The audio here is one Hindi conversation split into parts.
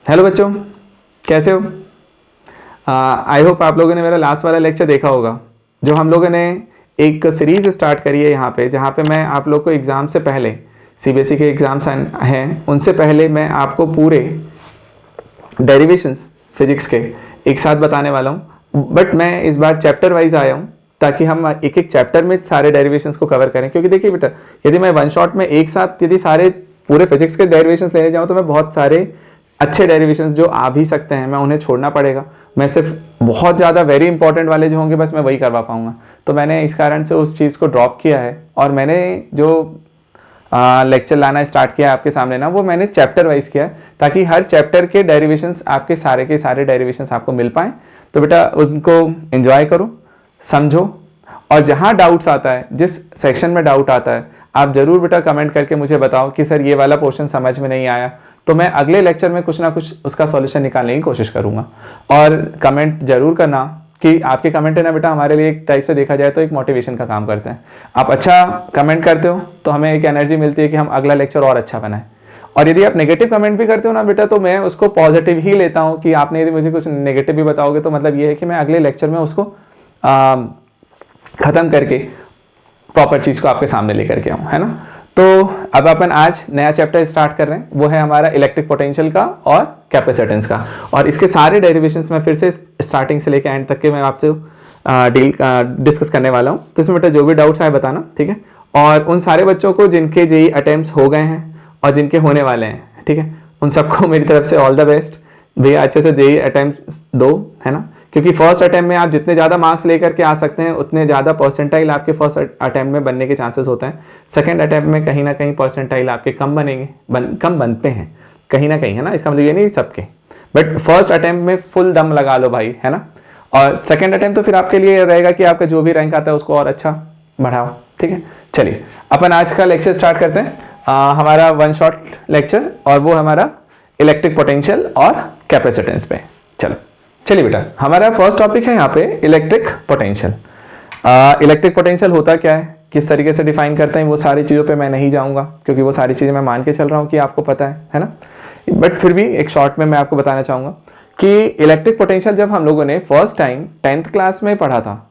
हेलो बच्चों, कैसे हो? आई होप आप लोगों ने मेरा लास्ट वाला लेक्चर देखा होगा, जो हम लोगों ने एक सीरीज़ स्टार्ट करी है यहाँ पे, जहाँ पे मैं आप लोग को एग्ज़ाम से पहले, सीबीएसई के एग्ज़ाम्स हैं उनसे पहले मैं आपको पूरे डेरिवेशंस फिजिक्स के एक साथ बताने वाला हूँ। बट मैं इस बार चैप्टर वाइज आया हूँ ताकि हम एक एक चैप्टर में सारे डेरिवेशंस को कवर करें। क्योंकि देखिए बेटा, यदि मैं वन शॉट में एक साथ यदि सारे पूरे फिजिक्स के डेरिवेशंस लेने जाऊँ तो मैं बहुत सारे अच्छे डेरिवेशंस जो आ भी सकते हैं मैं उन्हें छोड़ना पड़ेगा। मैं सिर्फ बहुत ज़्यादा वेरी इंपॉर्टेंट वाले जो होंगे बस मैं वही करवा पाऊंगा। तो मैंने इस कारण से उस चीज़ को ड्रॉप किया है और मैंने जो लेक्चर लाना स्टार्ट किया आपके सामने ना, वो मैंने चैप्टर वाइज किया है ताकि हर चैप्टर के डेरिवेशंस आपके सारे के सारे डेरिवेशंस आपको मिल पाएँ। तो बेटा उनको एंजॉय करो, समझो, और जहाँ डाउट्स आता है, जिस सेक्शन में डाउट आता है, आप ज़रूर बेटा कमेंट करके मुझे बताओ कि सर ये वाला पोर्शन समझ में नहीं आया, तो मैं अगले लेक्चर में कुछ ना कुछ उसका सॉल्यूशन निकालने की कोशिश करूंगा। और कमेंट जरूर करना कि आपके कमेंट है ना बेटा हमारे लिए एक टाइप से देखा जाए तो एक मोटिवेशन का काम करते हैं। आप अच्छा कमेंट करते हो तो हमें एक एनर्जी मिलती है कि हम अगला लेक्चर और अच्छा बनाएं। और यदि आप नेगेटिव कमेंट भी करते हो ना बेटा, तो मैं उसको पॉजिटिव ही लेता हूँ कि आपने यदि मुझे कुछ नेगेटिव भी बताओगे तो मतलब ये है कि मैं अगले लेक्चर में उसको खत्म करके प्रॉपर चीज को आपके सामने लेकर के आऊँ, है ना। तो अब अपन आज नया चैप्टर स्टार्ट कर रहे हैं, वो है हमारा इलेक्ट्रिक पोटेंशियल का और कैपेसिटेंस का। और इसके सारे डेरिवेशंस में फिर से स्टार्टिंग से लेकर एंड तक के मैं आपसे डिस्कस करने वाला हूँ। तो इसमें बेटा जो भी डाउट्स आए बताना, ठीक है। और उन सारे बच्चों को जिनके जेई अटेम्प्ट्स हो गए हैं और जिनके होने वाले हैं, ठीक है, उन सबको मेरी तरफ से ऑल द बेस्ट। भैया अच्छे से जेई अटेम्प्ट्स दो, है ना, क्योंकि फर्स्ट अटेम्प्ट में आप जितने ज़्यादा मार्क्स लेकर के आ सकते हैं उतने ज़्यादा परसेंटाइल आपके फर्स्ट अटेम्प्ट में बनने के चांसेस होते हैं। सेकंड अटेम्प्ट में कहीं ना कहीं परसेंटाइल आपके कम बनेंगे, कम बनते हैं कहीं ना कहीं, है ना। इसका मतलब ये नहीं सबके, बट फर्स्ट अटेम्प्ट में फुल दम लगा लो भाई, है ना। और सेकंड अटेम्प्ट तो फिर आपके लिए रहेगा कि आपका जो भी रैंक आता है उसको और अच्छा बढ़ाओ, ठीक है। चलिए अपन आज का लेक्चर स्टार्ट करते हैं, हमारा वन शॉट लेक्चर, और वो हमारा इलेक्ट्रिक पोटेंशियल और कैपेसिटेंस पे। चलो चलिए बेटा, हमारा फर्स्ट टॉपिक है यहाँ पे इलेक्ट्रिक पोटेंशियल। इलेक्ट्रिक पोटेंशियल होता क्या है, किस तरीके से डिफाइन करते हैं, वो सारी चीज़ों पे मैं नहीं जाऊँगा क्योंकि वो सारी चीज़ें मैं मान के चल रहा हूँ कि आपको पता है ना। बट फिर भी एक शॉर्ट में मैं आपको बताना चाहूँगा कि इलेक्ट्रिक पोटेंशियल जब हम लोगों ने फर्स्ट टाइम 10th क्लास में पढ़ा था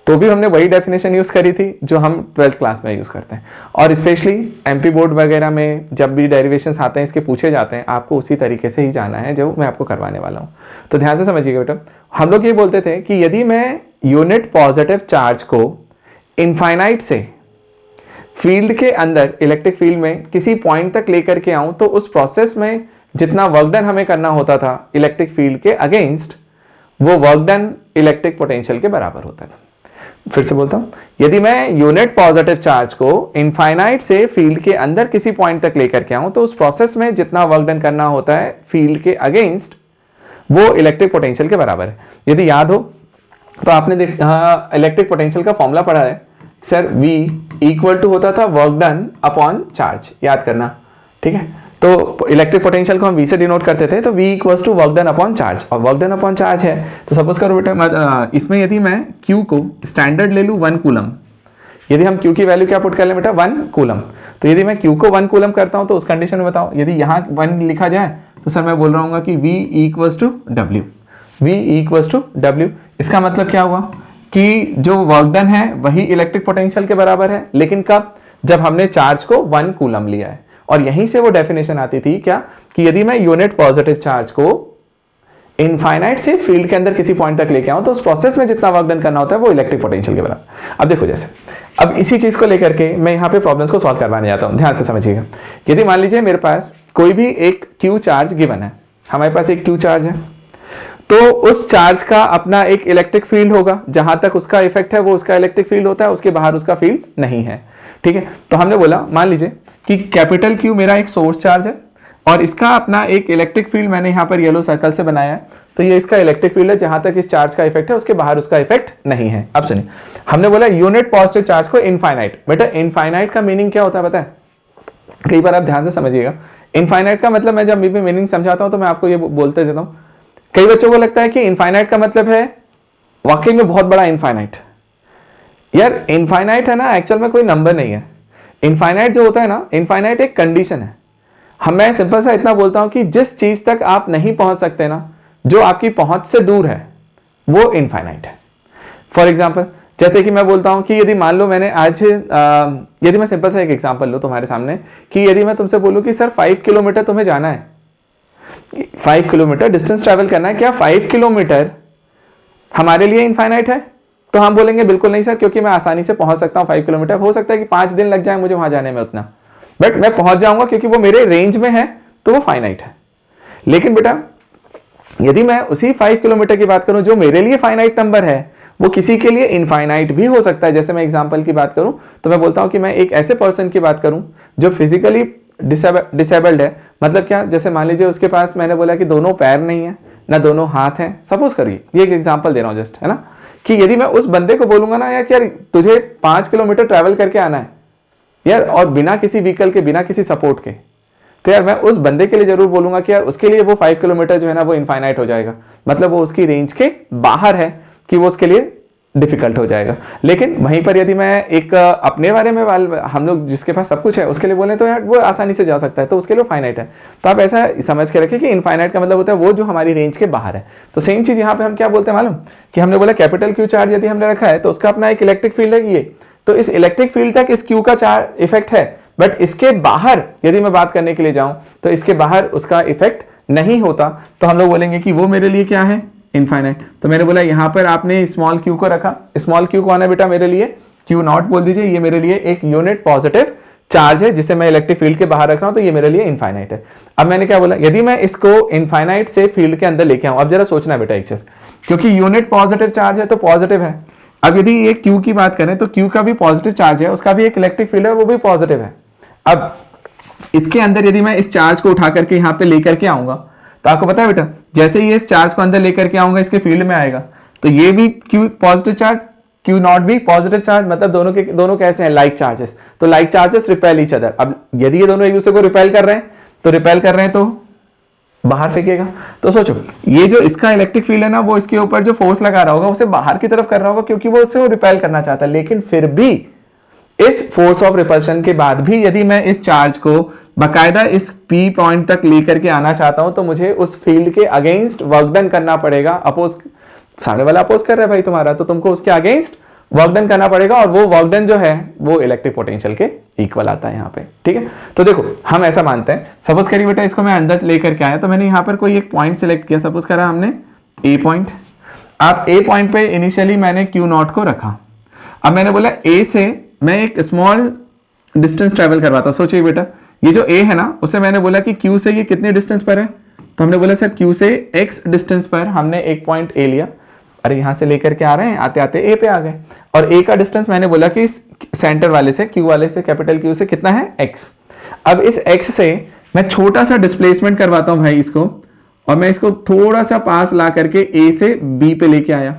तो भी हमने वही डेफिनेशन यूज़ करी थी जो हम 12th क्लास में यूज़ करते हैं। और स्पेशली एमपी बोर्ड वगैरह में जब भी डेरिवेशंस आते हैं इसके पूछे जाते हैं, आपको उसी तरीके से ही जाना है जो मैं आपको करवाने वाला हूँ। तो ध्यान से समझिएगा बेटा, हम लोग ये बोलते थे कि यदि मैं यूनिट पॉजिटिव चार्ज को इनफाइनाइट से फील्ड के अंदर, इलेक्ट्रिक फील्ड में किसी पॉइंट तक लेकर के आऊँ तो उस प्रोसेस में जितना वर्क डन हमें करना होता था इलेक्ट्रिक फील्ड के अगेंस्ट, वो वर्क डन इलेक्ट्रिक पोटेंशियल के बराबर होता था। फिर से बोलता हूं, यदि मैं यूनिट पॉजिटिव चार्ज को इनफाइनाइट से फील्ड के अंदर किसी पॉइंट तक लेकर के आऊं तो उस प्रोसेस में जितना वर्क डन करना होता है फील्ड के अगेंस्ट, वो इलेक्ट्रिक पोटेंशियल के बराबर है। यदि याद हो तो आपने इलेक्ट्रिक पोटेंशियल का फॉर्मूला पढ़ा है सर, V इक्वल टू होता था वर्क डन अपॉन चार्ज, याद करना, ठीक है। तो इलेक्ट्रिक पोटेंशियल को हम V से डिनोट करते थे, तो V equals to work done upon charge, और वर्क डन अपॉन चार्ज है तो सपोज करो बेटा इसमें यदि मैं Q को स्टैंडर्ड ले लूँ 1 कूलम, यदि हम Q की वैल्यू क्या पुट कर लें बेटा 1 कूलम, तो यदि मैं Q को 1 कूलम करता हूँ तो उस कंडीशन में बताओ, यदि यहाँ 1 लिखा जाए तो सर मैं बोल रहा हूँ कि V equals to W, V equals to W। इसका मतलब क्या हुआ कि जो वर्क डन है वही इलेक्ट्रिक पोटेंशियल के बराबर है, लेकिन कब, जब हमने चार्ज को 1 कूलम लिया है। और यहीं से वो डेफिनेशन आती थी क्या, कि यदि मैं यूनिट पॉजिटिव चार्ज को इनफाइनाइट से फील्ड के अंदर किसी पॉइंट तक लेके आऊं तो उस प्रोसेस में जितना वर्क डन करना होता है वो इलेक्ट्रिक पोटेंशियल के बराबर। अब देखो, जैसे अब इसी चीज को लेकर के मैं यहाँ पे प्रॉब्लम्स को सॉल्व करवाने जाता हूँ, ध्यान से समझिएगा। यदि मान लीजिए मेरे पास कोई भी एक Q चार्ज गिवन है, हमारे पास एक Q चार्ज है, तो उस चार्ज का अपना एक इलेक्ट्रिक फील्ड होगा, जहां तक उसका इफेक्ट है वो उसका इलेक्ट्रिक फील्ड होता है, उसके बाहर उसका फील्ड नहीं है, ठीक है। तो हमने बोला, मान लीजिए कि कैपिटल Q मेरा एक सोर्स चार्ज है और इसका अपना एक इलेक्ट्रिक फील्ड मैंने यहाँ पर येलो सर्कल से बनाया है, तो ये इसका इलेक्ट्रिक फील्ड है जहां तक इस चार्ज का इफेक्ट है उसके बाहर उसका इफेक्ट नहीं है। अब सुनिए, हमने बोला यूनिट पॉजिटिव चार्ज को इनफाइनाइट। बेटा इनफाइनाइट का मीनिंग क्या होता है पता है, कई बार आप ध्यान से समझिएगा। इनफाइनाइट का मतलब मैं जब भी मीनिंग समझाता हूं तो मैं आपको ये बोलते देता हूं, कई बच्चों को लगता है कि इनफाइनाइट का मतलब है वाकई में बहुत बड़ा इनफाइनाइट। यार इनफाइनाइट है ना, एक्चुअल में कोई नंबर नहीं है। इनफाइनाइट जो होता है ना, इनफाइनाइट एक कंडीशन है। मैं सिंपल सा इतना बोलता हूं कि जिस चीज तक आप नहीं पहुंच सकते ना, जो आपकी पहुंच से दूर है, वो इनफाइनाइट है। फॉर एग्जाम्पल, जैसे कि मैं बोलता हूं कि यदि मान लो मैंने आज यदि मैं सिंपल सा एक एग्जांपल लूं तुम्हारे सामने कि यदि मैं तुमसे बोलूं कि सर 5 किलोमीटर तुम्हें जाना है, 5 किलोमीटर डिस्टेंस ट्रैवल करना है, क्या 5 किलोमीटर हमारे लिए इनफाइनाइट है? तो हम बोलेंगे बिल्कुल नहीं सर, क्योंकि मैं आसानी से पहुंच सकता हूं 5 किलोमीटर। हो सकता है कि 5 दिन लग जाए मुझे वहां जाने में उतना, बट मैं पहुंच जाऊंगा क्योंकि वो मेरे रेंज में है, तो वो फाइनाइट है। लेकिन बेटा यदि मैं उसी 5 किलोमीटर की बात करूं जो मेरे लिए फाइनाइट नंबर है, वो किसी के लिए इनफाइनाइट भी हो सकता है। जैसे मैं एग्जांपल की बात करूं तो मैं बोलता हूं कि मैं एक ऐसे पर्सन की बात करूं जो फिजिकली डिसेबल्ड है। मतलब क्या, जैसे मान लीजिए उसके पास, मैंने बोला कि दोनों पैर नहीं है ना दोनों हाथ हैं, सपोज करिए, ये एक एग्जांपल दे रहा हूं जस्ट, है ना, कि यदि मैं उस बंदे को बोलूंगा ना यार तुझे 5 किलोमीटर ट्रैवल करके आना है यार, और बिना किसी व्हीकल के, बिना किसी सपोर्ट के, तो यार मैं उस बंदे के लिए जरूर बोलूंगा कि यार उसके लिए वो 5 किलोमीटर जो है ना वो इनफाइनाइट हो जाएगा। मतलब वो उसकी रेंज के बाहर है कि वो उसके लिए डिफिकल्ट हो जाएगा। लेकिन वहीं पर यदि मैं एक अपने बारे में हम लोग जिसके पास सब कुछ है उसके लिए बोलें तो यार वो आसानी से जा सकता है, तो उसके लिए फाइनाइट है। तो आप ऐसा समझ के रखें कि इनफाइनाइट का मतलब होता है वो जो हमारी रेंज के बाहर है। तो सेम चीज यहाँ पे हम क्या बोलते हैं मालूम, कि हमने बोला कैपिटल क्यू चार्ज यदि हमने रखा है तो उसका अपना एक इलेक्ट्रिक फील्ड है ये, तो इस इलेक्ट्रिक फील्ड तक इस क्यू का चार्ज इफेक्ट है, बट इसके बाहर यदि मैं बात करने के लिए जाऊं तो इसके बाहर उसका इफेक्ट नहीं होता, तो हम लोग बोलेंगे कि वो मेरे लिए क्या है, इनफाइनाइट। तो मैंने बोला यहां पर आपने स्मॉल क्यू को रखा, स्मॉल क्यू कौन है बेटा मेरे लिए, क्यू नॉट बोल दीजिए, ये मेरे लिए एक यूनिट पॉजिटिव चार्ज है जिसे मैं इलेक्ट्रिक फील्ड के बाहर रख रहा हूं, तो ये मेरे लिए इनफाइनाइट है। अब मैंने क्या बोला, यदि मैं इसको इनफाइनाइट से फील्ड के अंदर लेके आऊं, अब जरा सोचना बेटा एक चीज, क्योंकि यूनिट पॉजिटिव चार्ज है तो पॉजिटिव है। अब यदि ये क्यू की बात करें तो क्यू का भी पॉजिटिव चार्ज है, उसका भी एक इलेक्ट्रिक फील्ड है, वो भी पॉजिटिव है। अब इसके अंदर यदि मैं इस चार्ज को उठा करके यहाँ पे लेकर के आऊंगा, तो आपको पता है बेटा जैसे ही इस चार्ज को अंदर लेकर के आऊंगा इसके फील्ड में आएगा, तो ये भी Q positive charge, Q not भी पॉजिटिव चार्ज, मतलब दोनों कैसे हैं, लाइक चार्जेस। तो like charges repel each other. अब यदि ये दोनों एक दूसरे को रिपेल कर रहे हैं, तो रिपेल कर रहे हैं तो बाहर फेंकेगा। तो सोचो ये जो इसका इलेक्ट्रिक फील्ड है ना, वो इसके ऊपर जो फोर्स लगा रहा होगा उसे बाहर की तरफ कर रहा होगा, क्योंकि वो उससे रिपेल करना चाहता है। लेकिन फिर भी इस फोर्स ऑफ रिपल्शन के बाद भी यदि मैं इस चार्ज को बाकायदा इस पी पॉइंट तक लेकर के आना चाहता हूं, तो मुझे उस फील्ड के अगेंस्ट वर्क डन करना पड़ेगा। अपोज, सामने वाला अपोज कर रहा है भाई तुम्हारा, तो तुमको उसके अगेंस्ट वर्क डन करना पड़ेगा, और वो वर्क डन जो है वो इलेक्ट्रिक पोटेंशियल के इक्वल आता है यहाँ पे। ठीक है, तो देखो हम ऐसा मानते हैं, सपोज करिए बेटा इसको मैं अंदर लेकर के आया, तो मैंने यहाँ पर कोई एक पॉइंट सिलेक्ट किया, सपोज करा हमने ए पॉइंट। अब ए पॉइंट पे इनिशियली मैंने क्यू नॉट को रखा। अब मैंने बोला ए से मैं एक स्मॉल डिस्टेंस ट्रेवल करवाता। सोचिए बेटा ये जो ए है ना, उसे मैंने बोला कि क्यू से ये कितने डिस्टेंस पर है, तो हमने बोला सर क्यू से एक्स डिस्टेंस पर हमने एक पॉइंट ए लिया। अरे यहां से लेकर के आ रहे हैं, आते आते ए पे आ गए, और ए का डिस्टेंस मैंने बोला कि सेंटर वाले से, क्यू वाले से, कैपिटल क्यू से कितना है, एक्स। अब इस एक्स से मैं छोटा सा डिस्प्लेसमेंट करवाता हूं भाई इसको, और मैं इसको थोड़ा सा पास ला करके ए से बी पे लेके आया,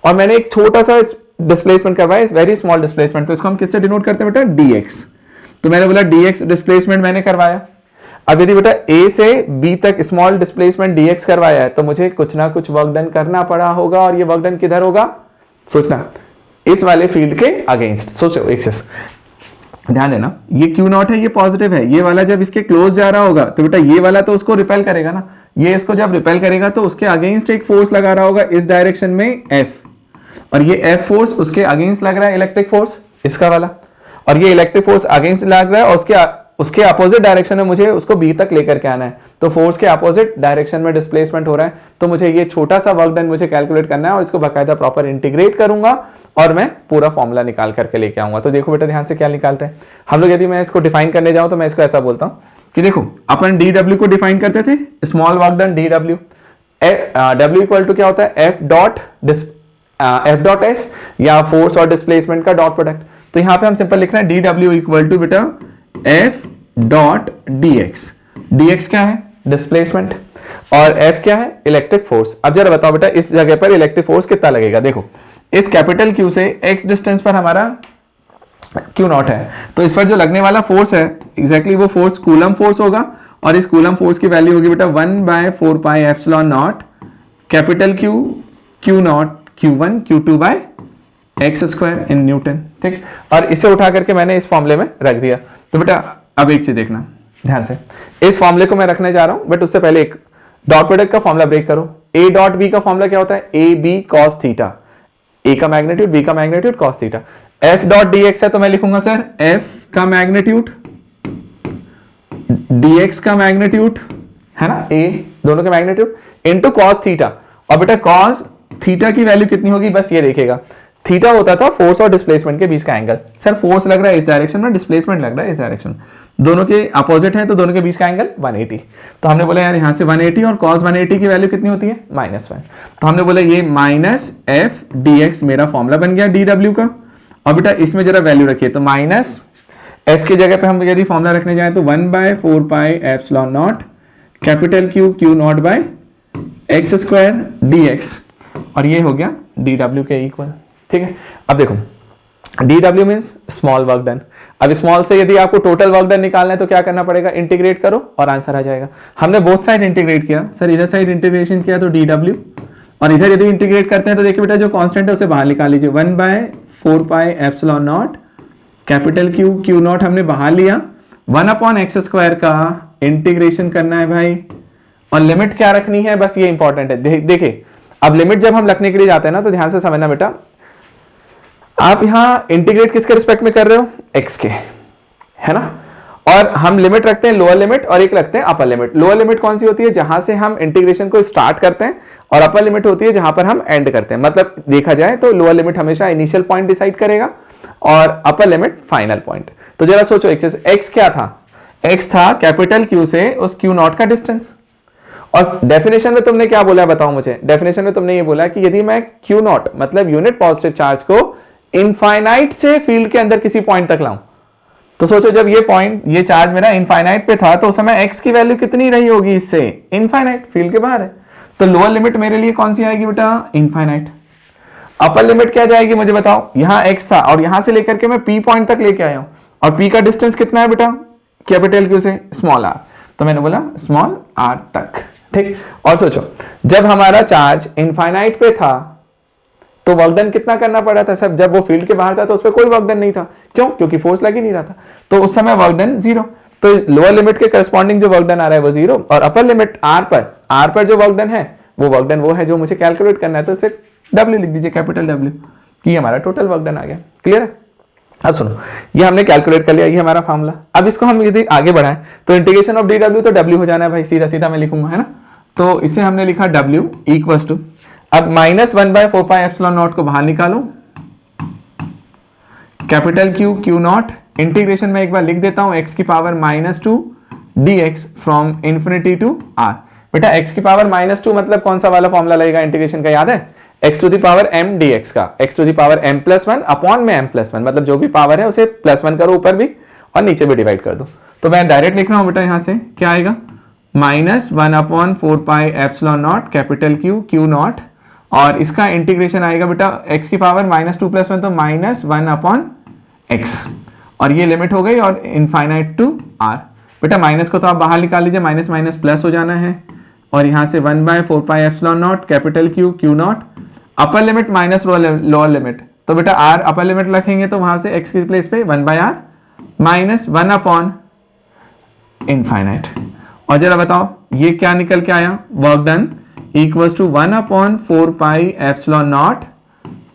और मैंने एक छोटा सा डिस्प्लेसमेंट करवाया, वेरी स्मॉल डिस्प्लेसमेंट। तो इसको हम किससे डिनोट करते हैं बेटा, dx। तो मैंने बोला dx डिस्प्लेसमेंट मैंने करवाया। अब यदि बेटा a से b तक स्मॉल डिस्प्लेसमेंट dx करवाया है, तो मुझे कुछ ना कुछ वर्क डन करना पड़ा होगा, और ये वर्क डन किधर होगा, सोचना इस वाले फील्ड के अगेंस्ट। सोचो एक चीज ध्यान देना, ये क्यू नॉट है, ये पॉजिटिव है, ये वाला जब इसके क्लोज जा रहा होगा तो बेटा ये वाला तो उसको रिपेल करेगा ना, ये इसको जब रिपेल करेगा तो उसके अगेंस्ट एक फोर्स लगा रहा होगा इस डायरेक्शन में F, और ये F फोर्स उसके अगेंस्ट लग रहा है इलेक्ट्रिक फोर्स इसका वाला, और ये इलेक्ट्रिक फोर्स अगेंस्ट लग रहा है, और उसके अपोजिट डायरेक्शन में मुझे उसको B तक लेकर के आना है। तो फोर्स के अपोजिट डायरेक्शन में डिस्प्लेसमेंट हो रहा है, तो मुझे ये छोटा सा वर्क डन मुझे कैलकुलेट करना है, और इसको बाकायदा प्रॉपर इंटीग्रेट करूंगा, और मैं पूरा फॉर्मूला निकाल करके लेके आऊंगा। तो देखो बेटा ध्यान से क्या निकालते हैं हम लोग। यदि मैं इसको डिफाइन करने जाऊं तो मैं इसको ऐसा बोलता हूं कि देखो अपन dw को डिफाइन करते थे, small work done dw, w equal to क्या होता है, f डॉट एस, या फोर्स और डिस्प्लेसमेंट का डॉट प्रोडक्ट। तो यहां पे हम सिंपल लिख रहे हैं dw इक्वल टू बेटा f डॉट dx। dx क्या है, डिस्प्लेसमेंट, और f क्या है, इलेक्ट्रिक फोर्स। अब जरा बताओ बेटा इस जगह पर इलेक्ट्रिक फोर्स कितना लगेगा। देखो इस कैपिटल Q से x डिस्टेंस पर हमारा Q नॉट है, तो इस पर जो लगने वाला फोर्स है एग्जैक्टली वो फोर्स कूलम फोर्स होगा, और इस कूलम फोर्स की वैल्यू होगी बेटा 1/4 pi epsilon naught capital Q naught Q1 Q2 by X square in newton. ठीक, और इसे उठा करके मैंने इस फॉर्मूले में रख दिया। तो बेटा अब एक चीज देखना, ध्यान से इस फॉर्मूले को मैं रखने जा रहा हूं, बट उससे पहले एक डॉट प्रोडक्ट का फॉर्मूला ब्रेक करो। ए डॉट बी का फॉर्मूला क्या होता है? ए बी कॉस थीटा, ए का मैग्नीट्यूड, बी का magnitude, cos theta. F dot D x है तो मैं लिखूंगा सर एफ का मैग्नीट्यूड, डी एक्स का मैग्नीट्यूड, है ना, ए दोनों के मैग्नीट्यूड इनटू कॉस थीटा। और बेटा कॉस थीटा की वैल्यू कितनी होगी? बस ये देखेगा, थीटा होता था फोर्स और डिस्प्लेसमेंट के बीच का एंगल। सर फोर्स लग रहा है इस डायरेक्शन में, डिस्प्लेसमेंट लग रहा है इस डायरेक्शन, दोनों के अपोजिट है तो दोनों के बीच का एंगल 180। तो हमने बोला यार यहाँ से 180 और cos 180 की वैल्यू कितनी होती है? -1। तो हमने बोला ये माइनस एफ डी एक्स मेरा फॉर्मूला बन गया डी डब्ल्यू का। और बेटा इसमें जरा वैल्यू रखिए, तो माइनस एफ की जगह पे हम यदि फॉर्मूला रखने जाए तो 1/4 epsilon naught capital Q Q naught by X square D X, और ये हो गया डी डब्ल्यू के इक्वल। ठीक है, अब देखो D W means small work done. अब स्मॉल से यदि आपको टोटल वर्क डन निकालना है तो क्या करना पड़ेगा? इंटीग्रेट करो और आंसर आ जाएगा। हमने बोथ साइड इंटीग्रेट किया सर, इधर साइड इंटीग्रेशन किया तो डी डब्ल्यू, और इधर यदि इंटीग्रेट करते हैं तो देखिए बेटा जो कांस्टेंट है उसे बाहर निकाल लीजिए, 1/4 epsilon naught capital Q Q not हमने बाहर लिया, 1/x स्क्वायर का इंटीग्रेशन करना है भाई, और लिमिट क्या रखनी है? बस ये इंपॉर्टेंट है। देखिए अब लिमिट जब हम रखने के लिए जाते हैं ना तो ध्यान से समझना बेटा, आप यहां इंटीग्रेट किसके रिस्पेक्ट में कर रहे हो? x के, है ना। और हम लिमिट रखते हैं लोअर लिमिट और एक रखते हैं अपर लिमिट। लोअर लिमिट कौन सी होती है? जहां से हम इंटीग्रेशन को स्टार्ट करते हैं, और अपर लिमिट होती है जहां पर हम एंड करते हैं। मतलब देखा जाए तो लोअर लिमिट हमेशा इनिशियल पॉइंट डिसाइड करेगा और अपर लिमिट फाइनल पॉइंट। तो जरा सोचो x क्या था? x था कैपिटल Q से उस Q नॉट का डिस्टेंस। और डेफिनेशन में तुमने क्या बोला बताओ मुझे? डेफिनेशन में तुमने ये बोला कि यदि मैं Q नॉट मतलब यूनिट पॉजिटिव चार्ज को इनफाइनाइट से फील्ड के अंदर किसी पॉइंट तक लाऊं, तो सोचो जब ये पॉइंट, ये चार्ज मेरा इनफाइनाइट पे था तो उस समय x की वैल्यू कितनी रही होगी? इससे इनफाइनाइट, फील्ड के बाहर है, तो लोअर लिमिट मेरे लिए कौन सी आएगी बेटा? इनफाइनाइट। अपर लिमिट क्या जाएगी मुझे बताओ? यहां x था और यहां से लेकर के मैं p पॉइंट तक लेके आया हूं, और p का डिस्टेंस कितना है बेटा? कैपिटल Q से स्मॉल r, तो मैंने बोला स्मॉल r तक। ठीक, और सोचो जब हमारा चार्ज इनफाइनाइट पे था तो वर्क डन कितना करना पड़ा था? सब जब वो फील्ड के बाहर था तो उस पर कोई वर्क डन नहीं था। क्यों? क्योंकि फोर्स लग ही नहीं रहा था, तो उस समय वर्क डन 0। तो लोअर लिमिट के करस्पॉन्डिंग जो वर्क डन आ रहा है वो 0, और अपर लिमिट r पर जो वर्क डन है वो वर्क डन वो है जो मुझे कैलकुलेट करना है, तो इसे W लिख दीजिए, कैपिटल W, कि हमारा टोटल वर्क डन आ गया। क्लियर है? अब सुनो, ये हमने कैलकुलेट कर लिया, ये हमारा फॉर्मूला। अब इसको हम यदि आगे बढ़ाएं तो इंटीग्रेशन ऑफ डी डब्ल्यू तो W हो जाना है भाई, सीधा सीधा मैं लिखूंगा, है ना। तो इसे हमने लिखा W इक्वल्स टू, अब -1/4 एप्सिलॉन नॉट को बाहर निकालो, capital Q Q naught, integration में एक बार लिख देता हूं x की power -2 dx from infinity to r। बेटा x की पावर -2 मतलब कौन सा वाला फॉर्मूला लगेगा इंटीग्रेशन का? याद है, x to the power m dx का, x to the power m+1 upon में m+1, मतलब जो भी पावर है उसे +1 करो ऊपर भी और नीचे भी डिवाइड कर दो। तो मैं डायरेक्ट लिख रहा हूं बेटा, यहां से क्या आएगा? -1/4 epsilon naught capital Q Q naught, और इसका इंटीग्रेशन आएगा बेटा x की पावर -2 + 1 तो -1/x, और ये लिमिट हो गई और इनफाइनाइट टू r। बेटा माइनस को तो आप बाहर निकाल लीजिए, माइनस माइनस प्लस हो जाना है, और यहां से 1/4 epsilon naught capital Q Q not, upper limit minus lower limit, तो बेटा r अपर लिमिट रखेंगे तो वहां से x की प्लेस पे 1/r -1/इनफाइनाइट। और जरा बताओ ये क्या निकल के आया? Work done equals to 1/4 epsilon naught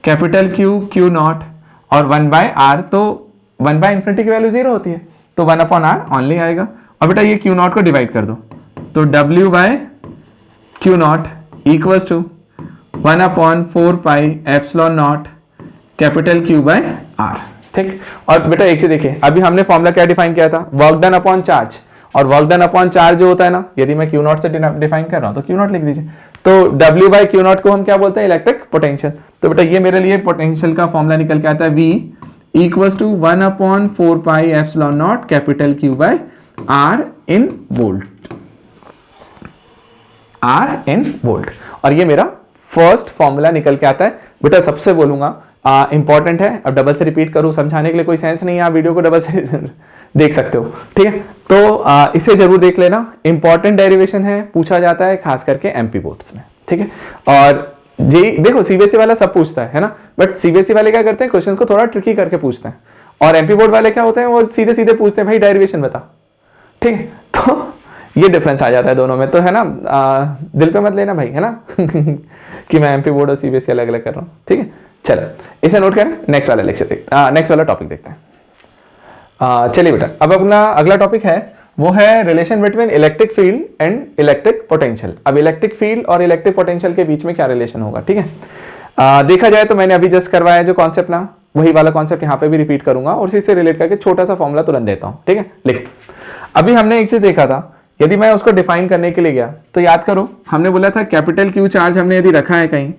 capital Q Q naught और 1/r, तो 1/इंफिनिटी की वैल्यू 0 होती है तो 1/r ओनली आएगा। और बेटा ये Q नॉट को डिवाइड कर दो, तो W/Q naught equals to 1/4 epsilon naught capital Q/r। ठीक, और बेटा एक चीज देखिए, अभी हमने फॉर्मूला क्या डिफाइन किया था? वर्क डन अपॉन चार्ज, और वर्क डन अपॉन चार्ज जो होता है ना, यदि मैं Q नॉट से डिफाइन कर रहा हूं तो Q नॉट लिख दीजिए। तो W/Q नॉट को हम क्या बोलते हैं? Electric potential. तो बेटा ये मेरे लिए पोटेंशियल का फॉर्मूला निकल के आता है, V equals to 1/4 epsilon naught capital Q/r in volt, R in volt. और ये मेरा फर्स्ट फॉर्मूला निकल के आता है। बेटा सबसे बोलूंगा इंपॉर्टेंट है, अब डबल से रिपीट करूं, समझाने के लिए कोई सेंस नहीं है, आप वीडियो को डबल से देख सकते हो। ठीक है, तो इसे जरूर देख लेना, इंपॉर्टेंट डेरिवेशन है, पूछा जाता है खास करके एमपी बोर्ड्स में। ठीक है, और जी देखो सीबीएसई वाला सब पूछता है ना, बट सीबीएसई वाले क्या करते हैं? क्वेश्चंस को थोड़ा ट्रिकी करके पूछते हैं, और एमपी बोर्ड वाले क्या होते हैं? वो सीधे सीधे पूछते हैं भाई डेरिवेशन बता। ठीक है, तो ये डिफरेंस आ जाता है दोनों में, तो है ना, दिल पे मत लेना भाई, है ना कि मैं एमपी बोर्ड और सीबीएसई अलग अलग कर रहा हूँ, ठीक है। चलो इसे नोट करें, नेक्स्ट वाला लेक्चर देखते, नेक्स्ट वाला टॉपिक देखते हैं। चलिए बेटा, अब अपना अगला टॉपिक है वो है relation between electric field and electric potential. अब इलेक्ट्रिक फील्ड और इलेक्ट्रिक पोटेंशियल के बीच में क्या रिलेशन होगा, ठीक है। देखा जाए तो मैंने अभी जस्ट करवाया जो कॉन्सेप्ट ना, वही वाला कॉन्सेप्ट यहाँ पे भी रिपीट करूंगा और इसी से रिलेट करके छोटा सा फॉर्मूला तुरंत देता हूँ, ठीक है। लिख, अभी हमने एक चीज देखा था, यदि मैं उसको डिफाइन करने के लिए गया तो याद करो हमने बोला था कैपिटल क्यू चार्ज हमने यदि रखा है कहीं,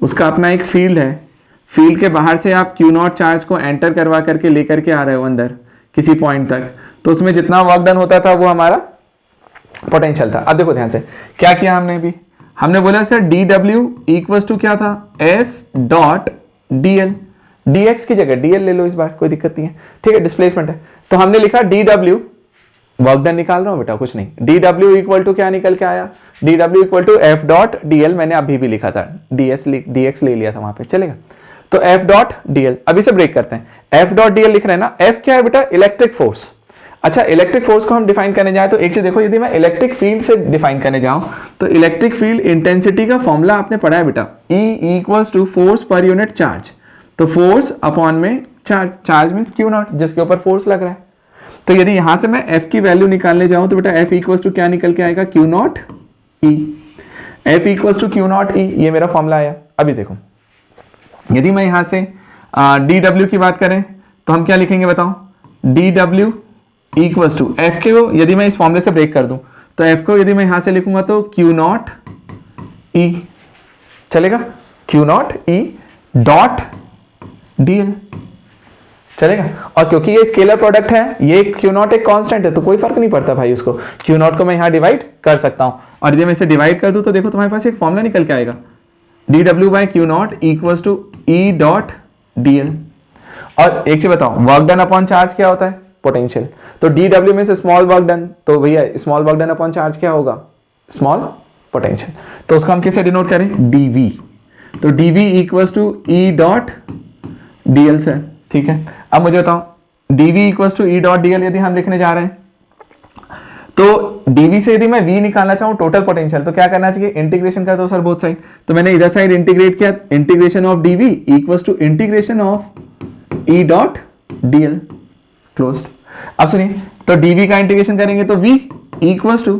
उसका अपना एक फील्ड है, फील्ड के बाहर से आप क्यू नॉट चार्ज को एंटर करवा करके लेकर के आ रहे हो अंदर किसी पॉइंट तक, तो उसमें जितना वर्क डन होता था वो हमारा पोटेंशियल था। अब देखो ध्यान से क्या किया हमने भी, हमने बोला sir D W equals to क्या था, F dot D L, D X की जगह डी एल ले लो इस बार, कोई दिक्कत नहीं है, ठीक है, डिस्प्लेसमेंट है। तो हमने लिखा डी डब्ल्यू, वर्क डन निकाल रहा हूं बेटा, कुछ नहीं, डी डब्ल्यू इक्वल टू क्या निकल के आया, D W equal to F dot D L, मैंने अभी भी लिखा था, डी एक्स ले लिया था वहां पे, चलेगा। तो एफ डॉट डी एल, अभी से ब्रेक करते हैं, एफ डॉट डी एल लिख रहे हैं ना, एफ क्या है बेटा, इलेक्ट्रिक फोर्स। अच्छा, इलेक्ट्रिक फोर्स को हम डिफाइन करने जाए तो एक चीज देखो, यदि मैं इलेक्ट्रिक फील्ड से डिफाइन करने जाऊं तो इलेक्ट्रिक फील्ड इंटेंसिटी का फॉर्मूला आपने पढ़ा है बेटा, E इक्वल्स टू फोर्स पर यूनिट चार्ज, तो फोर्स अपॉन में charge, charge means Q naught, जिसके ऊपर फोर्स लग रहा है। तो यदि यहां से मैं F की वैल्यू निकालने जाऊं तो बेटा F इक्वल्स टू क्या निकल के आएगा, Q naught E, F equals to Q naught E, ये मेरा फॉर्मूला आया। अभी देखो यदि मैं यहां से DW की बात करें तो हम क्या लिखेंगे बताओ, DW इक्वल्स टू F के को यदि मैं इस फॉर्मूले से ब्रेक कर दूं तो F को यदि मैं यहां से लिखूंगा तो क्यू नॉट E, चलेगा, Q naught E dot DL, चलेगा। और क्योंकि ये स्केलर प्रोडक्ट है, ये क्यू नॉट एक कांस्टेंट है, तो कोई फर्क नहीं पड़ता भाई, उसको क्यू नॉट को मैं यहां डिवाइड कर सकता हूं, और यदि मैं इसे डिवाइड कर दूं तो देखो तुम्हारे पास एक फॉर्मूला निकल के आएगा, dw by Q naught equals to E dot DL। और एक चीज बताओ, वर्क डन अपॉन चार्ज क्या होता है, पोटेंशियल, तो dw में से स्मॉल वर्क डन, तो भैया small work done upon charge क्या होगा, स्मॉल पोटेंशियल, तो उसको हम कैसे डिनोट करें, dv, तो dv equals to E dot DL से, ठीक है। अब मुझे बताओ dv equals to E dot DL यदि हम लिखने जा रहे हैं तो dv से यदि मैं v निकालना चाहूं टोटल पोटेंशियल, तो क्या करना चाहिए, इंटीग्रेशन कर दो सर बोथ साइड, तो मैंने इधर साइड इंटीग्रेट किया, integration of dv equals to integration of E dot DL closed. अब सुनिए, तो dv का इंटीग्रेशन करेंगे तो v equals to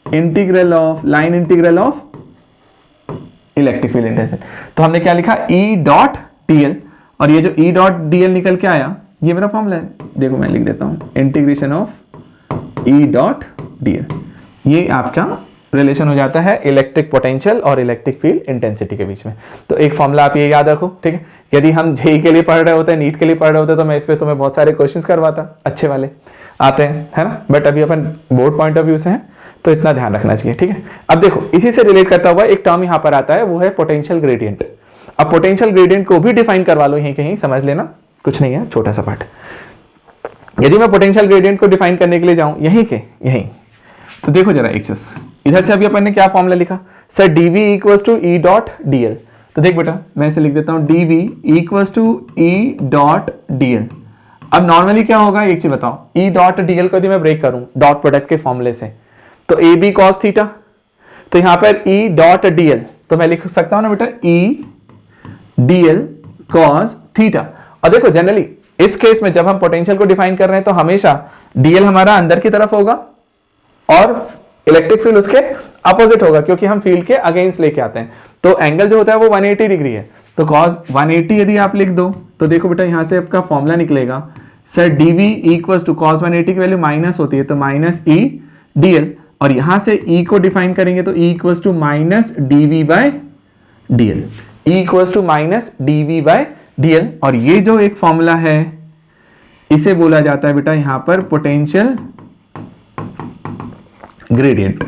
integral of, line integral of electric field intensity, तो हमने क्या लिखा, E डॉट DL, और ये जो E डॉट DL निकल के आया ये मेरा फॉर्मूला है, देखो मैं लिख देता हूं, integration of E dot DL, ये आपका रिलेशन हो जाता है इलेक्ट्रिक पोटेंशियल और इलेक्ट्रिक फील्ड इंटेंसिटी के बीच में। तो एक फॉर्मूला आप ये याद रखो, ठीक है। यदि हम जेई के लिए पढ़ रहे होते, नीट के लिए पढ़ रहे होते, तो मैं इस पे तुम्हें बहुत सारे क्वेश्चंस करवाता, अच्छे वाले आते हैं, है ना, बट अभी अपन बोर्ड पॉइंट ऑफ व्यू से हैं तो इतना ध्यान रखना चाहिए, ठीक है। अब देखो इसी से रिलेट करता हुआ एक टर्म यहां पर आता है, वो है पोटेंशियल ग्रेडियंट। अब पोटेंशियल ग्रेडियंट को भी डिफाइन करवा लो, यहीं कहीं समझ लेना, कुछ नहीं है, छोटा सा पार्ट। यदि मैं पोटेंशियल ग्रेडियंट को डिफाइन करने के लिए जाऊं यहीं, तो देखो जरा एक चीज, इधर से अभी अपन ने क्या फॉर्मूला लिखा, sir dv equals to E dot DL, तो देख बेटा मैं इसे लिख देता हूं, dv equals to E dot DL। अब नॉर्मली क्या होगा, एक चीज बताओ, E डॉट DL को यदि मैं ब्रेक करूं डॉट प्रोडक्ट के फॉर्मूले से, तो AB cos थीटा, तो यहां पर E डॉट DL, तो मैं लिख सकता हूं ना बेटा E DL cos थीटा। और देखो जनरली इस केस में जब हम पोटेंशियल को डिफाइन कर रहे हैं तो हमेशा DL हमारा अंदर की तरफ होगा और इलेक्ट्रिक फील्ड उसके अपोजिट होगा, क्योंकि हम फील्ड के अगेंस्ट लेके आते हैं, तो एंगल जो होता है वो 180 डिग्री है, तो cos 180 यदि आप लिख दो तो देखो बेटा यहां से आपका फॉर्मूला निकलेगा, sir dv equals to cos 180 की वैल्यू माइनस होती है तो माइनस E DL, और यहां से E को डिफाइन करेंगे तो E equals to minus dv by DL, E equals to minus dv by DL, और ये जो एक फॉर्मूला है इसे बोला जाता है बेटा यहां पर पोटेंशियल ग्रेडियंट,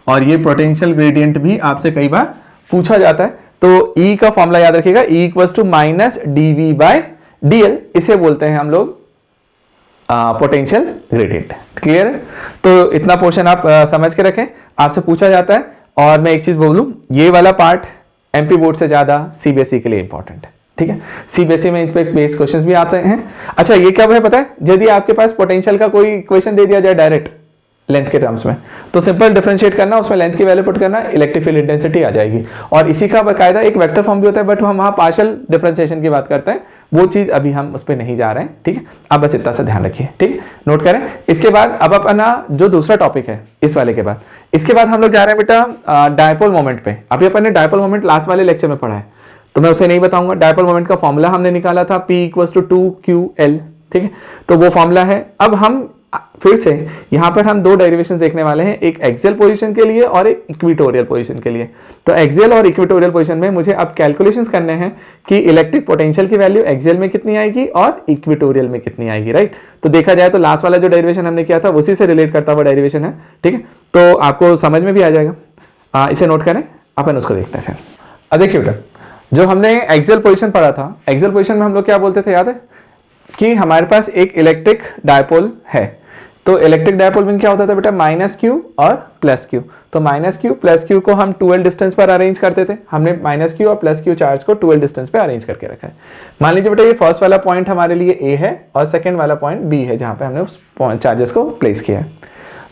और ये पोटेंशियल ग्रेडियंट भी आपसे कई बार पूछा जाता है, तो E का फॉर्मूला याद रखिएगा, E equals to minus dv by DL, इसे बोलते हैं हम लोग पोटेंशियल ग्रेडियंट। क्लियर है, तो इतना पोर्शन आप समझ के रखें, आपसे पूछा जाता है। और मैं एक चीज बोलूं, ये वाला पार्ट एमपी बोर्ड से ज्यादा सीबीएसई के लिए इंपॉर्टेंट है, ठीक है, सीबीएसई में इन पे बेस्ड क्वेश्चंस भी आते हैं। अच्छा ये क्या है पता है, यदि आपके पास पोटेंशियल का कोई इक्वेशन दे दिया जाए डायरेक्ट लेंथ के टर्म्स में, तो सिंपल डिफरेंशिएट करना, उसमें लेंथ की वैल्यू पुट करना, इलेक्ट्रिक फील्ड इंटेंसिटी आ जाएगी। और इसी का बाकायदा एक वेक्टर फॉर्म भी होता है, बट हम वहाँ पार्शियल डिफरेंशिएशन की बात करते हैं, वो चीज अभी हम उस पर नहीं जा रहे हैं। ठीक है, आप बस इतना सा ध्यान रखिए, ठीक, नोट करें। इसके बाद अब अपना जो दूसरा टॉपिक है इस वाले के बाद, इसके बाद हम लोग जा रहे हैं बेटा डायपोल मोमेंट पे। अभी अपन ने डायपोल मोमेंट लास्ट वाले लेक्चर में पढ़ा है, तो मैं उसे नहीं बताऊंगा। डायपोल मोमेंट का फॉर्मूला हमने निकाला था P = 2ql, ठीक है, तो वो फॉर्मूला है। अब हम फिर से यहां पर हम दो डेरिवेशंस देखने वाले हैं, एक एक्सियल पोजीशन के लिए और एक इक्वेटोरियल पोजीशन के लिए। तो एक्सियल और इक्वेटोरियल पोजीशन में मुझे अब कैलकुलेशंस करने हैं कि इलेक्ट्रिक पोटेंशियल की वैल्यू एक्सियल में कितनी आएगी और इक्वेटोरियल में कितनी आएगी, राइट। तो देखा जाए तो लास्ट वाला जो डेरिवेशन हमने किया था उसी से रिलेट करता हुआ डेरिवेशन है, ठीक है, तो आपको समझ में भी आ जाएगा। इसे नोट करें, अपन उसको देखते हैं फिर। अब देखिए बेटा, जो हमने एक्सियल पोजीशन पढ़ा था, एक्सियल पोजीशन में हम लोग क्या बोलते थे याद है, कि हमारे पास एक इलेक्ट्रिक डायपोल है। तो इलेक्ट्रिक डायपोल में क्या होता था बेटा, -q और +q। तो -q +q को हम 2l डिस्टेंस पर अरेंज करते थे। हमने -q और +q चार्ज को 2l डिस्टेंस पे अरेंज करके रखा है। मान लीजिए बेटा ये फर्स्ट वाला पॉइंट हमारे लिए A है और सेकंड वाला पॉइंट B है, जहां पे हमने उस चार्जेस को प्लेस किया है।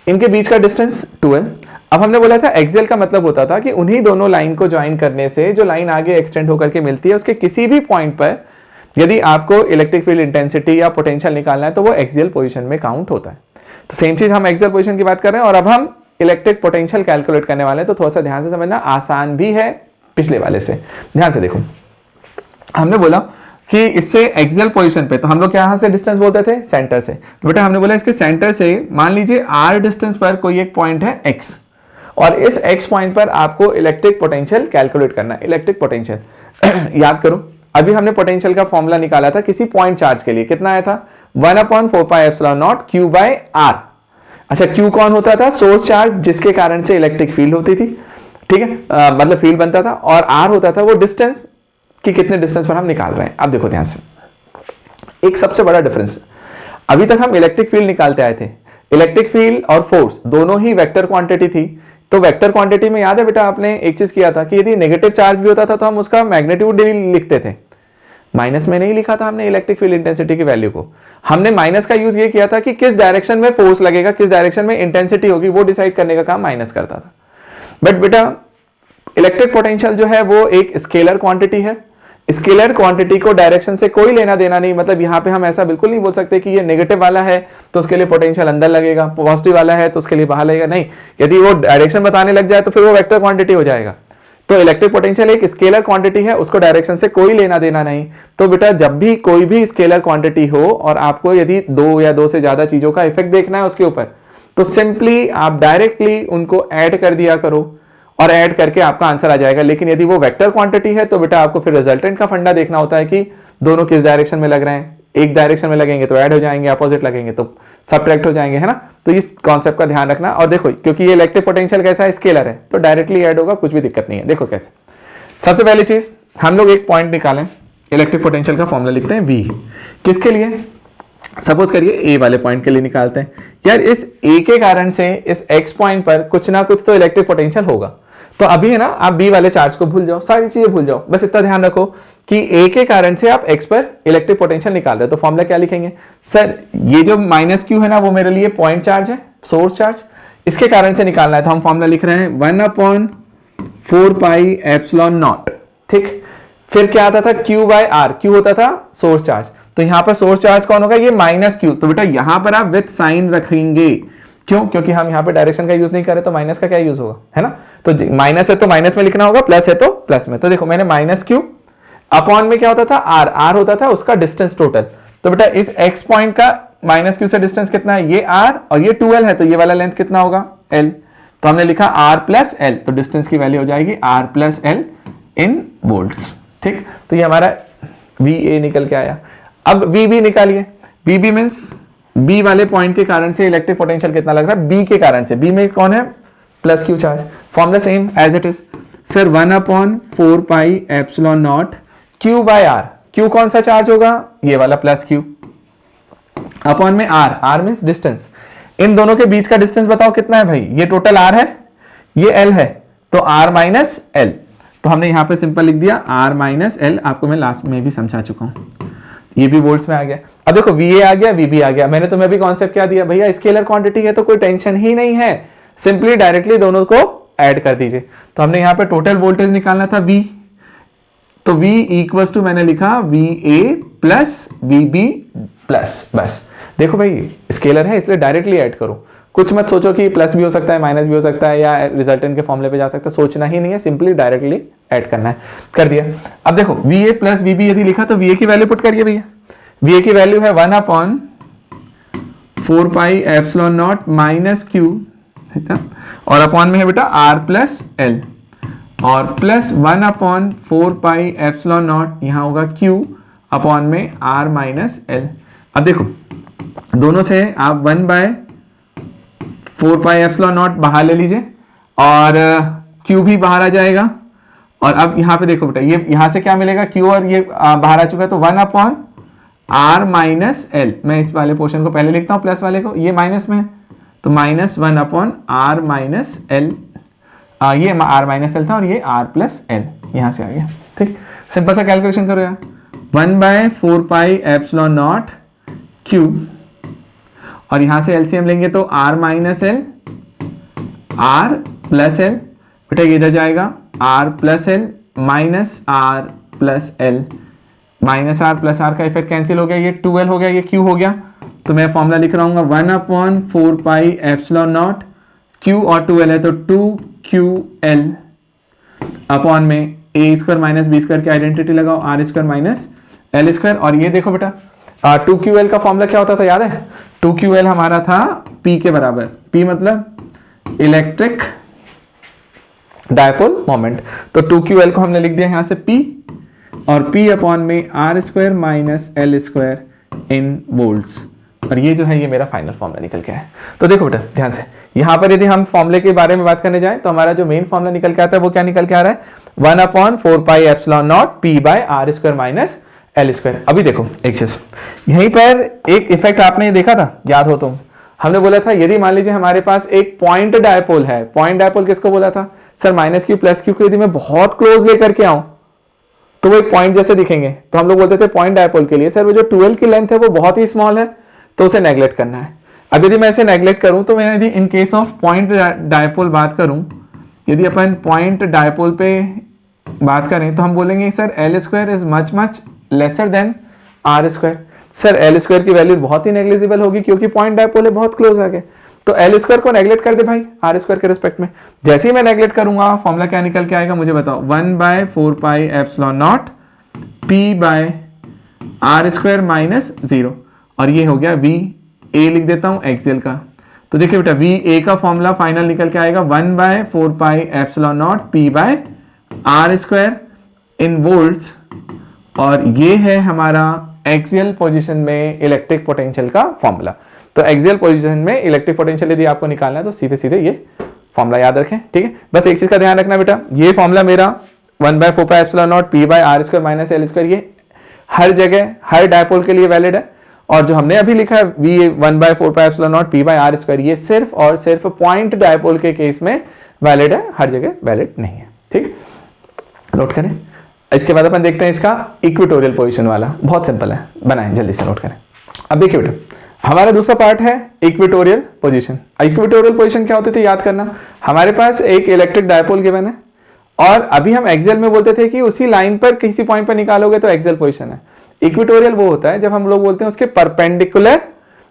इनके बीच का डिस्टेंस 2l। अब हमने बोला था एक्सियल का मतलब होता था कि उन्हीं दोनों लाइन को ज्वाइन करने से जो लाइन आगे एक्सटेंड होकर के मिलती है, उसके किसी भी पॉइंट पर यदि आपको इलेक्ट्रिक फील्ड इंटेंसिटी या पोटेंशियल निकालना है तो वो एक्सियल पोजीशन में काउंट होता है। तो सेम चीज हम एक्सियल पोजीशन की बात कर रहे हैं और अब हम इलेक्ट्रिक पोटेंशियल कैलकुलेट करने वाले हैं। तो थोड़ा सा ध्यान से समझना, आसान भी है पिछले वाले से। ध्यान से देखो, हमने बोला कि इससे एक्सियल पोजीशन पे, तो हम लोग क्या से डिस्टेंस बोलते थे, सेंटर से। तो बेटा हमने बोला इसके सेंटर से मान लीजिए r डिस्टेंस पर कोई एक पॉइंट है x, और इस x पॉइंट पर आपको इलेक्ट्रिक पोटेंशियल कैलकुलेट करना है। इलेक्ट्रिक पोटेंशियल याद करो, अभी हमने पोटेंशियल का फॉर्मूला निकाला था किसी पॉइंट चार्ज के लिए, कितना आया था, 1/4πε0 q/r। अच्छा, q कौन होता था, सोर्स चार्ज, जिसके कारण से इलेक्ट्रिक फील्ड होती थी, ठीक है, मतलब फील्ड बनता था, और r होता था वो डिस्टेंस कि कितने डिस्टेंस पर हम निकाल रहे हैं। अब देखो ध्यान से, एक सबसे बड़ा डिफरेंस, अभी तक हम इलेक्ट्रिक फील्ड निकालते आए थे, इलेक्ट्रिक फील्ड और फोर्स दोनों ही वेक्टर क्वांटिटी थी। तो वेक्टर क्वांटिटी में याद है बेटा आपने एक चीज किया था कि यदि नेगेटिव चार्ज भी होता था तो हम उसका मैग्नीट्यूड लिखते थे, माइनस में नहीं लिखा था हमने इलेक्ट्रिक फील्ड इंटेंसिटी की वैल्यू को। हमने माइनस का यूज ये किया था कि किस डायरेक्शन में फोर्स लगेगा, किस डायरेक्शन में इंटेंसिटी होगी, वो डिसाइड करने का काम माइनस करता था। बट बेटा इलेक्ट्रिक पोटेंशियल जो है वो एक स्केलर क्वांटिटी है। स्केलर क्वांटिटी को डायरेक्शन से कोई लेना देना नहीं, मतलब यहां पे हम ऐसा बिल्कुल नहीं बोल सकते कि ये नेगेटिव वाला है तो उसके लिए पोटेंशियल अंदर लगेगा, पॉजिटिव वाला है तो उसके लिए बाहर लगेगा, नहीं। यदि वो डायरेक्शन बताने लग जाए तो फिर वो वेक्टर क्वांटिटी हो जाएगा। तो इलेक्ट्रिक पोटेंशियल एक स्केलर क्वांटिटी है, उसको डायरेक्शन से कोई लेना देना नहीं। तो बेटा जब भी कोई भी स्केलर क्वांटिटी हो और आपको यदि दो या दो से ज्यादा चीजों का इफेक्ट देखना है उसके ऊपर, तो सिंपली आप डायरेक्टली उनको ऐड कर दिया करो और ऐड करके आपका आंसर आ जाएगा। लेकिन यदि वो वेक्टर क्वांटिटी है तो बेटा आपको फिर रिजल्टेंट का फंडा देखना होता है कि दोनों किस डायरेक्शन में लग रहे हैं। एक डायरेक्शन में लगेंगे तो ऐड हो जाएंगे, अपोजिट लगेंगे तो सबट्रैक्ट हो जाएंगे, है ना। तो इस कॉन्सेप्ट का ध्यान रखना। और देखो क्योंकि ये इलेक्ट्रिक पोटेंशियल कैसा है, स्केलर है, तो डायरेक्टली ऐड होगा, कुछ भी दिक्कत नहीं है। देखो कैसे, सबसे पहली चीज हम लोग एक पॉइंट निकालें, इलेक्ट्रिक पोटेंशियल का फॉर्मूला लिखते हैं V, किसके लिए, सपोज करिए A वाले पॉइंट के लिए निकालते हैं। यार इस A के कारण से इस X पॉइंट पर कुछ ना कुछ तो इलेक्ट्रिक पोटेंशियल होगा। तो अभी है ना, आप B वाले चार्ज को भूल जाओ, सारी चीजें भूल जाओ, बस इतना ध्यान रखो कि A के कारण से आप X पर इलेक्ट्रिक पोटेंशियल निकाल रहे हो। तो फॉर्मूला क्या लिखेंगे, सर ये जो -q है ना वो मेरे लिए पॉइंट चार्ज है, सोर्स चार्ज, इसके कारण से निकालना है। तो हम फॉर्मूला लिख रहे हैं 1/4πε0, ठीक। फिर क्या आता था, q/r, q होता था सोर्स चार्ज। तो यहां पर सोर्स चार्ज कौन होगा, ये -q। तो बेटा यहां पर आप विथ साइन रखेंगे, क्यों, क्योंकि हम यहाँ पे डायरेक्शन का यूज नहीं कर रहे, तो माइनस का क्या यूज होगा, है ना। तो माइनस है तो माइनस में लिखना होगा, प्लस है तो प्लस में। तो देखो मैंने -q अपॉन में क्या होता था, r होता था उसका डिस्टेंस टोटल। तो बेटा इस x पॉइंट का -q से डिस्टेंस कितना है, ये r और ये 2l है, तो ये वाला लेंथ कितना होगा, l। तो हमने लिखा r + l, तो डिस्टेंस की वैल्यू हो जाएगी r + l इन वोल्ट्स, ठीक। तो ये हमारा VA निकल के आया। अब VB निकालिए, VB मींस B वाले पॉइंट के कारण से इलेक्ट्रिक पोटेंशियल कितना लग रहा है, B के कारण से। B में कौन है, +q charge. Formula same as it is sir, 1/4πε0 q/r। q कौन सा चार्ज होगा, ये वाला +q, अपॉन में r मींस डिस्टेंस। इन दोनों के बीच का डिस्टेंस बताओ कितना है भाई, ये टोटल r है, ये l है, तो r - l। तो हमने यहाँ पे सिंपल लिख दिया R माइनस एल, आपको मैं लास्ट में भी समझा चुका हूँ, ये भी वोल्ट्स में आ गया। अब देखो VA आ गया, VB आ गया, मैंने तुम्हें भी कॉन्सेप्ट क्या दिया भैया, स्केलर क्वांटिटी है तो कोई टेंशन ही नहीं है, सिंपली डायरेक्टली दोनों को ऐड कर दीजिए। तो हमने यहाँ पे टोटल वोल्टेज निकालना था V, तो V इक्वल्स टू मैंने लिखा VA प्लस VB प्लस, बस देखो भाई स्केलर है इसलिए डायरेक्टली ऐड करो, कुछ मत सोचो कि प्लस भी हो सकता है माइनस भी हो सकता है या रिजल्टेंट के फॉर्मूले पे जा सकता है, सोचना ही नहीं है, सिंपली डायरेक्टली ऐड करना है, कर दिया। अब देखो VA प्लस VB यदि लिखा तो VA की वैल्यू पुट करिए भैया, VA की वैल्यू है 1/4 pi epsilon not minus Q, और अपॉन में है बेटा R प्लस L, और प्लस 1/4 पाई एप्सिलॉन नॉट यहाँ होगा Q अपॉन में R माइनस L। अब देखो दोनों से आप 1/4 पाई एप्सिलॉन नॉट बाहर ले लीजिए और Q भी बाहर आ जाएगा, और अब यहाँ पे देखो बेटा ये यहाँ से क्या मिलेगा, Q और ये बाहर आ चुका है तो 1/R माइनस L, मैं इस वाले पोर्शन को पहले लिखता हूँ प्लस वाले को, ये माइनस में है तो माइनस 1/R माइनस L, ये R माइनस L था और ये R प्लस L यहाँ से आ गया, ठीक। सिंपल सा कैलकुलेशन करो यार, 1/4 पाई एप्सिलॉन नॉट Q, और यहाँ से LCM लेंगे तो R minus L R plus L, बेटा ये इधर जाएगा R plus L minus R plus L, minus R plus R का इफेक्ट कैंसिल हो गया, ये 2L हो गया, ये Q हो गया, तो मैं फॉर्मूला लिख रहा हूँ 1/4 पाई एप्सिलॉन नॉट Q और 2L है तो 2QL अपॉन में A square minus B square की आइडेंटिटी लगाओ, R square minus L square, और ये देखो बेटा 2QL का फॉर्मूला क्या होता था याद है, 2QL हमारा था P के बराबर, P मतलब इलेक्ट्रिक डायपोल मोमेंट, तो 2QL को हमने लिख दिया यहाँ से P, और P अपॉन में R square minus L square in volts, और ये जो है ये मेरा फाइनल फॉर्मूला निकल के है। तो देखो बेटा ध्यान से यहाँ पर यदि हम फॉर्मूले के बारे में बात करने जाएं तो हमारा जो मेन फॉर्मूला निकल के आता है वो क्या निकल के आ रहा है, 1/4 pi epsilon naught P by R square minus L square. अभी देखो एक चीज यहीं पर एक इफेक्ट आपने देखा था, याद हो तो हमने बोला था यदि मान लीजिए हमारे पास एक पॉइंट डायपोल है, पॉइंट डायपोल किसको बोला था sir, minus Q plus Q को यदि मैं बहुत क्लोज लेकर के आऊं तो वो एक पॉइंट जैसे दिखेंगे, तो हम लोग बोलते थे पॉइंट डायपोल के लिए सर वो जो 12 की लेंथ है वो बहुत ही स्मॉल है तो उसे नेग्लेक्ट करना है। अब यदि मैं इसे नेग्लेक्ट करूं तो मैं यदि in case of point dipole बात करूं, यदि अपन पॉइंट डायपोल पे बात करें तो हम बोलेंगे sir L square is much much lesser than R square, sir L square की वैल्यू बहुत ही नेग्लिजिबल होगी क्योंकि पॉइंट डायपोल है बहुत क्लोज आ गए, तो L स्क्वायर को नेग्लेक्ट कर दे भाई R स्क्वायर के रिस्पेक्ट में, जैसे ही मैं नेग्लेक्ट करूंगा फॉर्मूला क्या निकल के आएगा मुझे बताओ, 1/4 pi epsilon naught P by R square minus 0, और ये हो गया V A लिख देता हूं एक्सियल का, तो देखिए बेटा V A का फॉर्मूला फाइनल निकल के आएगा 1/4 pi epsilon naught P by R square in volts, और ये है हमारा एक्सियल पोजीशन में इलेक्ट्रिक पोटेंशियल का फॉर्मूला। तो एक्सियल पोजीशन में इलेक्ट्रिक पोटेंशियल यदि आपको निकालना है तो सीधे सीधे ये फॉर्मूला याद रखें, ठीक है। बस एक चीज का ध्यान रखना बेटा, ये फॉर्मूला मेरा 1/4 pi epsilon naught P by R square minus L square ये हर जगह हर डायपोल के लिए वैलिड है, और जो हमने अभी लिखा है V 1/4 pi epsilon naught P by R square ये सिर्फ और सिर्फ पॉइंट डायपोल के केस में वैलिड है, हर जगह वैलिड नहीं है, ठीक। नोट करें। इसके बाद अपन देखते हैं इसका इक्वेटोरियल पोजीशन वाला, बहुत सिंपल है, बनाएं जल्दी से, नोट करें। अब देखिए बेटा हमारा दूसरा पार्ट है इक्वेटोरियल पोजीशन। इक्वेटोरियल पोजीशन क्या होती थी याद करना, हमारे पास एक इलेक्ट्रिक डायपोल गिवन है और अभी हम एक्सियल में बोलते थे कि उसी लाइन पर किसी पॉइंट पर निकालोगे तो एक्सियल पोजीशन है। इक्वेटोरियल वो होता है जब हम लोग बोलते हैं उसके परपेंडिकुलर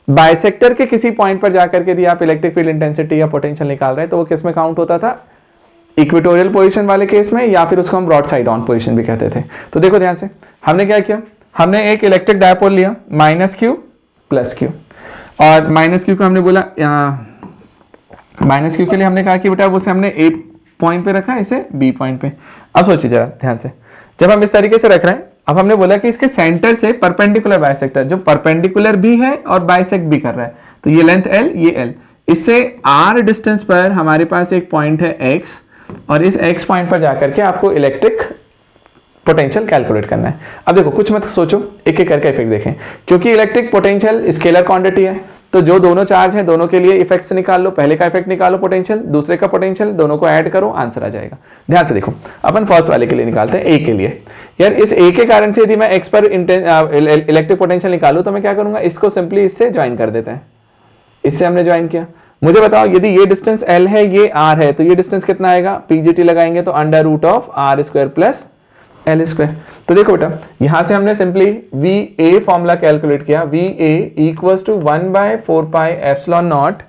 बाइसेक्टर के किसी पॉइंट पर जाकर के यदि आप इलेक्ट्रिक फील्ड इंटेंसिटी या पोटेंशियल निकाल रहे हैं तो वो किस में काउंट होता था, इक्वेटोरियल पोजीशन वाले केस में, या फिर उसको हम ब्रॉड साइड ऑन पोजीशन भी कहते थे। तो देखो ध्यान से हमने क्या किया, हमने एक इलेक्ट्रिक डायपोल लिया माइनस Q प्लस Q, और माइनस Q को हमने बोला माइनस Q के लिए हमने कहा कि बेटा उसे हमने A पॉइंट पे रखा, इसे B पॉइंट पे। अब सोचिए जरा ध्यान से, जब हम इस तरीके से रख रहे हैं, अब हमने बोला कि इसके सेंटर से परपेंडिकुलर बाइसेक्टर जो परपेंडिकुलर भी है और बाइसेक्ट भी कर रहा है, तो ये लेंथ L ये L, इससे R डिस्टेंस पर हमारे पास एक पॉइंट है X, और इस X पॉइंट पर जाकर के आपको इलेक्ट्रिक पोटेंशियल कैलकुलेट करना है। अब देखो कुछ मत सोचो, एक एक करके इफेक्ट देखें, क्योंकि इलेक्ट्रिक पोटेंशियल स्केलर क्वांटिटी है तो जो दोनों चार्ज हैं दोनों के लिए इफेक्ट्स निकाल लो, पहले का इफेक्ट निकालो पोटेंशियल, दूसरे का पोटेंशियल, दोनों को ऐड करो, आंसर आ जाएगा। ध्यान से देखो, अपन फर्स्ट वाले के लिए निकालते हैं, ए के लिए। यार इस ए के कारण से यदि मैं एक्स पर इलेक्ट्रिक पोटेंशियल निकालूं तो मैं क्या करूंगा, इसको सिंपली इससे ज्वाइन कर देते हैं। इससे हमने ज्वाइन किया। मुझे बताओ यदि ये डिस्टेंस एल है, ये आर है, तो ये डिस्टेंस कितना आएगा, पीजीटी लगाएंगे तो under root of R square plus L square. तो देखो बेटा, यहां से हमने simply V A formula calculate किया, V A equals to 1/4 pi epsilon not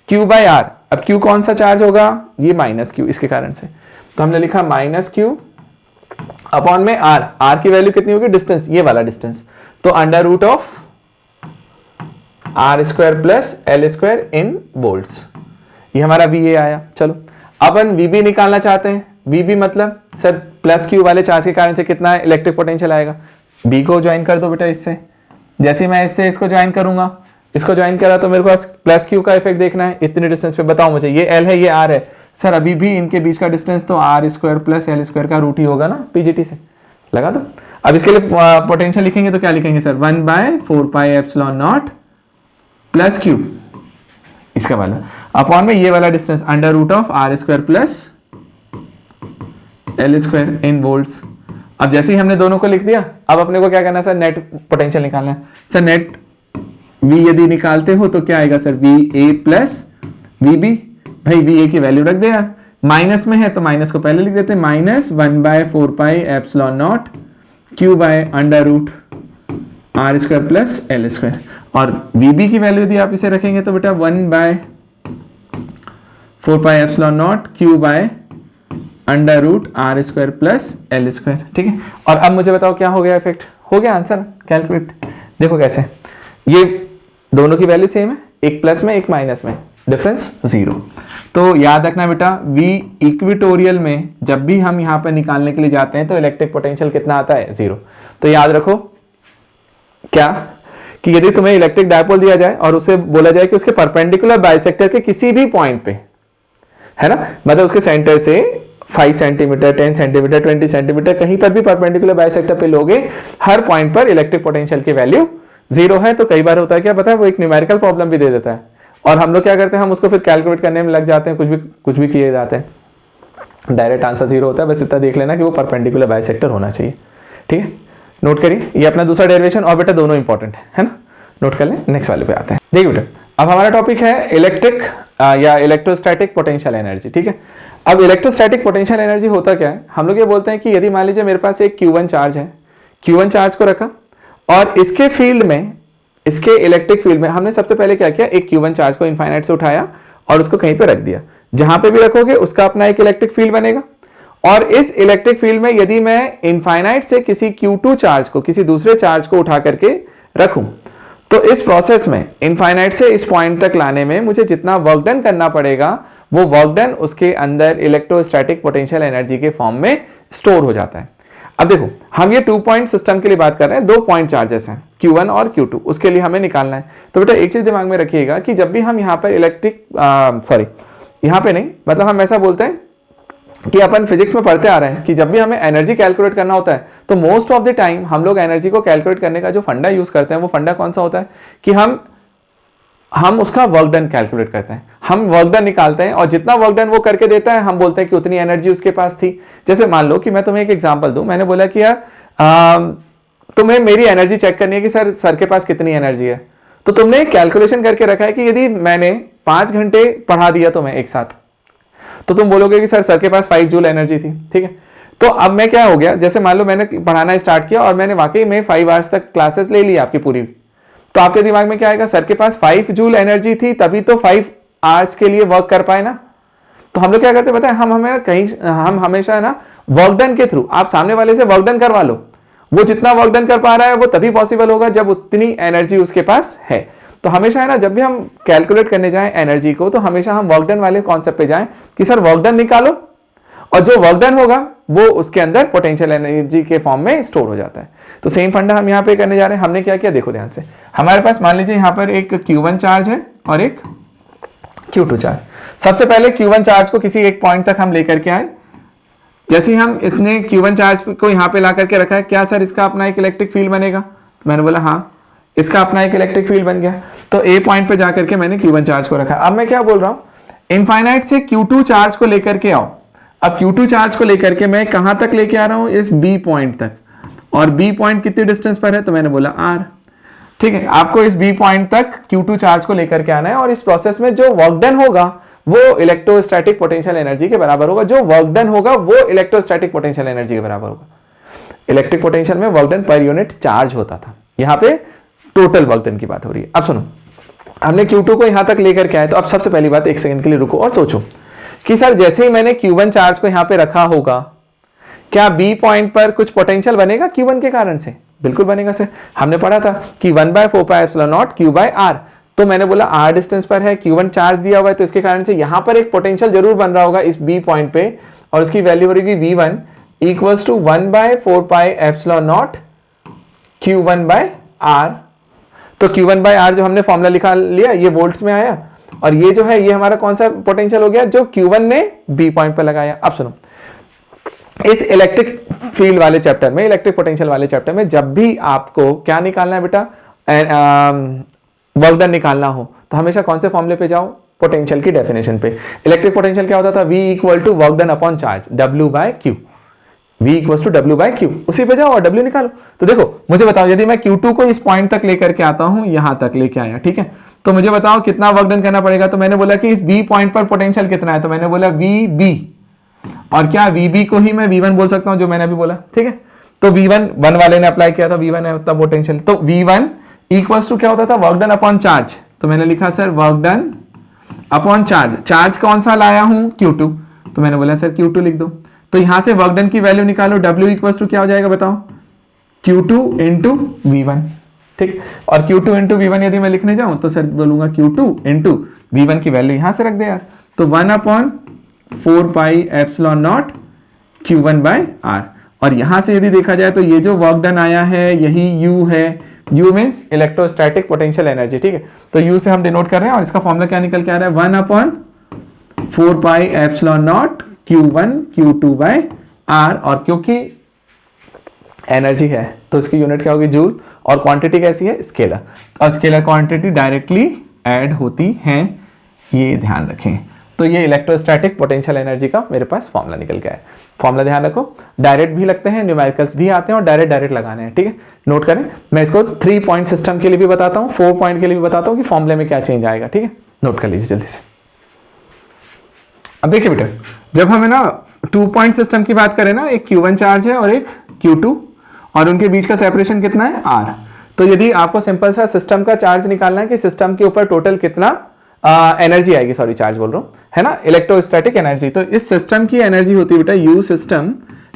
Q by R. अब क्यू कौन सा चार्ज होगा, ये माइनस क्यू, इसके कारण से तो हमने लिखा माइनस क्यू अपॉन में आर। आर की वैल्यू कितनी होगी, डिस्टेंस, ये वाला डिस्टेंस, तो under root of R square plus L square in volts. ये हमारा वी ए आया। चलो अपन वी बी निकालना चाहते हैं। वी बी मतलब सर प्लस क्यू वाले चार्ज के कारण से कितना इलेक्ट्रिक पोटेंशियल आएगा। बी को ज्वाइन कर दो बेटा इससे। जैसे मैं इससे इसको ज्वाइन करूंगा, इसको ज्वाइन करा तो मेरे पास प्लस क्यू का इफेक्ट देखना है इतने डिस्टेंस पे। बताओ मुझे, ये एल है ये आर है, सर अभी भी इनके बीच का डिस्टेंस तो R square plus L square का रूट ही होगा ना, पीजीटी से लगा दो। अब इसके लिए पोटेंशियल लिखेंगे तो क्या लिखेंगे sir, 1/4 pi epsilon naught plus Q, इसका वाला अपॉन में ये वाला distance under root of R square plus L square in volts. अब जैसे ही हमने दोनों को लिख दिया, अब अपने को क्या करना है सर, नेट पोटेंशियल निकालना है। सर नेट वी यदि निकालते हो तो क्या आएगा sir, V A plus V B. भाई वी ए की वैल्यू रख दे यार, माइनस में है तो माइनस को पहले लिख देते हैं, minus 1/4 pi epsilon not Q by under root R square plus L square. और वी बी की वैल्यू यदि आप इसे रखेंगे तो बेटा 1/4 pi epsilon not Q by under root R square plus L square. ठीक है, और अब मुझे बताओ क्या हो गया इफेक्ट, हो गया आंसर कैलकुलेट। देखो कैसे, ये दोनों की वैल्यू सेम है, एक प्लस में एक माइनस में, डिफरेंस 0। तो याद रखना बेटा, V इक्विटोरियल में जब भी हम यहां पर निकालने के लिए जाते हैं तो इलेक्ट्रिक पोटेंशियल कितना आता है, 0। तो याद रखो क्या, कि यदि तुम्हें इलेक्ट्रिक डायपोल दिया जाए और उसे बोला जाए कि उसके परपेंडिकुलर बाइसेक्टर के किसी भी पॉइंट पे, है ना, मतलब उसके सेंटर से 5 सेंटीमीटर, 10 सेंटीमीटर, 20 सेंटीमीटर कहीं पर भी परपेंडिकुलर बाइसेक्टर पे लोगे, हर पॉइंट पर इलेक्ट्रिक पोटेंशियल की वैल्यू 0 है। तो कई बार होता है क्या पता है, वो एक न्यूमेरिकल प्रॉब्लम भी दे देता है और हम लोग क्या करते हैं, हम उसको फिर कैलकुलेट करने में लग जाते हैं, कुछ भी किए जाते हैं, डायरेक्ट आंसर 0 होता है। बस इतना देख लेना कि वो परपेंडिकुलर बाइसेक्टर होना चाहिए। ठीक है, नोट करिए, ये अपना दूसरा डेरिवेशन और बेटा दोनों इंपॉर्टेंट है ना, नोट कर लें। नेक्स्ट वाले पे आते हैं। देखिए बेटा, अब हमारा टॉपिक है इलेक्ट्रिक या इलेक्ट्रोस्टैटिक पोटेंशियल एनर्जी। ठीक है, अब इलेक्ट्रोस्टैटिक पोटेंशियल एनर्जी होता क्या है, हम लोग ये बोलते हैं कि यदि मान लीजिए मेरे पास एक Q1 चार्ज है, Q1 चार्ज को रखा और इसके फील्ड में, इसके इलेक्ट्रिक फील्ड में हमने सबसे पहले क्या किया, एक Q1 चार्ज को इनफाइनाइट से उठाया और उसको कहीं पे रख दिया। जहां पे भी रखोगे उसका अपना एक इलेक्ट्रिक फील्ड बनेगा और इस इलेक्ट्रिक फील्ड में यदि मैं इनफाइनाइट से किसी Q2 चार्ज को, किसी दूसरे चार्ज को उठा करके रखूं, तो इस प्रोसेस में इनफाइनाइट से इस पॉइंट तक लाने में मुझे जितना वर्क डन करना पड़ेगा, वो वर्क डन उसके अंदर इलेक्ट्रोस्टैटिक पोटेंशियल एनर्जी के फॉर्म में स्टोर हो जाता है। अब देखो, हम ये 2 पॉइंट सिस्टम के लिए बात कर रहे हैं, 2 पॉइंट चार्जेस हैं Q1 और Q2, उसके लिए हमें निकालना है। तो बेटा एक चीज दिमाग में रखिएगा कि जब भी हम यहाँ पर यहाँ पे नहीं, मतलब हम ऐसा बोलते हैं कि अपन फिजिक्स में पढ़ते आ रहे हैं कि जब भी हमें एनर्जी कैलकुलेट करना होता है तो मोस्ट ऑफ द टाइम हम लोग एनर्जी को कैलकुलेट करने का जो फंडा यूज करते हैं, वो फंडा कौन सा होता है कि हम उसका वर्क डन कैलकुलेट करते हैं, हम वर्क डन निकालते हैं और जितना वर्क डन वो करके देता है हम बोलते हैं कि उतनी एनर्जी उसके पास थी। जैसे मान लो कि मैं तुम्हें एक एग्जांपल दूं, मैंने बोला कि यार तुम्हें मेरी एनर्जी चेक करनी है कि सर के पास कितनी एनर्जी है, तो तुमने कैलकुलेशन करके रखा है कि यदि मैंने 5 घंटे पढ़ा दिया तुम्हें एक साथ, तो तुम बोलोगे कि सर के पास 5 जूल एनर्जी थी। ठीक है, तो अब मैं क्या हो गया, जैसे मान लो मैंने पढ़ाना स्टार्ट किया और मैंने वाकई में 5 आवर्स तक क्लासेस ले ली आपकी पूरी, तो आपके दिमाग में क्या आएगा, सर के पास 5 जूल एनर्जी थी तभी तो 5 आवर्स के लिए वर्क कर पाए ना। तो हम लोग क्या करते हैं पता है, हम हमेशा है ना वर्क डन के थ्रू, आप सामने वाले से वर्क डन करवा लो, वो जितना वर्क डन कर पा रहा है वो तभी पॉसिबल होगा जब उतनी एनर्जी उसके पास है। तो हमेशा है ना, जब भी हम कैलकुलेट करने जाएं एनर्जी को, तो हमेशा हम वर्क डन वाले कॉन्सेप्ट पे जाएं कि सर वर्क डन निकालो, और जो वर्क डन होगा वो उसके अंदर पोटेंशियल एनर्जी के फॉर्म में स्टोर हो जाता है। तो सेम फंडा हम यहाँ पे करने जा रहे हैं। हमने क्या किया, देखो ध्यान से, हमारे पास मान लीजिए यहाँ पर एक Q1 चार्ज है और एक Q2 चार्ज। सबसे पहले Q1 चार्ज को किसी एक पॉइंट तक हम लेकर के आए। जैसे ही हम इसने Q1 चार्ज को यहाँ पे ला करके रखा है, क्या सर इसका अपना एक इलेक्ट्रिक फील्ड बनेगा, मैंने बोला हाँ। इसका अपना एक इलेक्ट्रिक फील्ड बन गया। तो ए पॉइंट पे जाकर के मैंने Q1 चार्ज को रखा। अब मैं क्या बोल रहा हूं, इनफाइनाइट से Q2 चार्ज को लेकर के आओ। अब Q2 चार्ज को लेकर के मैं कहां तक लेके आ रहा हूं, इस B पॉइंट तक, और B पॉइंट कितनी डिस्टेंस पर है, तो मैंने बोला R। ठीक है, आपको इस B पॉइंट तक Q2 चार्ज को लेकर के आना है, और इस प्रोसेस में जो वर्क डन होगा वो इलेक्ट्रोस्टैटिक पोटेंशियल एनर्जी के बराबर होगा। जो वर्क डन होगा वो इलेक्ट्रोस्टैटिक पोटेंशियल एनर्जी के बराबर होगा। इलेक्ट्रिक पोटेंशियल में वर्क डन पर यूनिट चार्ज होता था, यहाँ पे टोटल वर्क डन की बात हो रही है। अब सुनो, हमने Q2 को यहां तक लेकर के आए, तो अब सबसे पहली बात, एक सेकंड के लिए रुको और सोचो कि सर जैसे ही मैंने Q1 चार्ज को यहां पे रखा होगा, क्या B पॉइंट पर कुछ पोटेंशियल बनेगा Q1 के कारण से? बिल्कुल बनेगा सर। हमने पढ़ा था कि 1/4πε0 Q/R। तो मैंने बोला R डिस्टेंस पर है, Q1 चार्ज दिया हुआ है, तो इसके कारण से यहां पर एक पोटेंशियल जरूर बन रहा होगा इस B पॉइंट पे, और उसकी वैल्यू हो रहेगी V1 इक्वल्स टू 1/4πε0 Q1/R। तो Q1/R जो हमने फॉर्मूला लिखा लिया, ये वोल्ट्स में आया, और ये जो है ये हमारा कौन सा पोटेंशियल हो गया, जो Q1 ने B पॉइंट पर लगाया। अब सुनो, इस इलेक्ट्रिक फील्ड वाले चैप्टर में, इलेक्ट्रिक पोटेंशियल वाले चैप्टर में, जब भी आपको क्या निकालना है बेटा, वर्क डन निकालना हो, तो हमेशा कौन से फॉर्मूले पे जाओ, पोटेंशियल की डेफिनेशन पे। इलेक्ट्रिक पोटेंशियल क्या होता था, V equal to work done upon charge, W/Q। V equal to W/Q, उसी पे जाओ और W निकालो। तो देखो मुझे बताओ, यदि मैं Q2 को इस पॉइंट तक लेकर के आता हूं, यहां तक लेके आया, ठीक है, तो मुझे बताओ कितना वर्क डन करना पड़ेगा। तो मैंने बोला कि इस B पॉइंट पर पोटेंशियल कितना है, तो मैंने बोला VB, और क्या VB को ही मैं V1 बोल सकता हूं, जो मैंने अभी बोला, ठीक है। तो V1 वन वाले ने अप्लाई किया था, V1 है उतना पोटेंशियल, तो V1 इक्वल्स टू क्या होता था, वर्क डन अपॉन चार्ज। तो मैंने लिखा sir work done upon charge. Charge कौन सा लाया हूं, Q2, तो मैंने बोला सर Q2 लिख दो। तो यहां से वर्क डन की वैल्यू निकालो, W इक्वल्स टू क्या हो जाएगा बताओ, Q2 इंटू V1, ठीक। और Q2 इंटू V1 यदि मैं लिखने जाऊं तो सर बोलूंगा Q2 इंटू V1 की वैल्यू यहां से रख दे यार, तो 1/4πε0 Q1/R। और यहां से यदि देखा जाए तो ये जो वर्क डन आया है यही U है। U means electrostatic potential energy, ठीक है। तो U से हम डिनोट कर रहे हैं, और इसका फॉर्मूला क्या निकल के आ रहा है, 1/4πε0 Q1 Q2/R। और क्योंकि एनर्जी है तो इसकी यूनिट क्या होगी, जूल, और क्वांटिटी कैसी है, स्केलर, और स्केलर क्वांटिटी डायरेक्टली ऐड होती है, ये ध्यान रखें। तो ये इलेक्ट्रोस्टैटिक पोटेंशियल एनर्जी का मेरे पास फॉर्मूला निकल गया है। फॉर्मूला ध्यान रखो, डायरेक्ट भी लगते हैं, न्यूमेरिकल्स भी आते हैं, और डायरेक्ट लगाने हैं, ठीक है। नोट करें, मैं इसको 3 पॉइंट सिस्टम के लिए भी बताता हूं, 4 पॉइंट के लिए भी बताता हूं कि फॉर्मूले में क्या चेंज आएगा, ठीक है। नोट कर लीजिए जल्दी से। अब देखिए बेटा, जब हमें ना 2 पॉइंट सिस्टम की बात करें ना, एक Q1 चार्ज है और एक Q2, और उनके बीच का सेपरेशन कितना है, R। तो यदि आपको सिंपल सा सिस्टम का चार्ज निकालना है कि सिस्टम के ऊपर टोटल कितना एनर्जी आएगी, सॉरी चार्ज बोल रहा हूं, है ना, इलेक्ट्रोस्टैटिक एनर्जी, तो इस सिस्टम की एनर्जी होती है बेटा U सिस्टम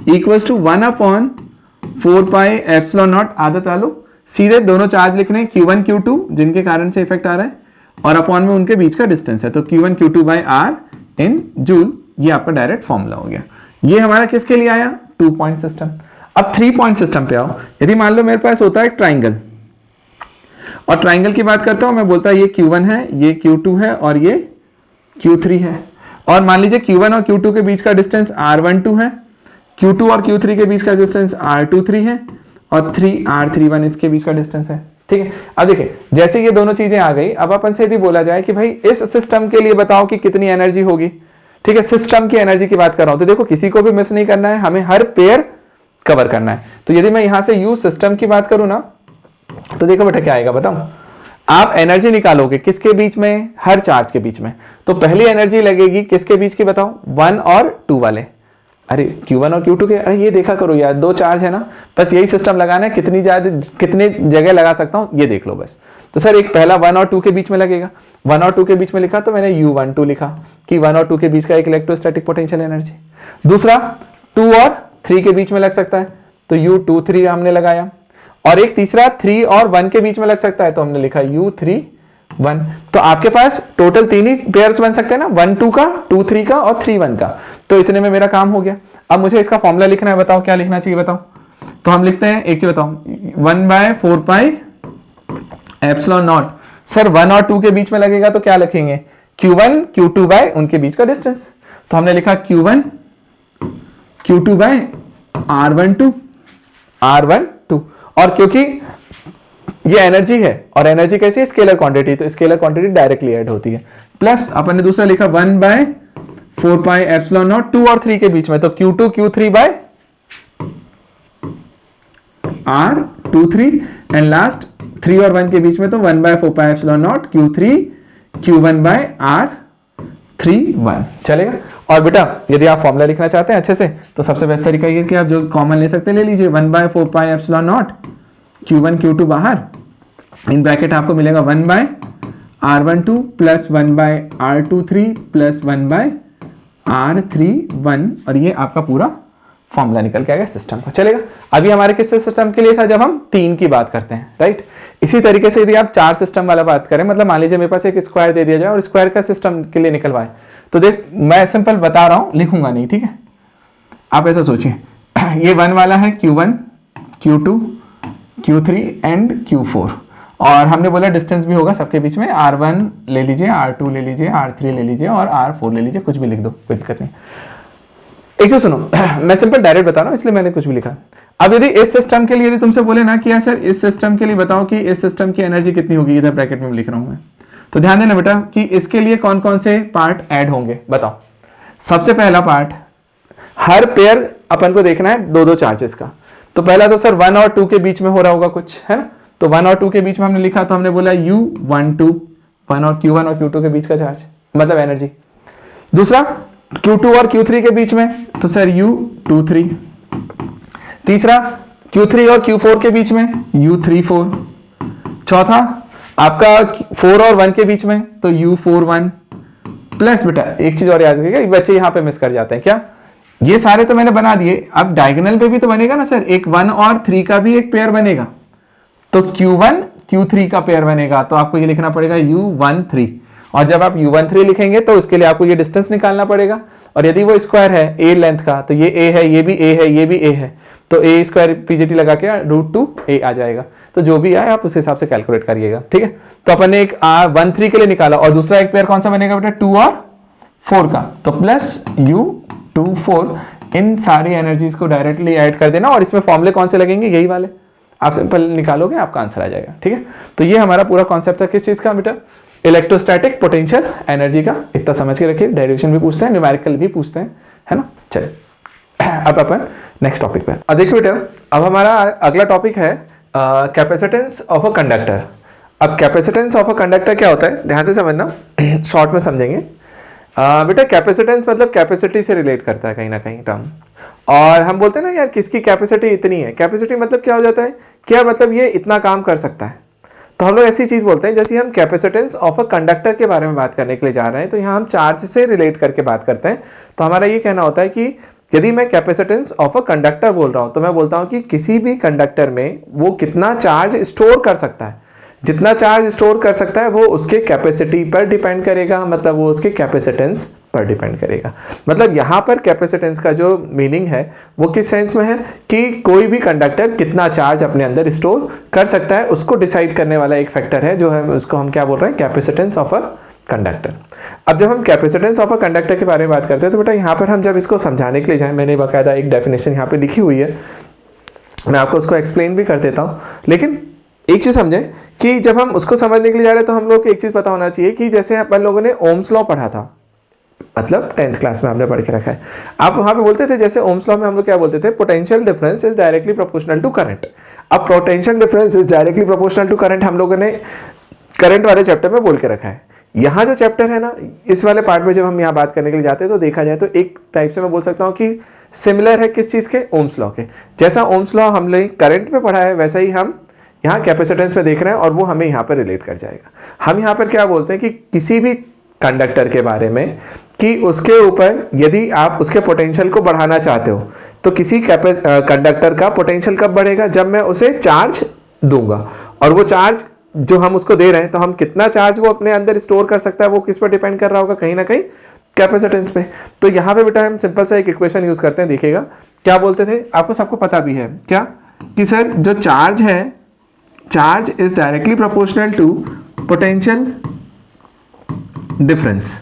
इक्वल्स टू 1/4πε0। आदत डालो, सीधे दोनों चार्ज लिखने हैं, Q1 Q2 जिनके कारण से इफेक्ट आ रहा है, और अपॉन में उनके बीच का डिस्टेंस है, तो Q1 Q2/R इन जूल। ये आपका डायरेक्ट फॉर्मूला हो गया। ये हमारा किसके लिए आया, 2 पॉइंट सिस्टम। अब 3 पॉइंट सिस्टम पे आओ। यदि मान लो मेरे पास होता है एक ट्राइंगल, और ट्राइंगल की बात करता हूं मैं, बोलता है ये Q1 है, ये Q2 है, और ये Q3 है, और मान लीजिए Q1 और Q2 के बीच का डिस्टेंस R12 है, Q2 और Q3 के बीच का डिस्टेंस R23 है, और 3R31 इसके बीच का डिस्टेंस है, ठीक है। अब देखिए, जैसे ये दोनों चीजें आ गई, अब अपन से यदि बोला जाए कि भाई इस सिस्टम के लिए बताओ कि कितनी एनर्जी होगी, ठीक है, सिस्टम की एनर्जी की बात कर रहा हूं, तो देखो किसी को भी मिस नहीं करना है, हमें हर पेयर कवर करना है। तो यदि मैं यहां से U सिस्टम की बात करूं ना, तो देखो बेटा क्या आएगा बताओ, आप एनर्जी निकालोगे किसके बीच में, हर चार्ज के बीच में। तो पहली एनर्जी लगेगी किसके बीच की बताओ, 1 और 2 वाले, अरे Q1 और Q2 के, अरे ये देखा करो यार, 2 चार्ज है ना, बस यही सिस्टम लगाना है, कितनी जगह लगा सकता हूं ये देख लो बस। तो सर एक पहला 1 और 2 के बीच में लगेगा, 1 और 2 के बीच में लिखा, तो मैंने U12 लिखा कि 1 और 2 के बीच का एक इलेक्ट्रोस्टैटिक पोटेंशियल एनर्जी। दूसरा 2 और 3 के बीच में लग सकता है, तो U23 हमने लगाया, और एक तीसरा 3 और 1 के बीच में लग सकता है, तो हमने लिखा U31। तो आपके पास टोटल 3 ही पेयर्स बन सकते हैं ना, 1 2 का, 2 3 का, और 3 1 का। तो इतने में मेरा काम हो गया। अब मुझे इसका फॉर्मूला लिखना है, बताओ क्या लिखना चाहिए बताओ। तो हम लिखते हैं, एक चीज बताओ, 1/4πε0। सर 1 और 2 के बीच में लगेगा तो क्या लिखेंगे, Q1 Q2 बाय उनके बीच का डिस्टेंस। तो हमने लिखा Q1 Q2 बाय R12। और क्योंकि ये एनर्जी है, और एनर्जी कैसी है, स्केलर क्वांटिटी, तो स्केलर क्वांटिटी डायरेक्टली ऐड होती है। प्लस अपन ने दूसरा लिखा 1/4 पाई एप्सिलॉन नॉट 2 और 3 के बीच में, तो Q2 Q3 bye R23, and last 3 और 1 के बीच में तो 1/4 pi epsilon not Q3 Q1 bye R31 चलेगा। और बेटा यदि आप फॉर्मूला लिखना चाहते हैं अच्छे से, तो सबसे बेस्ट तरीका ये कि आप जो कॉमन ले सकते हैं ले लीजिए, 1/4 pi epsilon not Q1 Q2 बाहर, इन ब्रैकेट आपको मिलेगा 1/R12 plus 1/R23 plus 1/R31, और ये आपका पूरा फॉर्मूला निकल के आएगा सिस्टम का। चलेगा। अभी हमारे किस सिस्टम के लिए था, जब हम 3 की बात करते हैं, राइट। इसी तरीके से यदि आप 4 सिस्टम वाला बात करें, मतलब मान लीजिए मेरे पास एक स्क्वायर दे दिया जाए और स्क्वायर का सिस्टम के लिए निकलवाए, तो देख मैं सिंपल बता रहा हूं, लिखूंगा नहीं, ठीक है। आप ऐसा सोचिए, ये 1 वाला है Q1 Q2 Q3 and Q4, और हमने बोला डिस्टेंस भी होगा सबके बीच में, R1 ले लीजिए, R2 ले लीजिए, R3 ले लीजिए और R4 ले लीजिए, कुछ भी लिख दो, कोई दिक्कत नहीं। एक से सुनो, मैं सिंपल डायरेक्ट बता रहा हूं इसलिए मैंने कुछ भी लिखा। अब यदि इस सिस्टम के लिए यदि तुमसे बोले ना कि यार सर इस सिस्टम के लिए बताओ कि इस सिस्टम की एनर्जी कितनी होगी, इधर ब्रैकेट में लिख रहा हूं मैं, तो ध्यान देना बेटा कि इसके लिए कौन कौन से पार्ट ऐड होंगे, बताओ। सबसे पहला पार्ट, हर पेयर अपन को देखना है 2-2 चार्जेस का। तो पहला तो सर 1 और 2 के बीच में हो रहा होगा कुछ, है ना, तो 1 और 2 के बीच में हमने लिखा, तो हमने बोला U12, 1 और Q1 और Q2 के बीच का चार्ज, मतलब एनर्जी। दूसरा Q2 और Q3 के बीच में, तो सर U23। तीसरा Q3 और Q4 के बीच में U34। चौथा आपका 4 और 1 के बीच में, तो U41। प्लस बेटा एक चीज और याद रखिएगा, बच्चे यहाँ पे मिस कर जाते हैं, क्या, ये सारे तो मैंने बना दिए, अब डायगोनल पे भी तो बनेगा ना सर, एक 1 और 3 का भी एक पेयर बनेगा, तो Q1 Q3 का पेयर बनेगा, तो आपको ये लिखना पड़ेगा U13, और जब आप U13 लिखेंगे तो उसके लिए आपको ये डिस्टेंस निकालना पड़ेगा, और यदि वो स्क्वायर है a लेंथ का, तो ये a है, ये भी a है, ये भी a है, तो a स्क्वायर पीजीटी लगा के √2a आ जाएगा, तो जो भी आए आप उस हिसाब से कैलकुलेट करिएगा, ठीक है। तो अपन ने एक 13 के लिए निकाला, और दूसरा एक पेयर कौन सा बनेगा बेटा, 2 और 4 का, तो प्लस U24, इन सारी एनर्जीज को डायरेक्टली ऐड कर देना, और इसमें फॉर्मूले कौन से लगेंगे, यही वाले, आप सिंपल निकालोगे आपका आंसर आ जाएगा, ठीक है। तो ये हमारा पूरा कॉन्सेप्ट था किस चीज का बेटा, इलेक्ट्रोस्टैटिक पोटेंशियल एनर्जी का। इतना समझ के रखिए, डेरिवेशन भी पूछते हैं, न्यूमेरिकल भी पूछते हैं, है ना। चलिए अब अपन नेक्स्ट टॉपिक पे, अब देखिए बेटा, अब हमारा अगला टॉपिक है कैपेसिटेंस ऑफ अ कंडक्टर। अब कैपेसिटेंस ऑफ अ कंडक्टर क्या होता है, ध्यान से समझना, शॉर्ट में समझेंगे। बेटा कैपेसिटेंस मतलब कैपेसिटी से रिलेट करता है कहीं ना कहीं टर्म, और हम बोलते हैं ना यार किसकी कैपेसिटी इतनी है, कैपेसिटी मतलब क्या हो जाता है, क्या मतलब ये इतना काम कर सकता है, तो हम लोग ऐसी चीज बोलते हैं, जैसे हम कैपेसिटेंस ऑफ अ कंडक्टर के बारे में बात करने के लिए जा रहे हैं, तो यहाँ हम चार्ज से रिलेट करके बात करते हैं। तो हमारा ये कहना होता है कि यदि मैं कैपेसिटेंस ऑफ अ कंडक्टर बोल रहा हूँ, तो मैं बोलता हूँ कि किसी भी कंडक्टर में वो कितना चार्ज स्टोर कर सकता है, जितना चार्ज स्टोर कर सकता है वो उसके कैपेसिटी पर डिपेंड करेगा, मतलब वो उसके कैपेसिटेंस पर डिपेंड करेगा। मतलब यहाँ पर कैपेसिटेंस का जो मीनिंग है वो किस सेंस में है कि कोई भी कंडक्टर कितना चार्ज अपने अंदर स्टोर कर सकता है, उसको डिसाइड करने वाला एक फैक्टर है, जो है उसको हम क्या बोल रहे हैं, कैपेसिटेंस ऑफ अ कंडक्टर। अब जब हम कैपेसिटेंस ऑफ अ कंडक्टर के बारे में बात करते हैं, तो बेटा यहाँ पर हम जब इसको समझाने के लिए जाए, मैंने बाकायदा एक डेफिनेशन यहाँ पे लिखी हुई है, मैं आपको उसको एक्सप्लेन भी कर देता हूँ। लेकिन एक चीज समझें कि जब हम उसको समझने के लिए जा रहे हैं, तो हम लोग को एक चीज पता होना चाहिए कि जैसे अपन लोगों ने ओम्स लॉ पढ़ा था, मतलब 10th क्लास में हमने पढ़ के रखा है, आप वहां पे बोलते थे, जैसे ओम्स लॉ में हम लोग क्या बोलते थे, potential difference is directly proportional to current. अब potential difference is directly proportional to current हम लोगों ने करंट वाले चैप्टर में बोल के रखा है। यहाँ जो चैप्टर है ना, इस वाले पार्ट में जब हम यहाँ बात करने के लिए जाते हैं, तो देखा जाए तो एक टाइप से मैं बोल सकता हूँ कि सिमिलर है किस चीज के, ओम्स लॉ के। जैसा ओम्स लॉ हमने करंट में पढ़ा है, वैसा ही हम यहाँ कैपेसिटेंस में देख रहे हैं, और वो हमें यहाँ पर रिलेट कर जाएगा। हम यहाँ पर क्या बोलते हैं कि किसी भी कंडक्टर के बारे में, कि उसके ऊपर यदि आप उसके पोटेंशियल को बढ़ाना चाहते हो, तो किसी कंडक्टर का पोटेंशियल कब बढ़ेगा, जब मैं उसे चार्ज दूंगा, और वो चार्ज जो हम उसको दे रहे हैं, तो हम कितना चार्ज वो अपने अंदर स्टोर कर सकता है, वो किस पर डिपेंड कर रहा होगा, कहीं ना कहीं कैपेसिटेंस पे। तो यहाँ पे बेटा हम सिंपल सा एक इक्वेशन यूज करते हैं, देखिएगा क्या बोलते थे, आपको सबको पता भी है क्या, कि सर जो चार्ज है, charge is directly proportional to potential difference.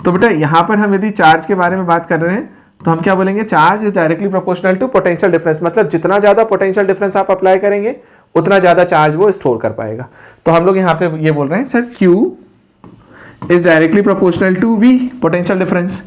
तो बेटा यहाँ पर हम यदि चार्ज के बारे में बात कर रहे हैं, तो हम क्या बोलेंगे, charge is directly proportional to potential difference. मतलब जितना ज्यादा पोटेंशियल डिफरेंस आप अप्लाई करेंगे, उतना ज़्यादा चार्ज वो स्टोर कर पाएगा। तो हम लोग यहाँ पे ये बोल रहे हैं sir Q is directly proportional to V potential difference,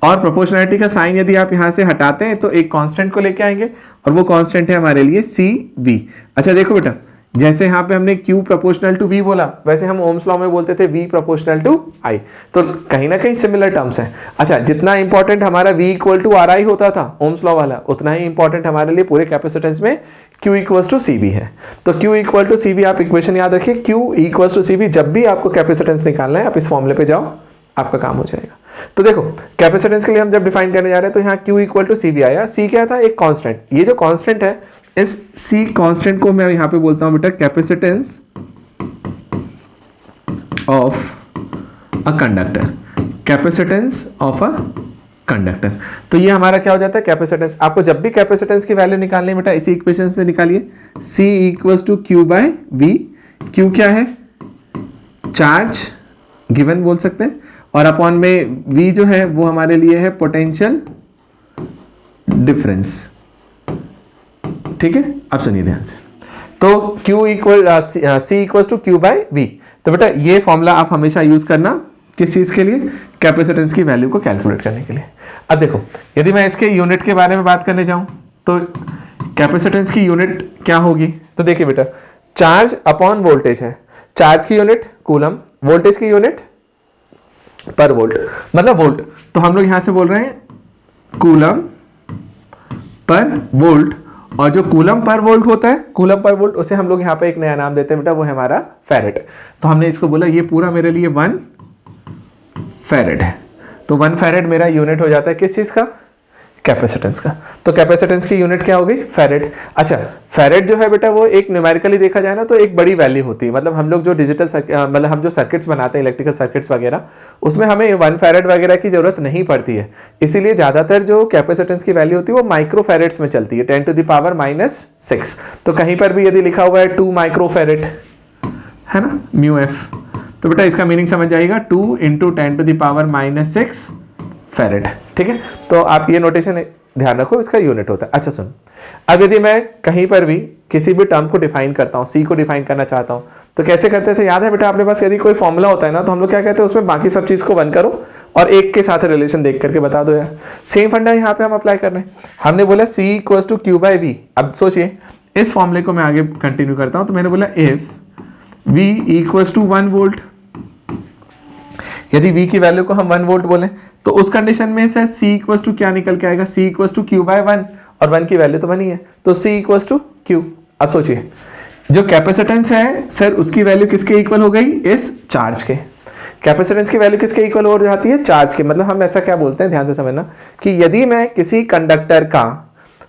और प्रोपोर्शनलिटी का साइन यदि आप यहाँ से हटाते हैं तो एक कांस्टेंट को लेके आएंगे, और वो कांस्टेंट है हमारे लिए CV। अच्छा देखो बेटा, जैसे यहाँ पे हमने Q प्रोपोर्शनल टू V बोला, वैसे हम ओम्स लॉ में बोलते थे V प्रोपोर्शनल टू I, तो कहीं ना कहीं सिमिलर टर्म्स हैं। अच्छा, जितना इंपॉर्टेंट हमारा V इक्वल टू RI होता था ओम्स लॉ वाला, उतना ही इंपॉर्टेंट हमारे लिए पूरे कैपेसिटेंस में Q इक्वल टू CV है। तो Q इक्वल टू CV आप इक्वेशन याद रखिए, Q इक्वल टू CV, जब भी आपको कैपेसिटेंस निकालना है आप इस फॉर्मूले पे जाओ, आपका काम हो जाएगा। तो देखो कैपेसिटेंस के लिए हम जब डिफाइन करने जा रहे हैं तो यहाँ Q इक्वल टू CV आया, C क्या था, एक कांस्टेंट। ये जो कांस्टेंट है, इस C कांस्टेंट को मैं यहाँ पे बोलता हूँ बेटा capacitance of a conductor, capacitance of a conductor. तो ये हमारा क्या हो जाता है, कैपेसिटेंस। आपको जब भी कैपेसिटेंस की वैल्यू निकालनी है बेटा, इसी इक्वेशन से निकालिए, C equals to Q by V। Q क्या है, चार्ज गिवन बोल सकते हैं, और अपॉन में V जो है वो हमारे लिए है पोटेंशियल डिफरेंस। ठीक है, अब सुनिए ध्यान से। तो Q equal C equals to Q by V। तो बेटा ये फॉर्मूला आप हमेशा यूज करना, किस चीज के लिए, कैपेसिटेंस की वैल्यू को कैलकुलेट करने के लिए। अब देखो, यदि मैं इसके यूनिट के बारे में बात करने जाऊं तो कैपेसिटेंस की यूनिट क्या होगी, तो देखिए बेटा, चार्ज अपॉन वोल्टेज है। चार्ज की यूनिट कूलम, वोल्टेज की यूनिट पर वोल्ट, मतलब वोल्ट। तो हम लोग यहां से बोल रहे हैं कूलम पर वोल्ट, और जो कूलम पर वोल्ट होता है, कूलम पर वोल्ट, उसे हम लोग यहाँ पे एक नया नाम देते हैं बेटा, वो है हमारा फैरेड। तो हमने इसको बोला ये पूरा मेरे लिए 1 फैरेड है। तो 1 फैरेड मेरा यूनिट हो जाता है किस चीज का, कैपेसिटेंस का। तो कैपेसिटेंस की यूनिट क्या होगी, फैरेड। अच्छा, फैरेड जो है बेटा वो एक न्यूमेरिकली देखा जाए ना तो एक बड़ी वैल्यू होती है। मतलब हम लोग जो डिजिटल मतलब हम जो सर्किट्स बनाते हैं, इलेक्ट्रिकल सर्किट्स वगैरह, उसमें हमें 1 फैरेड वगैरह की जरूरत नहीं पड़ती है। इसीलिए ज्यादातर जो कैपेसिटेंस की वैल्यू होती है वो माइक्रो फैरेड्स में चलती है, 10 टू द पावर -6। तो कहीं पर भी यदि लिखा हुआ है 2 माइक्रो फैरेड, है ना, म्यू एफ, तो बेटा इसका मीनिंग समझ जाएगा 2 into 10 to the power -6 farad. ठीक है, तो आप ये नोटेशन ध्यान रखो, इसका यूनिट होता है। अच्छा सुन, अब यदि मैं कहीं पर भी किसी भी टर्म को डिफाइन करता हूँ, सी को डिफाइन करना चाहता हूँ, तो कैसे करते थे, याद है बेटा आपने पास, यदि कोई फॉर्मूला होता है ना तो हम लोग क्या कहते हैं, उसमें बाकी सब चीज को 1 करो और एक के साथ रिलेशन देख करके बता दो यार। सेम फंडा यहाँ पे हम अप्लाई कर रहे हैं। हमने बोला C equals to Q by V। अब सोचिए, इस फॉर्मूले को मैं आगे कंटिन्यू करता हूँ। तो मैंने बोला if V equals to 1 volt, यदि V की वैल्यू को हम 1 वोल्ट बोले तो उस कंडीशन में सर C इक्वल्स टू क्या निकल के आएगा, C equals to Q by 1, और 1 की वैल्यू तो 1 ही है, तो C इक्वल्स टू Q। अब सोचिए, जो कैपेसिटेंस है सर उसकी वैल्यू किसके इक्वल हो गई, इस चार्ज के। कैपेसिटेंस की वैल्यू किसके इक्वल हो जाती है, चार्ज के। मतलब हम ऐसा क्या बोलते हैं, ध्यान से समझना, कि यदि मैं किसी कंडक्टर का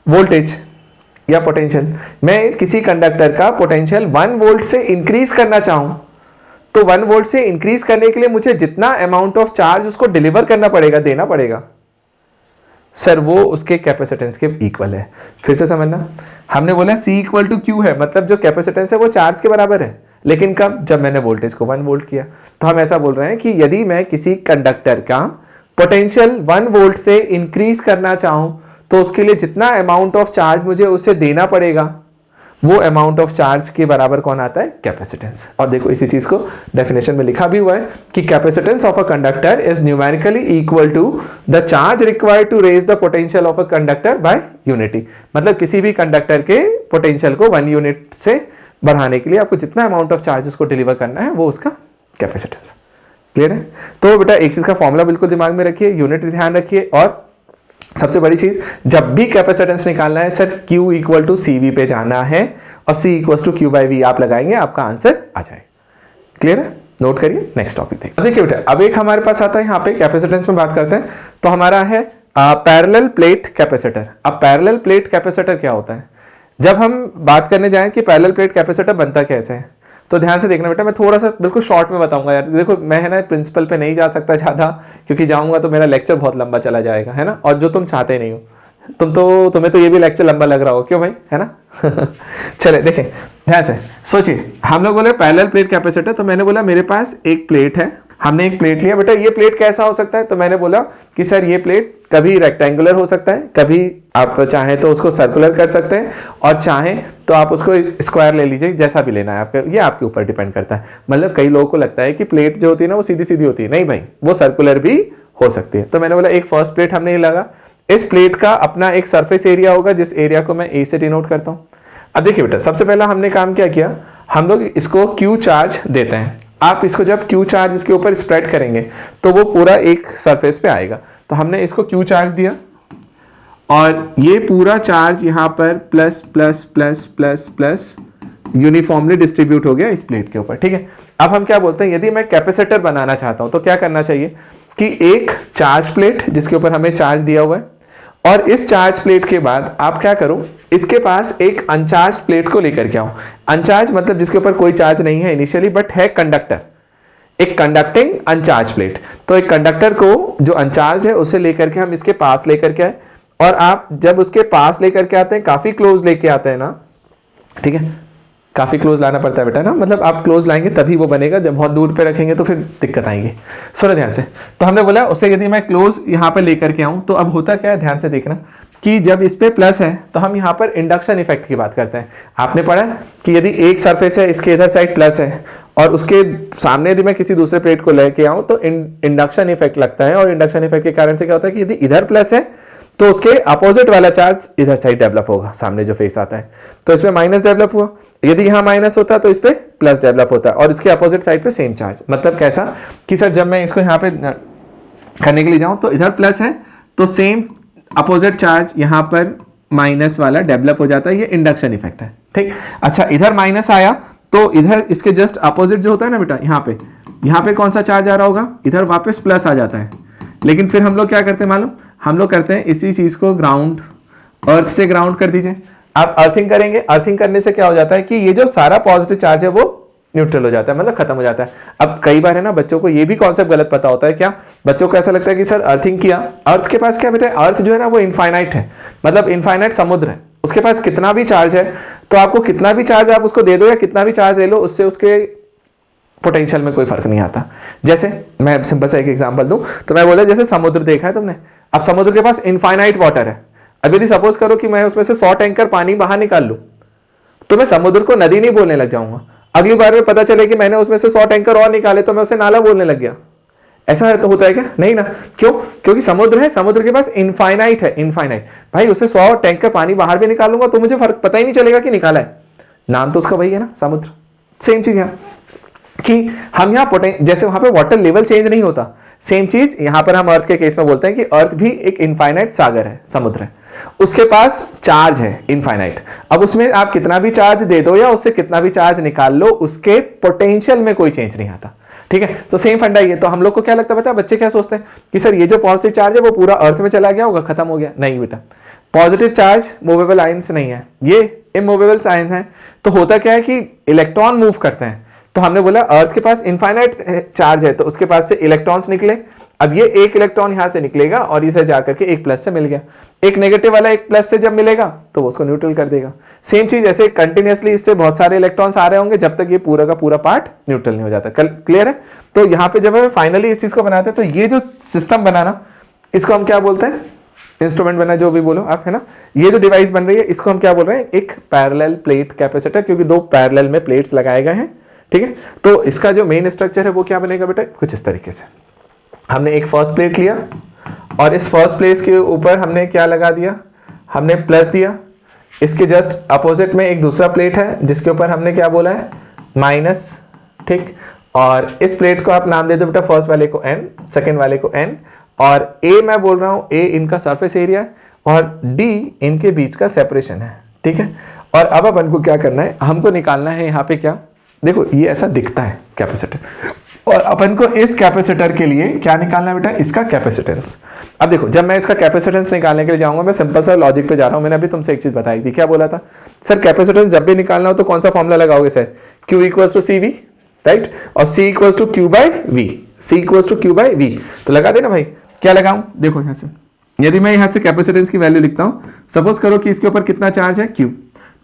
वोल्टेज या पोटेंशियल, मैं किसी कंडक्टर का पोटेंशियल 1 वोल्ट से इंक्रीज करना चाहूं, तो 1 वोल्ट से इंक्रीज करने के लिए मुझे जितना अमाउंट ऑफ चार्ज उसको डिलीवर करना पड़ेगा, देना पड़ेगा सर, वो उसके कैपेसिटेंस के इक्वल है। फिर से समझना, हमने बोला C इक्वल टू Q है, मतलब जो कैपेसिटेंस है वो चार्ज के बराबर है, लेकिन कब, जब मैंने वोल्टेज को 1 वोल्ट किया। तो हम ऐसा बोल रहे हैं कि यदि मैं किसी कंडक्टर का पोटेंशियल 1 वोल्ट से इंक्रीज करना चाहूं तो उसके लिए जितना अमाउंट ऑफ चार्ज मुझे उसे देना पड़ेगा, वो अमाउंट ऑफ चार्ज के बराबर कौन आता है, कैपेसिटेंस। और देखो इसी चीज को डेफिनेशन में लिखा भी हुआ है कि capacitance of a conductor is numerically equal to the charge required to raise the potential of a conductor by unity. मतलब किसी भी कंडक्टर के पोटेंशियल को 1 यूनिट से बढ़ाने के लिए आपको जितना अमाउंट ऑफ चार्ज उसको डिलीवर करना है वो उसका कैपेसिटेंस। क्लियर है। तो बेटा एक चीज का फॉर्मूला बिल्कुल दिमाग में रखिए, यूनिट ध्यान रखिए, और सबसे बड़ी चीज, जब भी कैपेसिटेंस निकालना है sir Q equal to CV पे जाना है और C equal to Q by V आप लगाएंगे, आपका आंसर आ जाए। क्लियर है, नोट करिए। नेक्स्ट टॉपिक देखिए बेटा, अब एक हमारे पास आता है यहाँ पे कैपेसिटेंस में बात करते हैं, तो हमारा है पैरेलल प्लेट कैपेसिटर। अब पैरेलल प्लेट कैपेसिटर क्या होता है, जब हम बात करने जाएं कि पैरेलल प्लेट कैपेसिटर बनता कैसे है, तो ध्यान से देखना बेटा, मैं थोड़ा सा बिल्कुल शॉर्ट में बताऊंगा यार। देखो मैं है ना प्रिंसिपल पे नहीं जा सकता ज़्यादा, क्योंकि जाऊंगा तो मेरा लेक्चर बहुत लंबा चला जाएगा, है ना, और जो तुम चाहते नहीं हो। तुम्हें तो ये भी लेक्चर लंबा लग रहा हो, क्यों भाई, है ना। चले देखें ध्यान से, सोचिए, हम लोग बोले पैरेलल प्लेट कैपेसिटर, तो मैंने बोला मेरे पास एक प्लेट है, हमने एक प्लेट लिया। बेटा ये प्लेट कैसा हो सकता है, तो मैंने बोला कि सर ये प्लेट कभी रेक्टेंगुलर हो सकता है, कभी आप चाहें तो उसको सर्कुलर कर सकते हैं, और चाहें तो आप उसको स्क्वायर ले लीजिए, जैसा भी लेना है आपका, ये आपके ऊपर डिपेंड करता है। मतलब कई लोगों को लगता है कि प्लेट जो होती है ना वो सीधी सीधी होती है, नहीं भाई, वो सर्कुलर भी हो सकती है। तो मैंने बोला एक फर्स्ट प्लेट हमने लगा, इस प्लेट का अपना एक सरफेस एरिया होगा जिस एरिया को मैं ए से डिनोट करता हूँ। अब देखिए बेटा, सबसे पहला हमने काम क्या किया, हम लोग इसको क्यू चार्ज देते हैं। आप इसको जब क्यू चार्ज इसके ऊपर स्प्रेड करेंगे तो वो पूरा एक सरफेस पे आएगा। तो हमने इसको क्यू चार्ज दिया और ये पूरा चार्ज यहाँ पर plus plus plus plus plus uniformly distribute हो गया इस प्लेट के ऊपर, ठीक है। अब हम क्या बोलते हैं, यदि मैं कैपेसिटर बनाना चाहता हूं तो क्या करना चाहिए कि एक चार्ज प्लेट जिसके ऊपर हमें चार्ज दिया हुआ है, और इस चार्ज प्लेट के बाद आप क्या करो, इसके पास एक अनचार्ज प्लेट को लेकर के आओ। अनचार्ज मतलब जिसके ऊपर कोई चार्ज नहीं है इनिशियली, बट है कंडक्टर, एक कंडक्टिंग अनचार्ज प्लेट। तो एक कंडक्टर को जो अनचार्ज है उसे लेकर के हम इसके पास लेकर के आए, और आप जब उसके पास लेकर के आते हैं, काफी क्लोज लेके आते हैं ना, ठीक है, काफी क्लोज लाना पड़ता है बेटा ना, मतलब आप क्लोज लाएंगे तभी वो बनेगा, जब बहुत दूर पे रखेंगे तो फिर दिक्कत आएगी। सुनो ध्यान से, तो हमने बोला उसे यदि मैं क्लोज यहाँ पे लेकर के आऊं तो अब होता क्या है, ध्यान से देखना कि जब इस पे प्लस है तो हम यहाँ पर इंडक्शन इफेक्ट की बात करते हैं। आपने पढ़ा कि यदि एक सरफेस है, इसके इधर साइड प्लस है और उसके सामने यदि मैं किसी दूसरे प्लेट को लेके आऊं तो इंडक्शन इफेक्ट लगता है, और इंडक्शन इफेक्ट के कारण से क्या होता है कि यदि इधर प्लस है तो उसके अपोजिट वाला चार्ज इधर साइड डेवलप होगा, सामने जो फेस आता है, तो इसमें माइनस डेवलप हुआ। यदि यहाँ माइनस होता तो इस पे प्लस डेवलप होता है, और इसके अपोजिट साइड पे सेम चार्ज। मतलब कैसा कि सर जब मैं इसको यहाँ पे करने के लिए जाऊं तो इधर प्लस है तो सेम अपोजिट चार्ज यहाँ पर माइनस वाला डेवलप हो जाता है, ये इंडक्शन इफेक्ट है, ठीक। अच्छा, इधर माइनस आया तो इधर इसके जस्ट अपोजिट जो होता है ना बेटा, यहाँ पे कौन सा चार्ज आ रहा होगा, इधर वापस प्लस आ जाता है। लेकिन फिर हम लोग क्या करते हैं मालूम, हम लोग करते हैं इसी चीज को ग्राउंड, अर्थ से ग्राउंड कर दीजिए। आप अर्थिंग करेंगे, अर्थिंग करने से क्या हो जाता है कि ये जो सारा पॉजिटिव चार्ज है वो न्यूट्रल हो जाता है, मतलब खत्म हो जाता है। अब कई बार है ना बच्चों को ये भी कॉन्सेप्ट गलत पता होता है, क्या बच्चों को ऐसा लगता है कि सर अर्थिंग किया, अर्थ के पास क्या बेटा, अर्थ जो है ना वो इनफाइनाइट है, मतलब इनफाइनाइट समुद्र है, उसके पास कितना भी चार्ज है, तो आपको कितना भी चार्ज आप उसको दे दो या कितना भी चार्ज ले लो, उससे उसके पोटेंशियल में कोई फर्क नहीं आता। जैसे मैं सिंपल सा एक एग्जांपल दूं तो मैं बोला जैसे समुद्र देखा है तुमने, अब समुद्र के पास इनफाइनाइट वाटर है। अब यदि सपोज करो कि मैं उसमें से 100 टैंकर पानी बाहर निकाल लूं तो मैं समुद्र को नदी नहीं बोलने लग जाऊंगा, अगली बार में पता चले कि मैंने उसमें से 100 टैंकर और निकाले तो मैं उसे नाला बोलने लग गया। ऐसा है तो होता है क्या, नहीं ना, क्यों, क्योंकि समुद्र है, समुद्र के पास इनफाइनाइट है, इनफाइनाइट। भाई उसे 100 टैंकर पानी बाहर भी निकालूंगा तो मुझे फर्क पता ही नहीं चलेगा कि निकाला है, नाम तो उसका वही है ना, समुद्र। सेम चीज है कि हम यहाँ जैसे वहां पे वाटर लेवल चेंज नहीं होता, सेम चीज यहां पर हम अर्थ के केस में बोलते हैं कि अर्थ भी एक इनफाइनाइट सागर है, समुद्र है, उसके पास चार्ज है इनफाइनाइट। अब उसमें आप कितना भी चार्ज दे दो या उससे कितना भी चार्ज निकाल लो, उसके पोटेंशियल में कोई चेंज नहीं आता, ठीक है। तो सेम फंडा ये, तो हम लोग को क्या लगता है बेटा, बच्चे क्या सोचते हैं कि सर ये जो पॉजिटिव चार्ज है वो पूरा अर्थ में चला गया होगा, खत्म हो गया। नहीं बेटा, पॉजिटिव चार्ज मूवेबल आयंस नहीं है, ये इमूवेबल आयंस है। तो होता क्या है कि इलेक्ट्रॉन मूव करते हैं, तो हमने बोला अर्थ के पास इनफाइनाइट चार्ज है तो उसके पास से इलेक्ट्रॉन्स निकले। अब ये एक इलेक्ट्रॉन यहां से निकलेगा और इसे जाकर के एक प्लस से मिल गया, एक नेगेटिव वाला एक प्लस से जब मिलेगा तो वो उसको न्यूट्रल कर देगा। सेम चीज ऐसे कंटिन्यूअसली इससे बहुत सारे इलेक्ट्रॉन्स आ रहे होंगे जब तक ये पूरा का पूरा पार्ट न्यूट्रल नहीं हो जाता। क्लियर है। तो यहाँ पे जब हमें फाइनली इस चीज को बनाते हैं तो ये जो सिस्टम बनाना, इसको हम क्या बोलते हैं, इंस्ट्रूमेंट बना जो भी बोलो आप, है ना। ये जो डिवाइस बन रही है इसको हम क्या बोल रहे हैं, एक पैरेलल प्लेट कैपेसिटर, क्योंकि दो पैरेलल में प्लेट्स लगाए गए हैं, ठीक है। तो इसका जो मेन स्ट्रक्चर है वो क्या बनेगा बेटा, कुछ इस तरीके से। हमने एक फर्स्ट प्लेट लिया और इस फर्स्ट प्लेट के ऊपर हमने क्या लगा दिया, हमने प्लस दिया। इसके जस्ट अपोजिट में एक दूसरा प्लेट है जिसके ऊपर हमने क्या बोला है, माइनस, ठीक। और इस प्लेट को आप नाम दे दो बेटा, फर्स्ट वाले को n, सेकेंड वाले को n, और a मैं बोल रहा हूं, a इनका सरफेस एरिया है और d इनके बीच का सेपरेशन है, ठीक है। और अब अपन को क्या करना है, हमको निकालना है यहाँ पे क्या, देखो ये ऐसा दिखता है कैपेसिटर, और अपन को इस कैपेसिटर के लिए क्या निकालना है बेटा, इसका कैपेसिटेंस। अब देखो जब मैं इसका कैपेसिटेंस निकालने के लिए जाऊंगा, मैं सिंपल सा लॉजिक पे जा रहा हूं। मैंने अभी तुमसे एक चीज बताई थी, क्या बोला था सर, कैपेसिटेंस जब भी निकालना हो तो कौन सा फॉर्मूला लगाओगे sir, Q equals to CV, right, और C equals to Q by V, C equals to Q by V। तो लगा देना भाई, क्या लगाऊं, देखो यहाँ से, यदि मैं यहाँ से कैपेसिटेंस की वैल्यू लिखता हूं, सपोज करो कि इसके ऊपर कितना चार्ज है Q,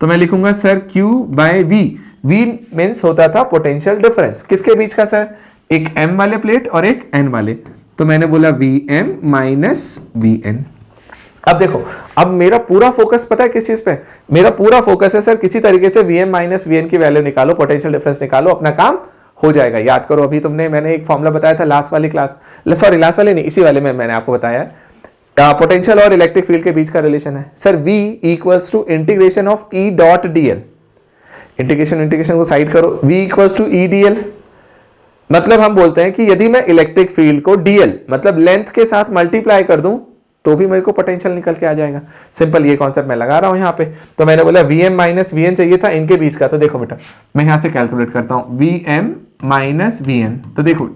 तो मैं लिखूंगा sir Q by V। V means होता था पोटेंशियल डिफरेंस, किसके बीच का सर, एक M वाले प्लेट और एक N वाले, तो मैंने बोला VM माइनस VN। अब देखो, अब मेरा पूरा फोकस पता है किस चीज पे, मेरा पूरा फोकस है सर किसी तरीके से Vm माइनस Vn की वैल्यू निकालो, पोटेंशियल डिफरेंस निकालो, अपना काम हो जाएगा। याद करो अभी मैंने एक फॉर्मूला बताया था लास्ट वाली क्लास, सॉरी लास्ट वाली नहीं, इसी वाले में मैंने आपको बताया पोटेंशियल और इलेक्ट्रिक फील्ड के बीच का रिलेशन है sir V equals to integration of E dot dl। Integration को साइड करो, V equals to E dl, मतलब हम बोलते हैं कि यदि मैं इलेक्ट्रिक फील्ड को dl मतलब लेंथ के साथ मल्टीप्लाई कर दूं तो भी मेरे को पोटेंशियल निकल के आ जाएगा। सिंपल ये कॉन्सेप्ट मैं लगा रहा हूं यहाँ पे। तो मैंने बोला Vm माइनस Vn चाहिए था इनके बीच का, तो देखो बेटा मैं यहां से कैलकुलेट करता हूं Vm माइनस Vn। तो देखो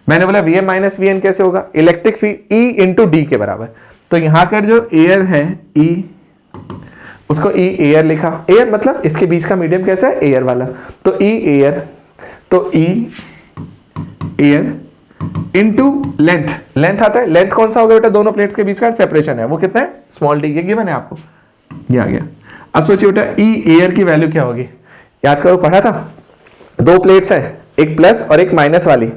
मैंने बोला Vm माइनस Vn कैसे होगा, electric field E into D के बराबर। तो यहां कर जो एयर है E, उसको E एयर लिखा, एयर मतलब इसके बीच का मीडियम कैसा है, एयर वाला, तो E एयर, तो E air into length, length आता है, लेंथ कौन सा होगा बेटा, दोनों प्लेट्स के बीच का सेपरेशन है, वो कितना है, स्मॉल डी, ये गिवन है आपको, ये आ गया। अब सोचिए बेटा E एयर की वैल्यू क्या होगी, याद करो पढ़ा था, दो प्लेट्स है, एक प्लस और एक माइनस वाली,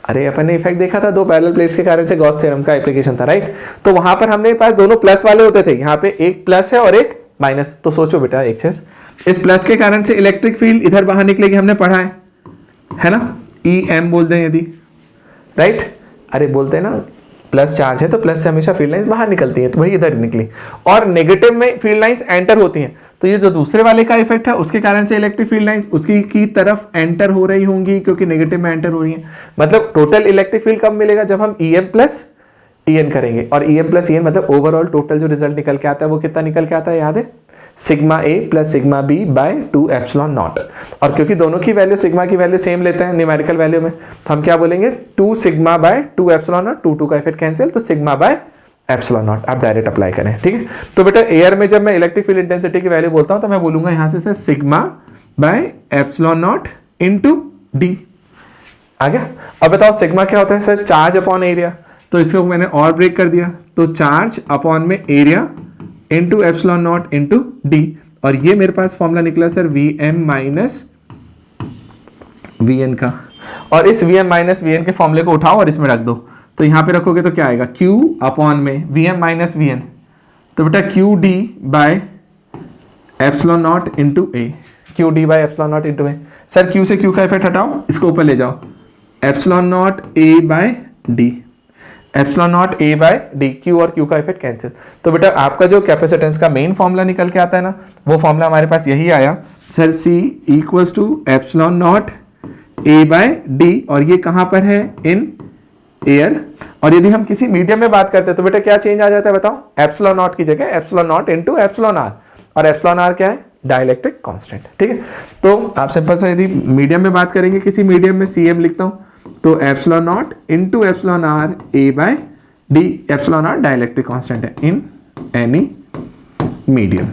अरे अपन ने इफेक्ट देखा था दो पैरेलल प्लेट्स के कारण से गॉस थ्योरम का एप्लीकेशन था, राइट। तो वहां पर हमने पास दोनों प्लस वाले होते थे, यहाँ पे एक प्लस है और एक माइनस। तो सोचो बेटा एक चीज, इस प्लस के कारण से इलेक्ट्रिक फील्ड इधर बाहर निकलेगी, हमने पढ़ा है ना, ई एम बोल दें यदि, राइट। अरे बोलते हैं ना प्लस चार्ज है तो प्लस से हमेशा फील्ड लाइंस बाहर निकलती है, तो वही इधर निकली, और नेगेटिव में फील्ड लाइंस एंटर होती हैं। तो ये जो दूसरे वाले का इफेक्ट है उसके कारण से इलेक्ट्रिक फील्ड लाइंस उसकी की तरफ एंटर हो रही होंगी, क्योंकि नेगेटिव में एंटर हो रही है। मतलब टोटल इलेक्ट्रिक फील्ड कब मिलेगा, जब हम EM प्लस EN करेंगे, और EM प्लस EN मतलब ओवरऑल टोटल जो रिजल्ट निकल के आता है वो कितना निकल के आता है, याद है, sigma A plus sigma B by 2 epsilon not. और क्योंकि दोनों की वैल्यू सिग्मा की वैल्यू सेम लेते हैं न्यूमेरिकल वैल्यू में, तो हम क्या बोलेंगे 2 सिग्मा बाय 2 एप्सिलॉन नॉट, 2 का इफेक्ट कैंसिल, तो सिग्मा बाय एप्सिलॉन नॉट आप डायरेक्ट अप्लाई करें, ठीक है। तो बेटा एयर में जब मैं इलेक्ट्रिक फील्ड इंटेंसिटी की वैल्यू बोलता हूं तो मैं बोलूंगा यहां से sigma by epsilon not into D, आ गया। अब बताओ सिग्मा क्या होता है सर, चार्ज अपॉन एरिया, तो इसको मैंने और ब्रेक कर दिया, तो चार्ज अपॉन में area into epsilon naught into D, और ये मेरे पास फॉर्मूला निकला सर Vm माइनस Vn का, और इस Vm माइनस Vn के फॉर्मूले को उठाओ और इसमें रख दो, तो यहां पे रखोगे तो क्या आएगा, Q अपॉन में Vm माइनस Vn, तो बेटा Q D by epsilon naught into A, Q D by epsilon naught into A. Sir Q से Q का इफेक्ट हटाओ, इसको ऊपर ले जाओ, epsilon naught A by D, epsilon naught A by D, Q और Q का इफेक्ट कैंसिल। तो बेटा आपका जो कैपेसिटेंस का मेन फॉर्मूला निकल के आता है ना, वो फॉर्मूला हमारे पास यही आया sir, C equals to epsilon naught A by D, और ये कहां पर है, इन एयर। और यदि हम किसी मीडियम में बात करते हैं तो बेटा क्या चेंज आ जाता है बताओ, एप्सिलॉन नॉट की जगह epsilon not into epsilon R, और एप्सिलॉन आर क्या है, डाइलेक्ट्रिक कांस्टेंट, ठीक है। तो आप सिंपल सा यदि मीडियम में बात करेंगे, किसी मीडियम में CM लिखता हूं, तो epsilon not into epsilon R A by D, epsilon R dielectric constant है इन एनी मीडियम,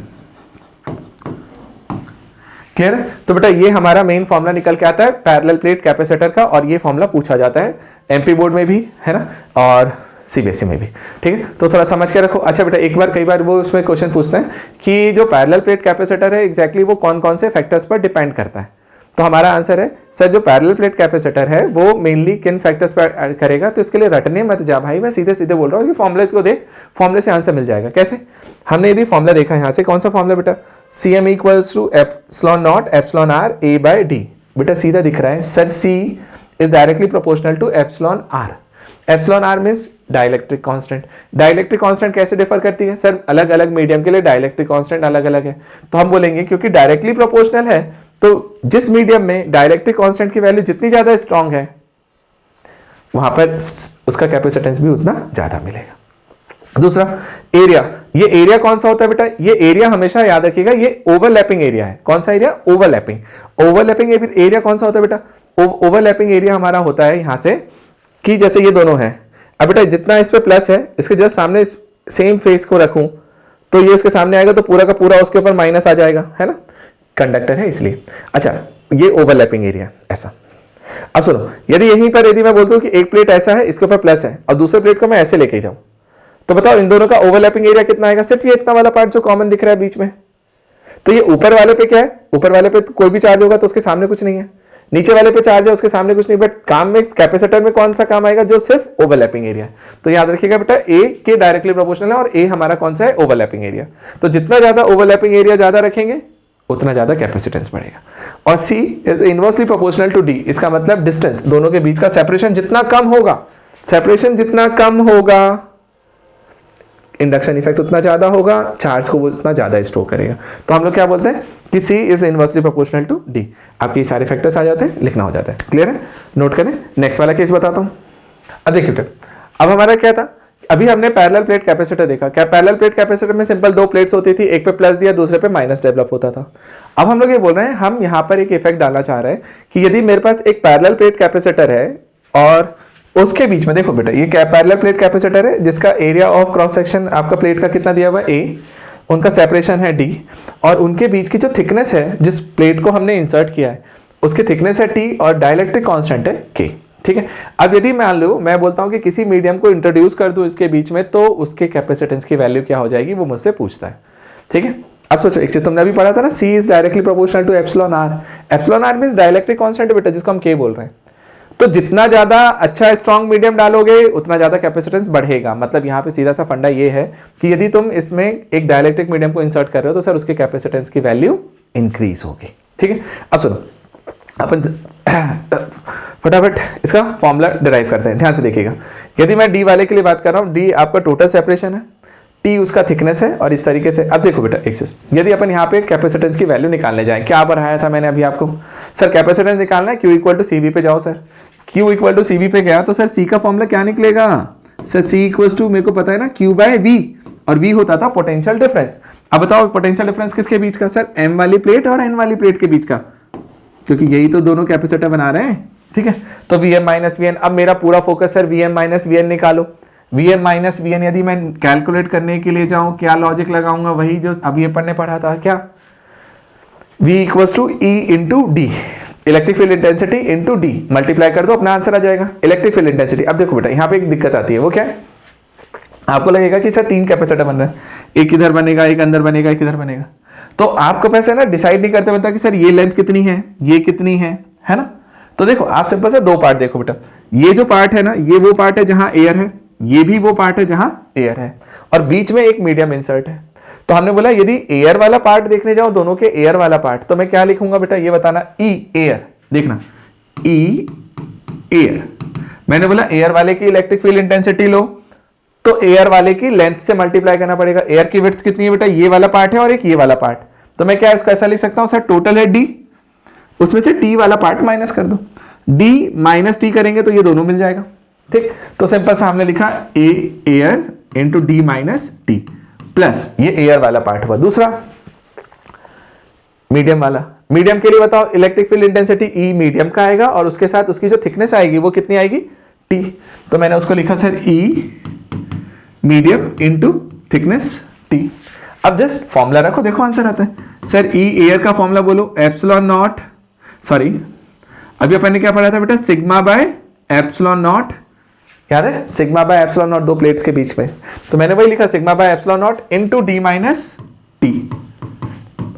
क्लियर है। तो बेटा ये हमारा मेन फॉर्मूला निकल के आता है पैरेलल प्लेट कैपेसिटर का, और ये फॉर्मूला पूछा जाता है MP बोर्ड में भी, है ना, और CBSE में भी, ठीक है। तो थोड़ा समझ के रखो। अच्छा बेटा एक बार कई बार वो उसमें क्वेश्चन पूछते हैं कि जो पैरेलल प्लेट कैपेसिटर है एग्जैक्टली वो कौन कौन से फैक्टर्स पर डिपेंड करता है, तो हमारा आंसर है सर जो पैरेलल प्लेट कैपेसिटर है वो मेनली किन फैक्टर्स पर करेगा। तो इसके लिए रटने मत जा भाई, मैं सीधे सीधे बोल रहा हूँ कि फॉर्मूले को देख, फॉर्मूले से आंसर मिल जाएगा। कैसे, हमने यदि फॉर्मूला देखा यहाँ से, कौन सा फॉर्मूला बेटा, CM equals to epsilon naught epsilon R A by D, बेटा सीधा दिख रहा है sir, C is directly proportional to epsilon R, epsilon R means dielectric constant. Dielectric constant कैसे डिफर करती है सर, अलग अलग मीडियम के लिए डाइलेक्ट्रिक कांस्टेंट अलग अलग है, तो हम बोलेंगे क्योंकि डायरेक्टली प्रोपोर्शनल है तो जिस मीडियम में डाइलेक्ट्रिक कांस्टेंट की वैल्यू जितनी ज्यादा स्ट्रांग है वहां पर उसका कैपेसिटेंस भी उतना ज्यादा मिलेगा। दूसरा एरिया, ये एरिया कौन सा होता है बेटा, ये एरिया हमेशा याद रखिएगा ये ओवरलैपिंग एरिया है। कौन सा एरिया, ओवरलैपिंग। ओवरलैपिंग एरिया कौन सा होता है बेटा, ओवरलैपिंग एरिया हमारा होता है यहां से कि जैसे ये दोनों है, अब बेटा जितना इस पे प्लस है इसके जस्ट सामने सेम फेस को रखूं तो ये उसके सामने आएगा तो पूरा का पूरा उसके ऊपर माइनस आ जाएगा, है ना, कंडक्टर है इसलिए। अच्छा ये ओवरलैपिंग एरिया ऐसा। अब सुनो, यदि यहीं पर यदि मैं बोलता हूं कि एक प्लेट ऐसा है इसके ऊपर प्लस है और दूसरे प्लेट को मैं ऐसे लेके जाऊं, तो बताओ इन दोनों का ओवरलैपिंग एरिया कितना आएगा, सिर्फ ये इतना वाला पार्ट जो कॉमन दिख रहा है बीच में। तो ये ऊपर वाले पे क्या है, ऊपर वाले पे तो कोई भी चार्ज होगा तो उसके सामने कुछ नहीं है, नीचे वाले पे चार्ज है, उसके सामने कुछ नहीं, बट काम में कैपेसिटर में कौन सा काम आएगा, जो सिर्फ ओवरलैपिंग एरिया है। तो याद रखिएगा बेटा ए के डायरेक्टली प्रोपोर्शनल है और ए हमारा कौन सा है, ओवरलैपिंग एरिया। तो जितना ज्यादा ओवरलैपिंग एरिया ज्यादा रखेंगे उतना ज्यादा कैपेसिटेंस बढ़ेगा। और C is inversely proportional to D, इसका मतलब डिस्टेंस, दोनों के बीच का सेपरेशन जितना कम होगा, सेपरेशन जितना कम होगा, इंडक्शन इफेक्ट उतना ज्यादा होगा, चार्ज को वो उतना ज्यादा स्टोर करेगा। तो हम लोग क्या बोलते हैं कि C is inversely proportional to D. आपके सारे फैक्टर्स आ जाते हैं, लिखना हो जाता है। क्लियर है, नोट करें। नेक्स्ट वाला केस बताता हूं। अब देखिए अब हमारा क्या था, अभी हमने पैरेलल प्लेट कैपेसिटर देखा। क्या पैरेलल प्लेट कैपेसिटर में सिंपल दो प्लेट्स होती थी, एक पे प्लस दिया दूसरे पे माइनस डेवलप होता था। अब हम लोग ये बोल रहे हैं, हम यहाँ पर एक इफेक्ट डालना चाह रहे हैं कि यदि मेरे पास एक पैरेलल प्लेट कैपेसिटर है और उसके बीच में, देखो बेटा ये पैरेलल प्लेट कैपेसिटर है जिसका एरिया ऑफ क्रॉस सेक्शन आपका प्लेट का कितना दिया हुआ है, ए, उनका सेपरेशन है डी, और उनके बीच की जो थिकनेस है जिस प्लेट को हमने इंसर्ट किया है उसकी थिकनेस है टी और डाइलेक्ट्रिक कांस्टेंट है के। ठीक है, अब यदि मान लो मैं बोलता हूं कि किसी मीडियम को इंट्रोड्यूस कर दूं इसके बीच में, तो उसके कैपेसिटेंस की वैल्यू क्या हो जाएगी, वो मुझसे पूछता है। ठीक है, अब सोचो एक चीज तुमने अभी पढ़ा था ना, C is directly proportional to epsilon R. Epsilon R means dielectric constant बेटा, जिसको हम के बोल रहे हैं। तो जितना ज्यादा अच्छा स्ट्रॉन्ग मीडियम डालोगे उतना ज्यादा कैपेसिटेंस बढ़ेगा। मतलब यहाँ पे सीधा सा फंडा ये है कि यदि तुम इसमें एक डाइलेक्ट्रिक मीडियम को इंसर्ट कर रहे हो तो सर उसके कैपेसिटेंस की वैल्यू इंक्रीज होगी। ठीक है, अब सुनो अपन फटाफट इसका फॉर्मूला डिराइव करते हैं, ध्यान से देखिएगा। यदि मैं डी वाले के लिए बात कर रहा हूँ, डी आपका टोटल सेपरेशन है, टी उसका थिकनेस है, और इस तरीके से। अब देखो बेटा एक चीज, यदि अपन यहाँ पे कैपेसिटेंस की वैल्यू निकालने जाएं, क्या बढ़ाया था मैंने अभी आपको, सर कैपेसिटेंस निकालना है, Q equal to C V पे जाओ। Sir Q equal to C V पे गया तो सर C का फॉर्मूला क्या निकलेगा, सर C इक्वल टू मेरे को पता है ना Q बाय V, और V होता था पोटेंशियल डिफरेंस। अब बताओ पोटेंशियल डिफरेंस किसके बीच का, सर M वाली प्लेट और N वाली प्लेट के बीच का, क्योंकि यही तो दोनों कैपेसिटर बना रहे हैं। ठीक है, तो Vm माइनस Vn, अब मेरा पूरा focus sir Vm minus Vn निकालो। Vm माइनस Vn यदि मैं कैलकुलेट करने के लिए जाऊं, क्या लॉजिक लगाऊंगा, वही जो अब ये पढ़ने पढ़ा था, क्या V equals to E into D, electric field intensity into D, multiply कर दो अपना आंसर आ जाएगा, इलेक्ट्रिक फील्ड इंटेंसिटी। अब देखो बेटा यहाँ पे एक दिक्कत आती है, वो क्या है, आपको लगेगा कि सर तीन कैपेसिटर बन रहे हैं, एक इधर बनेगा, एक अंदर बनेगा, एक इधर बनेगा, तो आपको पैसे ना डिसाइड नहीं करते बता कि सर ये लेंथ कितनी है, ये कितनी है ना। तो देखो आप सिंपल से दो पार्ट देखो बेटा, ये जो पार्ट है ना, ये वो पार्ट है जहां एयर है, ये भी वो पार्ट है जहां एयर है, और बीच में एक मीडियम इंसर्ट है। तो हमने बोला यदि एयर वाला पार्ट देखने जाओ, दोनों के एयर वाला पार्ट, तो मैं क्या लिखूंगा बेटा, ये बताना, ई एयर, देखना ई एयर। मैंने बोला एयर वाले की इलेक्ट्रिक फील्ड इंटेंसिटी लो, तो एयर वाले की लेंथ से मल्टीप्लाई करना पड़ेगा। एयर की विड्थ कितनी है बेटा, ये वाला पार्ट है और एक ये वाला पार्ट, तो मैं क्या इसको ऐसा लिख सकता हूं, सर टोटल है डी, उसमें से टी वाला पार्ट माइनस कर दो, डी माइनस टी करेंगे तो ये दोनों मिल जाएगा। ठीक, तो सिंपल सा हमने लिखा A air into D minus T, plus ये एयर वाला पार्ट हुआ। दूसरा मीडियम वाला, मीडियम के लिए बताओ electric field intensity E medium का आएगा, और उसके साथ उसकी जो थिकनेस आएगी वो कितनी आएगी, टी। तो मैंने उसको लिखा sir E medium into thickness T. अब जस्ट फॉर्मूला रखो, देखो आंसर आता है। सर ई एयर का फॉर्मूला बोलो, एप्सिलॉन नॉट, सॉरी अभी अपन ने क्या पढ़ा था बेटा, सिग्मा बाय एप्सिलॉन नॉट, याद है सिग्मा बाय एप्सिलॉन नॉट, दो प्लेट्स के बीच में, तो मैंने वही लिखा sigma by epsilon not into D minus T.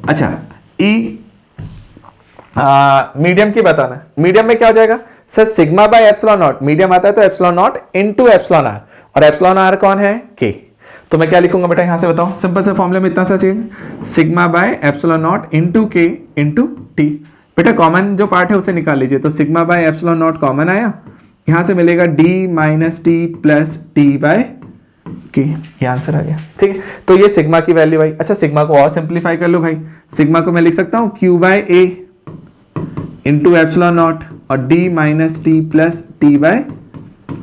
अच्छा ई मीडियम की बताना, मीडियम में क्या हो जाएगा, sir sigma by epsilon naught, medium आता है तो epsilon not into epsilon R, और एप्सिलॉन आर कौन है, के। तो मैं क्या लिखूंगा बेटा यहां से बताओ, सिंपल से फॉर्मूले में इतना सा चाहिए, sigma by epsilon not into K into T. बेटा कॉमन जो पार्ट है उसे निकाल लीजिए, तो sigma by epsilon naught common आया, यहां से मिलेगा D minus T plus T by K, ये आंसर आ गया। ठीक है, तो ये सिग्मा की वैल्यू भाई। अच्छा सिग्मा को और सिंप्लीफाई कर लो भाई, सिग्मा को मैं लिख सकता हूं Q by A into epsilon not और D minus T plus T by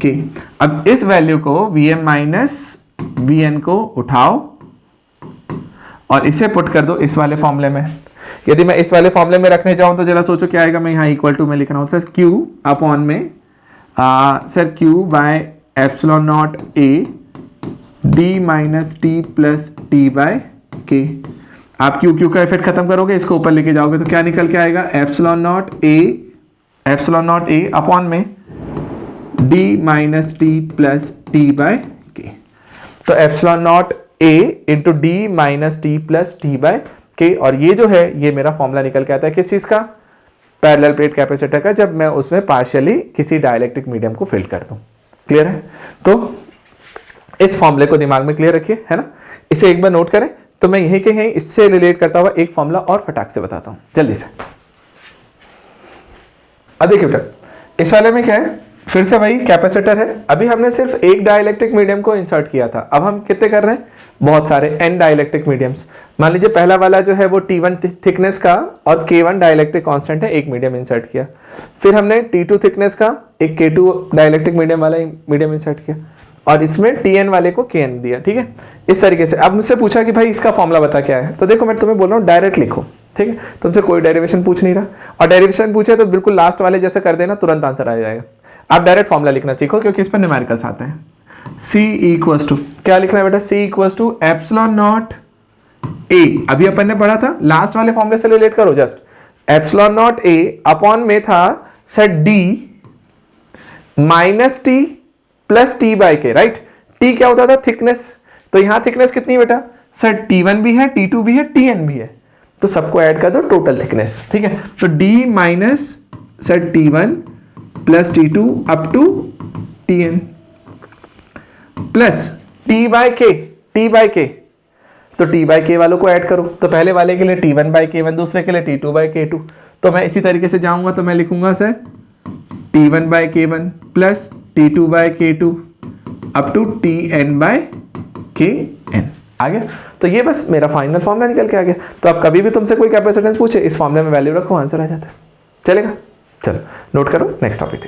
K. अब इस वैल्यू को Vm माइनस Vn को उठाओ और इसे पुट कर दो इस वाले फॉर्मूले में। यदि मैं इस वाले फॉर्मूले में रखने जाऊं तो जरा सोचो क्या आएगा, मैं यहाँ इक्वल टू में लिख रहा हूं सर Q अपॉन में sir Q by epsilon naught A D minus T plus T by K. आप Q का इफेक्ट खत्म करोगे, इसको ऊपर लेके जाओगे तो क्या निकल के आएगा, एप्सिलॉन नॉट ए अपॉन में D minus T plus T by K. तो epsilon naught A into D minus T plus T by K, और ये जो है ये मेरा फॉर्मूला निकल के आता है किस चीज का, पैरेलल प्लेट कैपेसिटर का जब मैं उसमें पार्शियली किसी डाइलेक्ट्रिक मीडियम को फिल कर दूं। क्लियर है? तो इस फॉर्मूले को दिमाग में क्लियर रखिए, है ना। इसे एक बार नोट करें। तो मैं यही के यहीं इससे रिलेट करता हुआ एक फॉर्मूला और फटाक से बताता हूं जल्दी से। अब देखिए बेटा, इस वाले में क्या है, फिर से वही कैपेसिटर है। अभी हमने सिर्फ एक डाइलेक्ट्रिक मीडियम को इंसर्ट किया था, अब हम कितने कर रहे हैं, बहुत सारे n डाइलेक्ट्रिक मीडियम्स। मान लीजिए पहला वाला जो है वो T1 थिकनेस का और K1 डाइलेक्ट्रिक कांस्टेंट है, एक मीडियम इंसर्ट किया। फिर हमने T2 थिकनेस का एक K2 डाइलेक्ट्रिक मीडियम वाला मीडियम इंसर्ट किया, और इसमें Tn वाले को Kn दिया। ठीक है, इस तरीके से। अब मुझसे पूछा कि भाई इसका फॉर्मूला बता क्या है, तो देखो मैं तुम्हें बोल रहा हूँ डायरेक्ट लिखो। ठीक है, तुमसे कोई डेरिवेशन पूछ नहीं रहा, और डेरिवेशन पूछे तो बिल्कुल लास्ट वाले जैसे कर देना, तुरंत आंसर आ जाएगा। आप डायरेक्ट फॉर्मूला लिखना सीखो, क्योंकि इस पर न्यूमेरिकल्स आते हैं। C इक्वल्स टू क्या लिखना है बेटा, C equals to epsilon naught A। अभी अपन ने पढ़ा था, लास्ट वाले फॉर्मूले से रिलेट करो just. Epsilon naught A upon में था sir D minus T plus T by के, राइट। T क्या होता था, थिकनेस। तो यहां थिकनेस कितनी बेटा, सर T1 भी है, T2 भी है, Tn भी है, तो सबको ऐड कर दो, टोटल थिकनेस। ठीक है, तो D minus sir T1 plus T2 up to Tn plus T by K, तो T बाय के वालों को ऐड करो। तो पहले वाले के लिए T1 बाय K1, दूसरे के लिए T2 बाय K2। तो मैं इसी तरीके से जाऊंगा, तो मैं लिखूंगा sir T1 by K1 plus T2 by K2 up to Tn by Kn। आ गया? तो ये बस मेरा फाइनल फॉर्मूला निकल के आ गया। तो अब कभी भी तुमसे कोई कैपेसिटेंस पूछे, इस फॉर्मूले में वैल्यू रखो, आंसर आ जाता है। चलेगा? चलो नोट करो, नेक्स्ट टॉपिक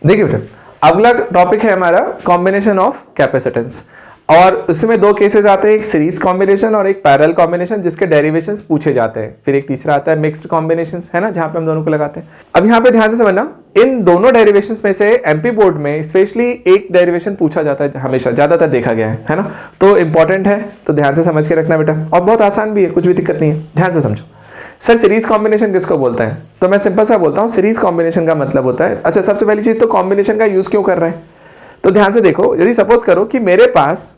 देखिए बेटा। अगला टॉपिक है हमारा कॉम्बिनेशन ऑफ कैपेसिटेंस, और उसमें दो केसेस आते हैं, एक सीरीज कॉम्बिनेशन और एक पैरेलल कॉम्बिनेशन, जिसके डेरिवेशंस पूछे जाते हैं। फिर एक तीसरा आता है मिक्स्ड कॉम्बिनेशंस, है ना, जहां पे हम दोनों को लगाते हैं। अब यहाँ पे ध्यान से समझना, इन दोनों डेरिवेशंस में से एमपी बोर्ड में स्पेशली एक डेरिवेशन पूछा जाता है, हमेशा ज्यादातर देखा गया है ना। तो इंपॉर्टेंट है, तो ध्यान से समझ के रखना बेटा, और बहुत आसान भी है, कुछ भी दिक्कत नहीं है, ध्यान से समझो। सर सीरीज कॉम्बिनेशन किसको बोलते हैं, तो मैं सिंपल सा बोलता हूँ, सीरीज कॉम्बिनेशन का मतलब होता है, अच्छा सबसे पहली चीज तो कॉम्बिनेशन का यूज क्यों कर रहे हैं। तो ध्यान से देखो, यदि सपोज करो कि मेरे पास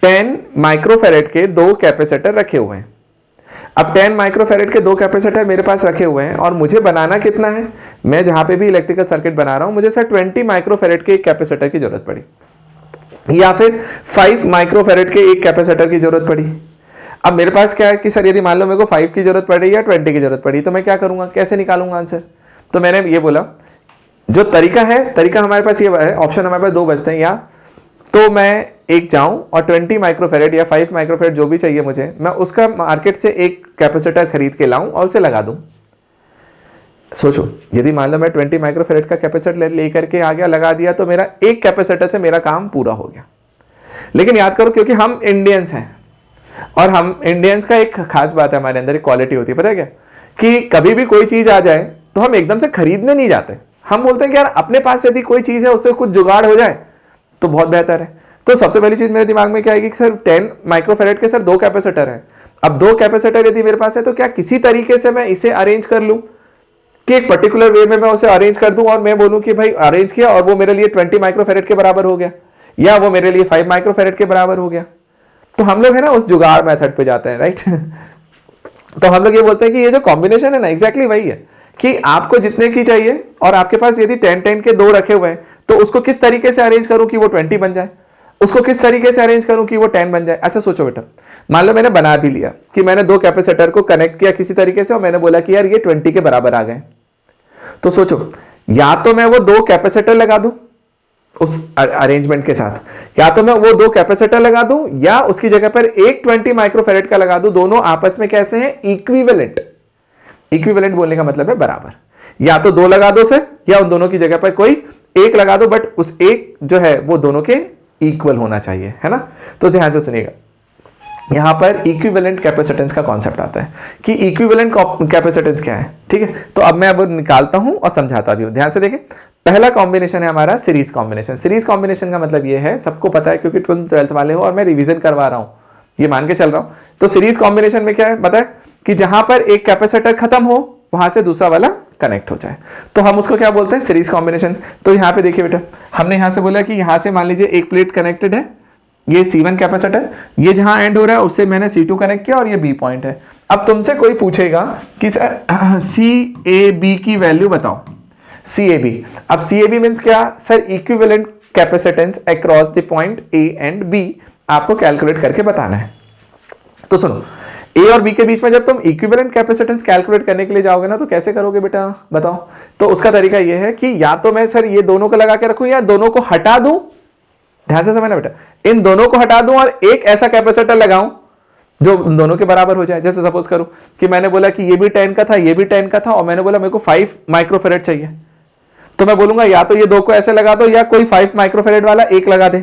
10 माइक्रोफेरेड के दो कैपेसिटर रखे हुए हैं। अब 10 माइक्रोफेरेड के दो कैपेसिटर मेरे पास रखे हुए हैं, और मुझे बनाना कितना है, मैं जहां पे भी इलेक्ट्रिकल सर्किट बना रहा हूं, मुझे सर 20 माइक्रोफेरेड के एक कैपेसिटर की जरूरत पड़ी, या फिर 5 माइक्रोफेरेड के एक कैपेसिटर की जरूरत पड़ी। अब मेरे पास क्या है कि सर यदि मान लो मेरे को 5 की जरूरत पड़ी या 20 की जरूरत पड़ी, तो मैं क्या करूंगा, कैसे निकालूंगा आंसर। तो मैंने ये बोला, जो तरीका हमारे पास ये है, ऑप्शन हमारे पास दो बचते हैं, या तो मैं एक जाऊं और 20 माइक्रोफेरेड या 5 माइक्रोफेरेड जो भी चाहिए मुझे, मैं उसका मार्केट से एक कैपेसिटर खरीद के लाऊं और उसे लगा दूं। सोचो, यदि मान लो मैं 20 माइक्रोफेरेड का कैपेसिटर लेकर के आ गया, लगा दिया, तो मेरा एक कैपेसिटर से मेरा काम पूरा हो गया। लेकिन याद करो, क्योंकि हम इंडियंस हैं, और हम इंडियंस का एक खास बात है, हमारे अंदर एक क्वालिटी होती है, पता है क्या, कि कभी भी कोई चीज आ जाए तो हम एकदम से खरीदने नहीं जाते। हम बोलते हैं कि यार अपने पास यदि कोई चीज है उससे कुछ जुगाड़ हो जाए तो बहुत बेहतर है। तो सबसे पहली चीज मेरे दिमाग में क्या आएगी, सर 10 माइक्रोफेरेड के सर दो कैपेसिटर हैं। अब दो कैपेसिटर यदि मेरे पास है, तो क्या किसी तरीके से मैं इसे अरेंज कर लूं कि एक पर्टिकुलर वे में मैं उसे अरेंज कर दूं, और मैं बोलूं कि भाई अरेंज किया और वो मेरे लिए 20 माइक्रोफेरेड के बराबर हो गया, या वो मेरे लिए 5 माइक्रोफेरेड के बराबर हो गया। तो हम लोग है ना उस जुगाड़ मेथड पे जाते हैं, राइट। तो हम लोग ये बोलते हैं कि ये जो कॉम्बिनेशन है ना, एग्जैक्टली वही है कि आपको जितने की चाहिए, और आपके पास यदि 10-10 के दो रखे हुए हैं, तो उसको किस तरीके से अरेंज करूं कि वो 20 बन जाए, उसको किस तरीके से अरेंज करूं कि वो 10 बन जाए। अच्छा सोचो बेटा, मान लो मैंने बना भी लिया कि मैंने दो कैपेसिटर को कनेक्ट किया किसी तरीके से, और मैंने बोला कि यार ये 20 के बराबर आ गए। तो सोचो, या तो मैं वो दो कैपेसिटर लगा दूं उस अरेंजमेंट के साथ, या तो मैं वो दो कैपेसिटर लगा दूं, या उसकी जगह पर एक 20 माइक्रोफेरेड का लगा दूं। दोनों आपस में कैसे हैं, इक्विवेलेंट। इक्विवेलेंट बोलने का मतलब है बराबर। या तो दो लगा दो सर, या उन दोनों की जगह पर कोई एक लगा दो, बट उस एक जो है वो दोनों के इक्वल होना चाहिए, है ना। तो ध्यान से सुनिएगा, यहां पर इक्विवेलेंट कैपेसिटेंस का कॉन्सेप्ट आता है कि इक्विवेलेंट कैपेसिटेंस क्या है। ठीक है, तो अब मैं अब निकालता हूं और समझाता भी हूं। ध्यान से देखें, पहला कॉम्बिनेशन है हमारा सीरीज कॉम्बिनेशन। सीरीज कॉम्बिनेशन का मतलब ये है, सबको पता है क्योंकि 12th वाले हो और मैं रिवीजन करवा रहा हूं, ये मान के चल रहा हूं। तो सीरीज कॉम्बिनेशन में क्या है पता है, कि जहां पर एक कैपेसिटर खत्म हो वहां से दूसरा वाला कनेक्ट हो जाए, तो हम उसको क्या बोलते हैं, सीरीज कॉम्बिनेशन। तो यहां पे देखिए बेटा, हमने यहां से बोला कि यहां से मान लीजिए एक प्लेट कनेक्टेड है, ये C1 कैपेसिटर, ये जहां एंड हो रहा है उससे मैंने C2 कनेक्ट किया और ये B पॉइंट है। अब तुमसे कोई पूछेगा कि सर CAB की वैल्यू बताओ, CAB। अब CAB मीन्स क्या sir, equivalent capacitance across the point A and B आपको कैलकुलेट करके बताना है। तो सुनो, A और B के बीच में जब तुम इक्विवेलेंट कैपेसिटेंस कैलकुलेट करने के लिए जाओगे ना, तो कैसे करोगे बेटा बताओ। तो उसका तरीका यह है कि या तो मैं सर ये दोनों को लगा के रखूं या दोनों को हटा दूं। ध्यान से समझना बेटा, इन दोनों को हटा दूं और एक ऐसा कैपेसिटर लगाऊं जो दोनों के बराबर हो जाए। जैसे सपोज करूं कि मैंने बोला कि ये भी 10 का था, ये भी 10 का था, और मैंने बोला मेरे को 5 माइक्रोफेरेड चाहिए, तो मैं बोलूंगा या तो ये दो को ऐसे लगा दो या कोई 5 माइक्रोफेरेड वाला एक लगा दे,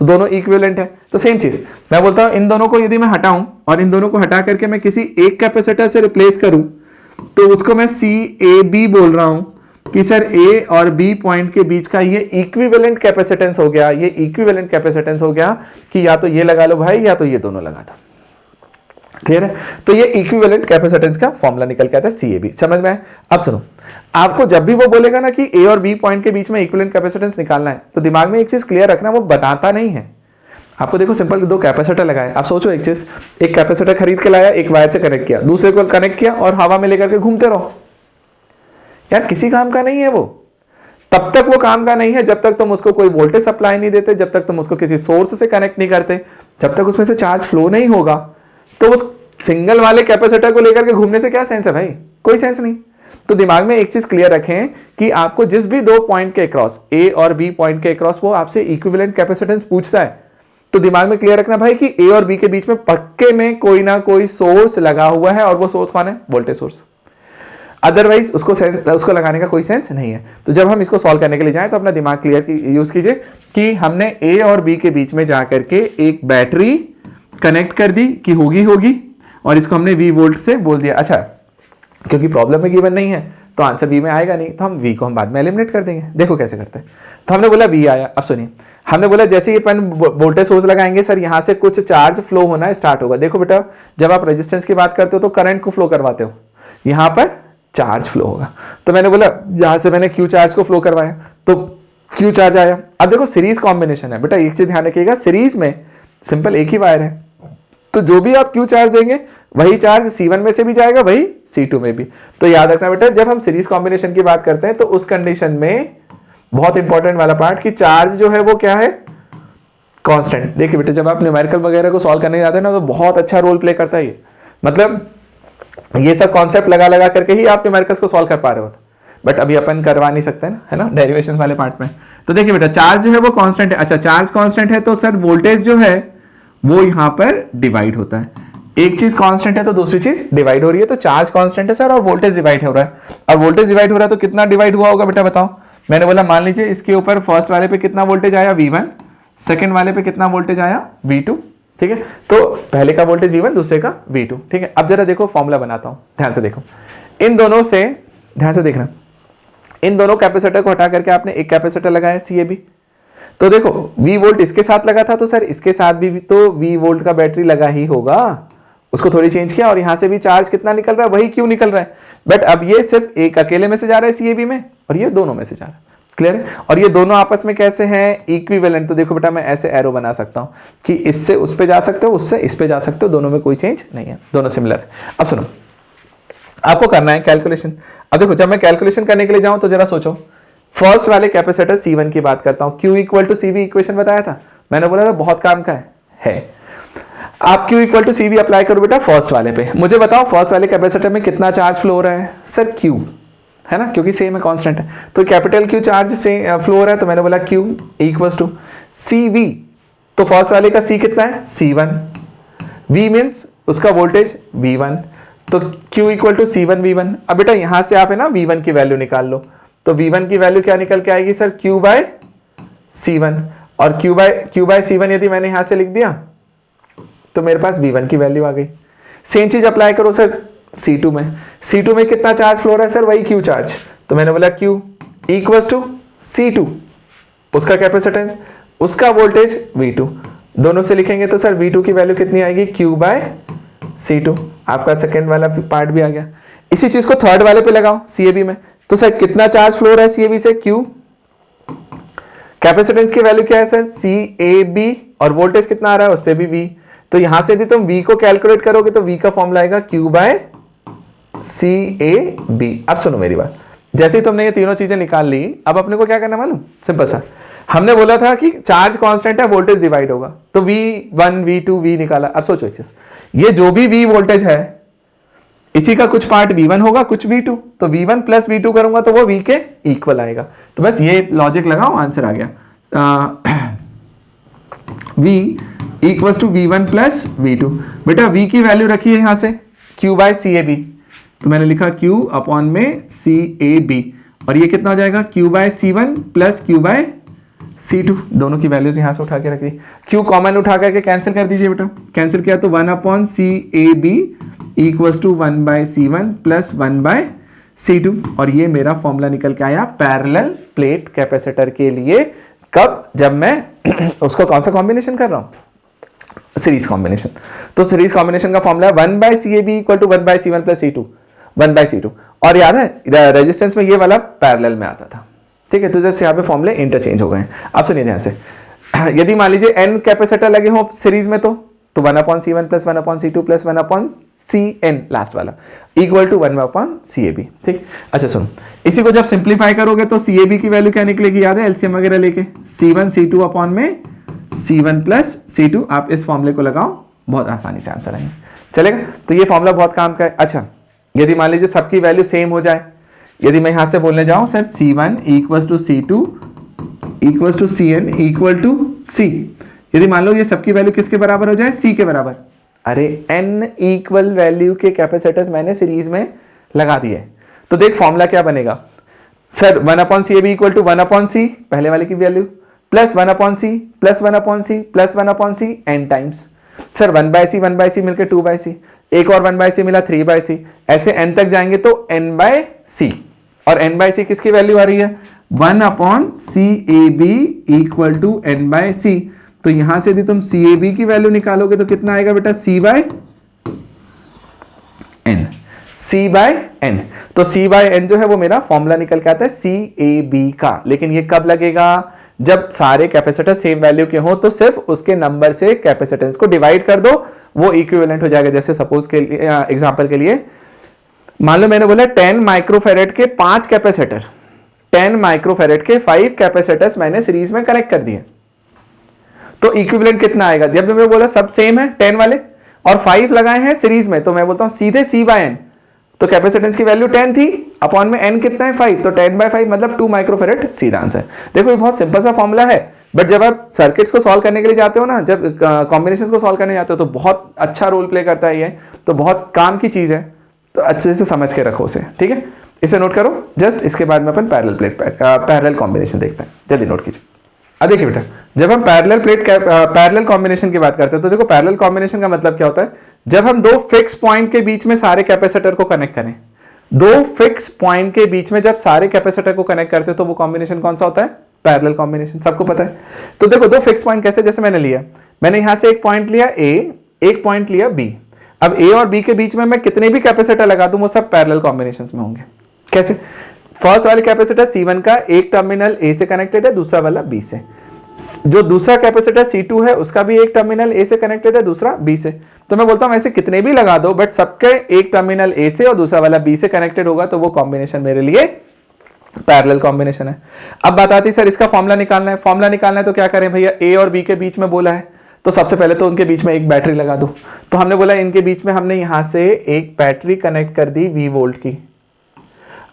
तो दोनों इक्विवेलेंट है। तो सेम चीज मैं बोलता हूं, इन दोनों को यदि मैं हटाऊं और इन दोनों को हटा करके मैं किसी एक कैपेसिटर से रिप्लेस करूं, तो उसको मैं CAB बोल रहा हूं कि सर A और B पॉइंट के बीच का ये इक्विवेलेंट कैपेसिटेंस हो गया, ये इक्विवेलेंट कैपेसिटेंस हो गया कि या तो ये लगा लो भाई या तो ये दोनों लगा दो। क्लियर है? तो ये इक्विवेलेंट कैपेसिटेंस का फॉर्मूला निकल के आता है CAB। समझ में आया? अब सुनो, आपको जब भी वो बोलेगा ना कि A और B पॉइंट के बीच में इक्विवेलेंट कैपेसिटेंस निकालना है, तो दिमाग में एक चीज क्लियर रखना, वो बताता नहीं है आपको। देखो सिंपल, दो कैपेसिटर लगाए, आप सोचो एक चीज, एक कैपेसिटर खरीद के लाया, एक वायर से कनेक्ट किया, दूसरे को कनेक्ट किया और हवा में लेकर के घूमते रहो, यार किसी काम का नहीं है वो। तब तक वो काम का नहीं है जब तक तुम उसको कोई वोल्टेज सप्लाई नहीं देते, जब तक तुम उसको किसी सोर्स से कनेक्ट नहीं करते, जब तक उसमें से चार्ज फ्लो नहीं होगा। तो उस सिंगल वाले कैपेसिटर को लेकर के घूमने से क्या सेंस है भाई? कोई सेंस नहीं। तो दिमाग में एक चीज क्लियर रखें कि आपको जिस भी दो पॉइंट के अक्रॉस, A और B पॉइंट के अक्रॉस, वो आपसे इक्विवेलेंट कैपेसिटेंस पूछता है, तो दिमाग में क्लियर रखना भाई कि A और B के बीच में पक्के में कोई ना कोई सोर्स लगा हुआ है, और वो सोर्स कौन है? Voltage source. अदरवाइज उसको लगाने का कोई सेंस नहीं है। तो जब हम इसको सॉल्व करने के लिए जाएं, तो अपना दिमाग क्लियर यूज कीजिए कि हमने A और B के बीच में जाकर के एक बैटरी कनेक्ट कर दी कि होगी, और इसको हमने V वोल्ट से बोल दिया। अच्छा, क्योंकि प्रॉब्लम में गिवन नहीं है तो आंसर V में आएगा नहीं, तो हम V को हम बाद में एलिमिनेट कर देंगे। देखो कैसे करते हैं। तो हमने बोला V आया। अब सुनिए, हमने बोला जैसे ये पेन वोल्टेज सोर्स लगाएंगे सर, यहां से कुछ चार्ज फ्लो होना स्टार्ट होगा। देखो बेटा, जब आप रेजिस्टेंस की बात करते हो तो करंट को फ्लो करवाते हो, यहां पर चार्ज फ्लो होगा। तो मैंने बोला यहां से मैंने Q चार्ज को फ्लो करवाया, तो Q चार्ज आया। अब देखो सीरीज कॉम्बिनेशन है बेटा, एक चीज ध्यान रखिएगा, सीरीज में सिंपल एक ही वायर है, तो जो भी आप Q चार्ज देंगे वही चार्ज C1 में से भी जाएगा, वही C2 में भी। तो याद रखना बेटा, जब हम सीरीज कॉम्बिनेशन की बात करते हैं तो उस कंडीशन में बहुत इंपॉर्टेंट वाला पार्ट कि चार्ज जो है वो क्या है? कांस्टेंट। देखिए बेटा, जब आप न्यूमेरिकल वगैरह को सॉल्व करने जाते हैं ना, तो बहुत अच्छा रोल प्ले करता है ये। मतलब ये सब कॉन्सेप्ट लगा करके ही आप न्यूमेरिकल्स को सॉल्व कर पा रहे हो, बट अभी अपन करवा नहीं सकते ना, है ना, डेरिवेशन वाले पार्ट में। तो देखिए बेटा, चार्ज जो है वो कांस्टेंट है। अच्छा, चार्ज कांस्टेंट है तो सर वोल्टेज जो है वो यहां पर डिवाइड होता है। एक चीज कांस्टेंट है तो दूसरी चीज डिवाइड हो रही है, तो चार्ज कांस्टेंट है सर और वोल्टेज डिवाइड हो रहा है। और वोल्टेज डिवाइड हो रहा है तो कितना डिवाइड हुआ होगा बेटा बताओ? मैंने बोला मान लीजिए इसके ऊपर फर्स्ट वाले पे कितना वोल्टेज आया? V1, सेकंड वाले पे कितना वोल्टेज आया? V2। ठीक है, तो पहले का वोल्टेज V1, दूसरे का V2। ठीक है, अब जरा देखो फॉर्मूला बनाता हूं, ध्यान से देखो। इन दोनों से ध्यान से देखना, इन दोनों कैपेसिटर को हटा करके आपने एक कैपेसिटर लगाया CAB। तो देखो V वोल्ट इसके साथ लगा था, तो सर इसके साथ भी तो V वोल्ट का बैटरी लगा ही होगा, उसको थोड़ी चेंज किया और यहां से भी चार्ज कितना निकल रहा है? वही Q निकल रहा है। बट अब ये सिर्फ एक अकेले में से जा रहा है CAB में, और ये दोनों में से जा रहा है। क्लियर है? और ये दोनों आपस में कैसे हैं? इक्विवेलेंट। तो देखो बेटा, मैं ऐसे एरो बना सकता हूं कि इससे उस पे जा सकते हो, उससे इस पे जा सकते हो, दोनों में कोई चेंज नहीं है, दोनों सिमिलर है। अब सुनो, आपको करना है कैलकुलेशन। अब देखो, जब मैं कैलकुलेशन करने के लिए जाऊं तो जरा सोचो, फर्स्ट वाले कैपेसिटर C1 की बात करता हूं, Q equal to CV equation बताया था, मैंने बोला था बहुत काम का है। आप Q equal to CV apply करो बेटा फर्स्ट वाले पे। मुझे बताओ फर्स्ट वाले कैपेसिटर में कितना चार्ज फ्लो हो रहा है? सर Q है ना, क्योंकि सेम है, कांस्टेंट है, तो कैपिटल Q चार्ज से फ्लो हो रहा है, तो मैंने बोला Q इक्वल टू CV। तो फर्स्ट वाले का C कितना है? C1। V मीन्स उसका वोल्टेज V1, तो Q equal to C1 V1। अब बेटा यहां से आप है ना V1 की वैल्यू निकाल लो, तो V1 की वैल्यू क्या निकल के आएगी सर? Q by C1। और Q बाय C1 यदि मैंने यहां से लिख दिया तो मेरे पास V1 की वैल्यू आ गई। सेम चीज अप्लाई करो सर C2 में। C2 में कितना चार्ज फ्लो रहा है सर? वही Q चार्ज, तो मैंने बोला Q इक्वल्स टू C2, उसका कैपेसिटेंस, उसका वोल्टेज V2, दोनों से लिखेंगे तो सर V2 की वैल्यू कितनी आएगी? Q by C2। आपका सेकेंड वाला पार्ट भी आ गया। इसी चीज को थर्ड वाले पे लगाओ CAB में, तो सर कितना चार्ज फ्लो रहा है CAB से? Q। कैपेसिटेंस की वैल्यू क्या है सर? CAB, और वोल्टेज कितना आ रहा है? उस पे भी V। तो यहां से यदि तुम v को कैलकुलेट करोगे तो v का फॉर्मूला आएगा q by C A B. अब सुनो मेरी बात, जैसे ही तुमने ये तीनों चीजें निकाल ली, अब अपने को क्या करना मालूम, सिंपल सा, हमने बोला था कि चार्ज कांस्टेंट है, वोल्टेज डिवाइड होगा, तो V1 V2 V निकाला। अब सोचो एक चीज, ये जो भी V वोल्टेज है इसी का कुछ पार्ट V1 होगा, कुछ V2, तो V1 प्लस V2 करूंगा तो वो V के इक्वल आएगा। तो बस ये लॉजिक लगाओ, आंसर आ गया। V equals to V1 plus V2। बेटा V की वैल्यू रखी है यहां से Q by C A B, तो मैंने लिखा Q अपॉन में सी ए बी, और ये कितना हो जाएगा Q by C1 plus Q by C2। दोनों की वैल्यूज यहां से उठा के रख दी, Q कॉमन उठा करके कैंसिल कर दीजिए बेटा, कैंसिल किया तो 1 upon C A B equals to 1 by C1 plus 1 by C2, और ये मेरा फॉर्मूला निकल के आया पैरेलल प्लेट कैपेसिटर के लिए। कब? जब मैं उसको कौन सा कॉम्बिनेशन कर रहा हूं, सीरीज कॉम्बिनेशन। तो सीरीज कॉम्बिनेशन का formula 1 by C A B equal to 1 by C1 plus C2, 1 by C2। और याद है रेजिस्टेंस में ये वाला पैरेलल में आता था, ठीक है। तो जैसे यहाँ पे फॉर्मूले इंटरचेंज हो गए हैं। अब सुनिए ध्यान से, यदि मान लीजिए n कैपेसिटर लगे हो सीरीज में, तो 1 upon C1 plus 1 upon C2 plus 1 upon Cn last वाला इक्वल टू 1 अपॉन CAB, ठीक। अच्छा सुनो, इसी को जब सिंप्लीफाई करोगे तो CAB की वैल्यू क्या निकलेगी, याद है एलसीएम वगैरह लेके, C1 C2 अपॉन में C1 प्लस C2। आप इस फॉर्मूले को लगाओ, बहुत आसानी से आंसर आएंगे, चलेगा। तो ये फॉर्मूला बहुत काम का है। अच्छा, यदि मान लीजिए सबकी वैल्यू सेम हो जाए, यदि मैं यहां से बोलने जाऊं sir C1 equals to C2 equals to Cn equal to C, यदि मान लो ये सबकी वैल्यू किसके बराबर हो जाए, C के बराबर, अरे n इक्वल वैल्यू के कैपेसिटर्स मैंने सीरीज में लगा दिए, तो देख फॉर्मूला क्या बनेगा sir, 1 upon C A B equal to 1 upon C पहले वाले की value plus 1 upon C plus 1 upon C plus 1 upon C N times, sir 1 by C मिलकर 2 बाय सी, एक और 1 बाय सी मिला 3 बाय सी, ऐसे n तक जाएंगे तो n बाय सी, और n बाय सी किसकी वैल्यू आ रही है, 1 upon C A B equal to n by C. तो यहां से यदि तुम सी ए बी की वैल्यू निकालोगे तो कितना आएगा बेटा, C by n, C by n। तो C बाय n जो है वो मेरा फॉर्मूला निकल के आता है CAB का। लेकिन ये कब लगेगा, जब सारे कैपेसिटर सेम वैल्यू के हो, तो सिर्फ उसके नंबर से कैपेसिटेंस को डिवाइड कर दो, वो इक्विवेलेंट हो जाएगा। जैसे सपोज के लिए एग्जांपल के लिए मान लो मैंने बोला 10 माइक्रोफेरेड के 5 कैपेसिटर, 10 माइक्रोफेरेड के 5 कैपेसिटर्स मैंने सीरीज में कनेक्ट कर दिए, तो इक्विवेलेंट कितना आएगा। जब मैंने बोला सब सेम है 10 वाले और 5 लगाए हैं सीरीज में, तो मैं बोलता हूं सीधे C बाय n, तो कैपेसिटेंस की वैल्यू 10 थी, अपॉन में n कितना है 5, तो 10 बाय 5 मतलब 2 माइक्रोफेरेड, सीधा आंसर। देखो ये बहुत सिंपल सा फॉर्मूला है, बट जब आप सर्किट्स को सॉल्व करने के लिए जाते हो ना, जब कॉम्बिनेशंस को सॉल्व करने जाते हो, तो बहुत अच्छा रोल प्ले करता है ये, तो बहुत काम की चीज है, तो अच्छे से समझ के रखो उसे, ठीक है। इसे नोट करो जस्ट, इसके बाद में अपन पैरेलल कॉम्बिनेशन देखते हैं, जल्दी नोट कीजिए। अब देखिए बेटा, जब हम पैरेलल कॉम्बिनेशन की बात करते हैं, तो देखो पैरेलल कॉम्बिनेशन का मतलब क्या होता है, जब हम दो फिक्स पॉइंट के बीच में सारे कैपेसिटर को कनेक्ट करें, दो फिक्स पॉइंट के बीच में जब सारे कैपेसिटर को कनेक्ट करते हैं, तो वो कॉम्बिनेशन कौन सा होता है, पैरेलल कॉम्बिनेशन, सबको पता है। तो देखो दो फिक्स पॉइंट कैसे, जैसे मैंने लिया, मैंने यहां से एक पॉइंट लिया A, एक पॉइंट लिया B, अब A और B के बीच में मैं कितने भी कैपेसिटर लगा दूं, वो सब पैरेलल कॉम्बिनेशंस में होंगे। कैसे, फर्स्ट वाले कैपेसिटर C1 का एक टर्मिनल A से कनेक्टेड है, दूसरा वाला B से। जो दूसरा कैपेसिटर C2 है उसका भी एक टर्मिनल A से कनेक्टेड है, दूसरा B से। तो मैं बोलता हूं ऐसे कितने भी लगा दो, बट सबके एक टर्मिनल A से और दूसरा वाला B से कनेक्टेड होगा, तो वो कॉम्बिनेशन मेरे लिए पैरेलल कॉम्बिनेशन है। अब बात आती है सर इसका फॉर्मूला निकालना है, फॉर्मूला निकालना है तो क्या करें भैया, A और B के बीच में बोला है, तो सबसे पहले तो उनके बीच में एक बैटरी लगा दो। तो हमने बोला इनके बीच में हमने यहां से एक बैटरी कनेक्ट कर दी V वोल्ट की।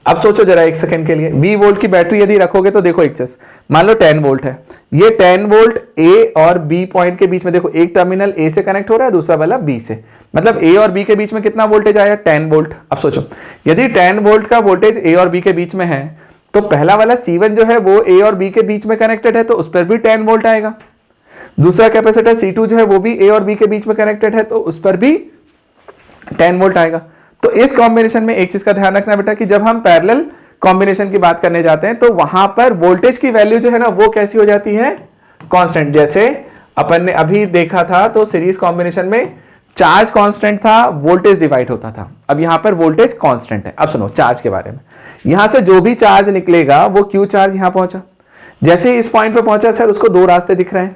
अब सोचो जरा एक सेकंड के लिए, V वोल्ट की बैटरी यदि रखोगे तो देखो एक चीज, मान लो 10 वोल्ट है, ये 10 वोल्ट A और B पॉइंट के बीच में, देखो एक टर्मिनल A से कनेक्ट हो रहा है, दूसरा वाला B से, मतलब A और B के बीच में कितना वोल्टेज आया, 10 वोल्ट। अब सोचो यदि 10 वोल्ट का वोल्टेज A और B के बीच में है, तो पहला वाला C1 जो है वो A और B के बीच में कनेक्टेड है, तो उस पर भी 10 वोल्ट आएगा। दूसरा कैपेसिटर C2 जो है वो भी A और B के बीच में कनेक्टेड है, तो उस पर भी 10 वोल्ट आएगा। तो इस कॉम्बिनेशन में एक चीज का ध्यान रखना बेटा, कि जब हम पैरेलल कॉम्बिनेशन की बात करने जाते हैं, तो वहां पर वोल्टेज की वैल्यू जो है ना, वो कैसी हो जाती है, कांस्टेंट। जैसे अपन ने अभी देखा था, तो सीरीज कॉम्बिनेशन में चार्ज कांस्टेंट था, वोल्टेज डिवाइड होता था। अब यहां पर वोल्टेज कांस्टेंट है। अब सुनो चार्ज के बारे में, यहां से जो भी चार्ज निकलेगा वो Q चार्ज यहां पहुंचा, जैसे इस पॉइंट पे पहुंचा सर, उसको दो रास्ते दिख रहे हैं,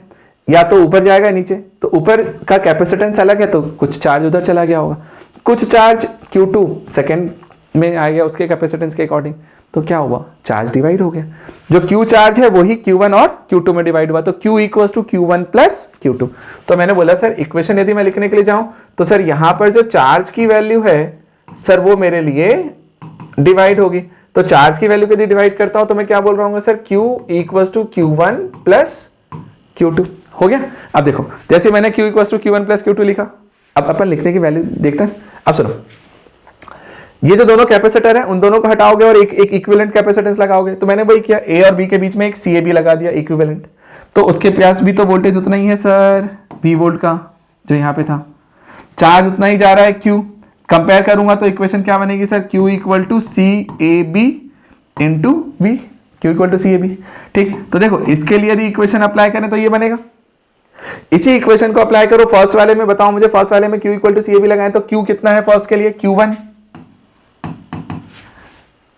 या तो ऊपर जाएगा नीचे, तो ऊपर का कैपेसिटेंस अलग है तो कुछ चार्ज उधर चला गया होगा, कुछ चार्ज Q2 सेकेंड में आ गया उसके कैपेसिटेंस के अकॉर्डिंग, तो क्या हुआ, चार्ज डिवाइड हो गया। जो Q चार्ज है वही Q1 और Q2 में डिवाइड हुआ, तो Q equals to Q1 plus Q2। तो मैंने बोला सर इक्वेशन यदि मैं लिखने के लिए जाऊं तो सर यहां पर जो चार्ज की वैल्यू है सर वो मेरे लिए डिवाइड होगी, तो चार्ज की वैल्यू यदि डिवाइड करता हूं तो मैं क्या बोल रहा हूँ sir, Q equals to Q1 plus Q2 हो गया। अब देखो जैसे मैंने Q equals to Q1 plus Q2 लिखा, अब अपन लिखने की वैल्यू देखते हैं। अब सुनो, ये जो दोनों कैपेसिटर है उन दोनों को हटाओगे और एक इक्विवेलेंट कैपेसिटेंस लगाओगे, तो मैंने वही किया, A और B के बीच में एक CAB लगा दिया इक्विवेलेंट, तो उसके पास भी तो वोल्टेज उतना ही है सर V वोल्ट का जो यहाँ पे था, चार्ज उतना ही जा रहा है Q, कंपेयर करूंगा तो इक्वेशन क्या बनेगी sir, Q equal to CAB into V, Q equal to CAB। ठीक, तो देखो इसके लिए यदि इक्वेशन अप्लाई करें तो ये बनेगा, इसी इक्वेशन को अप्लाई करो फर्स्ट वाले में, बताओ मुझे फर्स्ट वाले में Q इक्वल टू CAB लगाएं तो Q कितना है फर्स्ट के लिए, Q1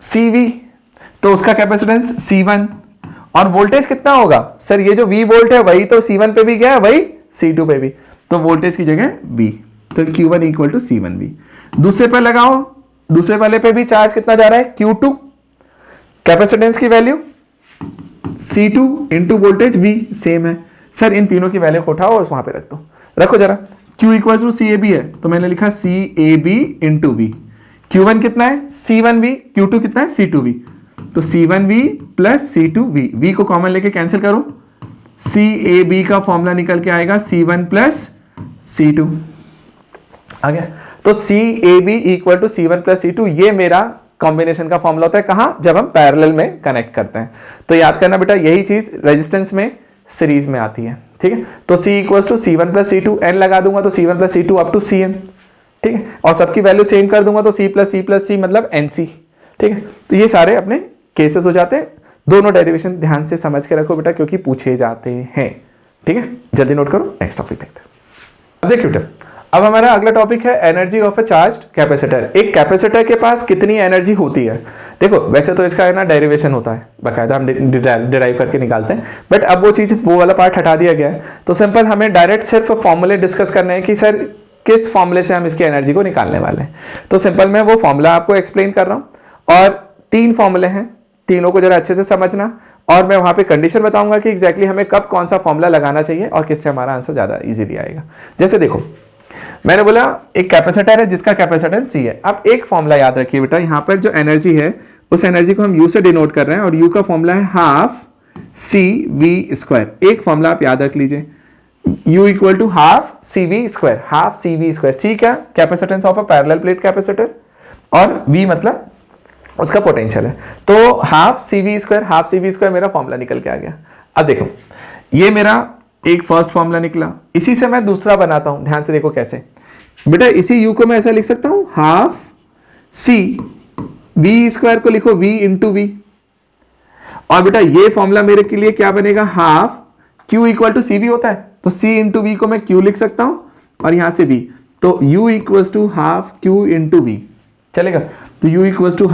CV, तो उसका कैपेसिटेंस C1, और वोल्टेज कितना होगा सर, ये जो V वोल्ट है वही तो C1 पे भी गया है वही C2 पे भी, तो वोल्टेज की जगह V, तो Q1 इक्वल टू C1V। दूसरे पर लगाओ, दूसरे वाले पे भी चार्ज कितना जा रहा है Q2, कैपेसिटेंस की value C2 into voltage V same है सर, इन तीनों की वैल्यू को उठाओ और वहां पे रख दो, रखो जरा, Q इक्वल टू CAB है तो मैंने लिखा CAB इंटू V, Q1 कितना है C1V, Q2 कितना है C2V, तो C1V प्लस C2V, V को कॉमन लेके कैंसिल करो, CAB का फॉर्मूला निकल के आएगा C1 प्लस C2 आ गया, तो CAB equal to C1 plus C2, ये मेरा कॉम्बिनेशन का फॉर्मूला होता है, कहां, जब हम पैरेलल में कनेक्ट करते हैं। तो याद करना बेटा यही चीज रेजिस्टेंस में सीरीज में आती है, ठीक है। तो C equal to C1 plus C2, N लगा दूंगा तो C1 plus C2 up to Cn, ठीक है, और सबकी वैल्यू सेम कर दूंगा तो C प्लस C मतलब NC, ठीक है। तो ये सारे अपने केसेस हो जाते हैं, दोनों डेरिवेशन ध्यान से समझ के रखो बेटा क्योंकि पूछे जाते हैं, ठीक है, जल्दी नोट करो, नेक्स्ट टॉपिक देखते हैं। अब देखिए बेटा, अब हमारा अगला टॉपिक है energy of a charged capacitor. एक कैपेसिटर के पास कितनी एनर्जी होती है, देखो वैसे तो इसका है ना डेरिवेशन होता है, बाकायदा हम डिराइव करके निकालते हैं, बट अब वो चीज वो वाला पार्ट हटा दिया गया है, तो सिंपल हमें डायरेक्ट सिर्फ फॉर्मूले डिस्कस करने हैं कि सर किस फॉर्मूले से हम इसकी एनर्जी को निकालने वाले हैं। तो सिंपल मैं वो फॉर्मूला आपको एक्सप्लेन कर रहा हूं, और 3 फॉर्मूले हैं, तीनों को जरा अच्छे से समझना, और मैं वहां पे कंडीशन बताऊंगा कि एग्जैक्टली हमें कब कौन सा फॉर्मूला लगाना चाहिए और किससे हमारा आंसर ज्यादा इजीली आएगा। जैसे देखो मैंने बोला एक कैपेसिटर है जिसका कैपेसिटेंस C है। अब एक फॉर्मूला याद रखिए बेटा, यहाँ पर जो एनर्जी है उस एनर्जी को हम U से डिनोट कर रहे हैं, और U का फॉर्मूला है हाफ CV²। एक फॉर्मूला आप याद रख लीजिए, U equal to half CV², half CV²। C क्या, capacitance of a parallel plate capacitor, और V मतलब उसका पोटेंशियल है, तो हाफ CV² मेरा फॉर्मूला निकल के आ गया। अब देखो ये मेरा एक फर्स्ट फॉर्मूला निकला, इसी से मैं दूसरा बनाता हूं, ध्यान से देखो कैसे बेटा, इसी U को मैं ऐसा लिख सकता हूं, हाफ CV² को लिखो V इंटू V, और बेटा ये फॉर्मूला मेरे के लिए क्या बनेगा, half Q equal to CV होता है, तो C इंटू V को मैं Q लिख सकता हूं, और यहां से V, तो U equal to half Q into V चलेगा, तो U इक्वल टू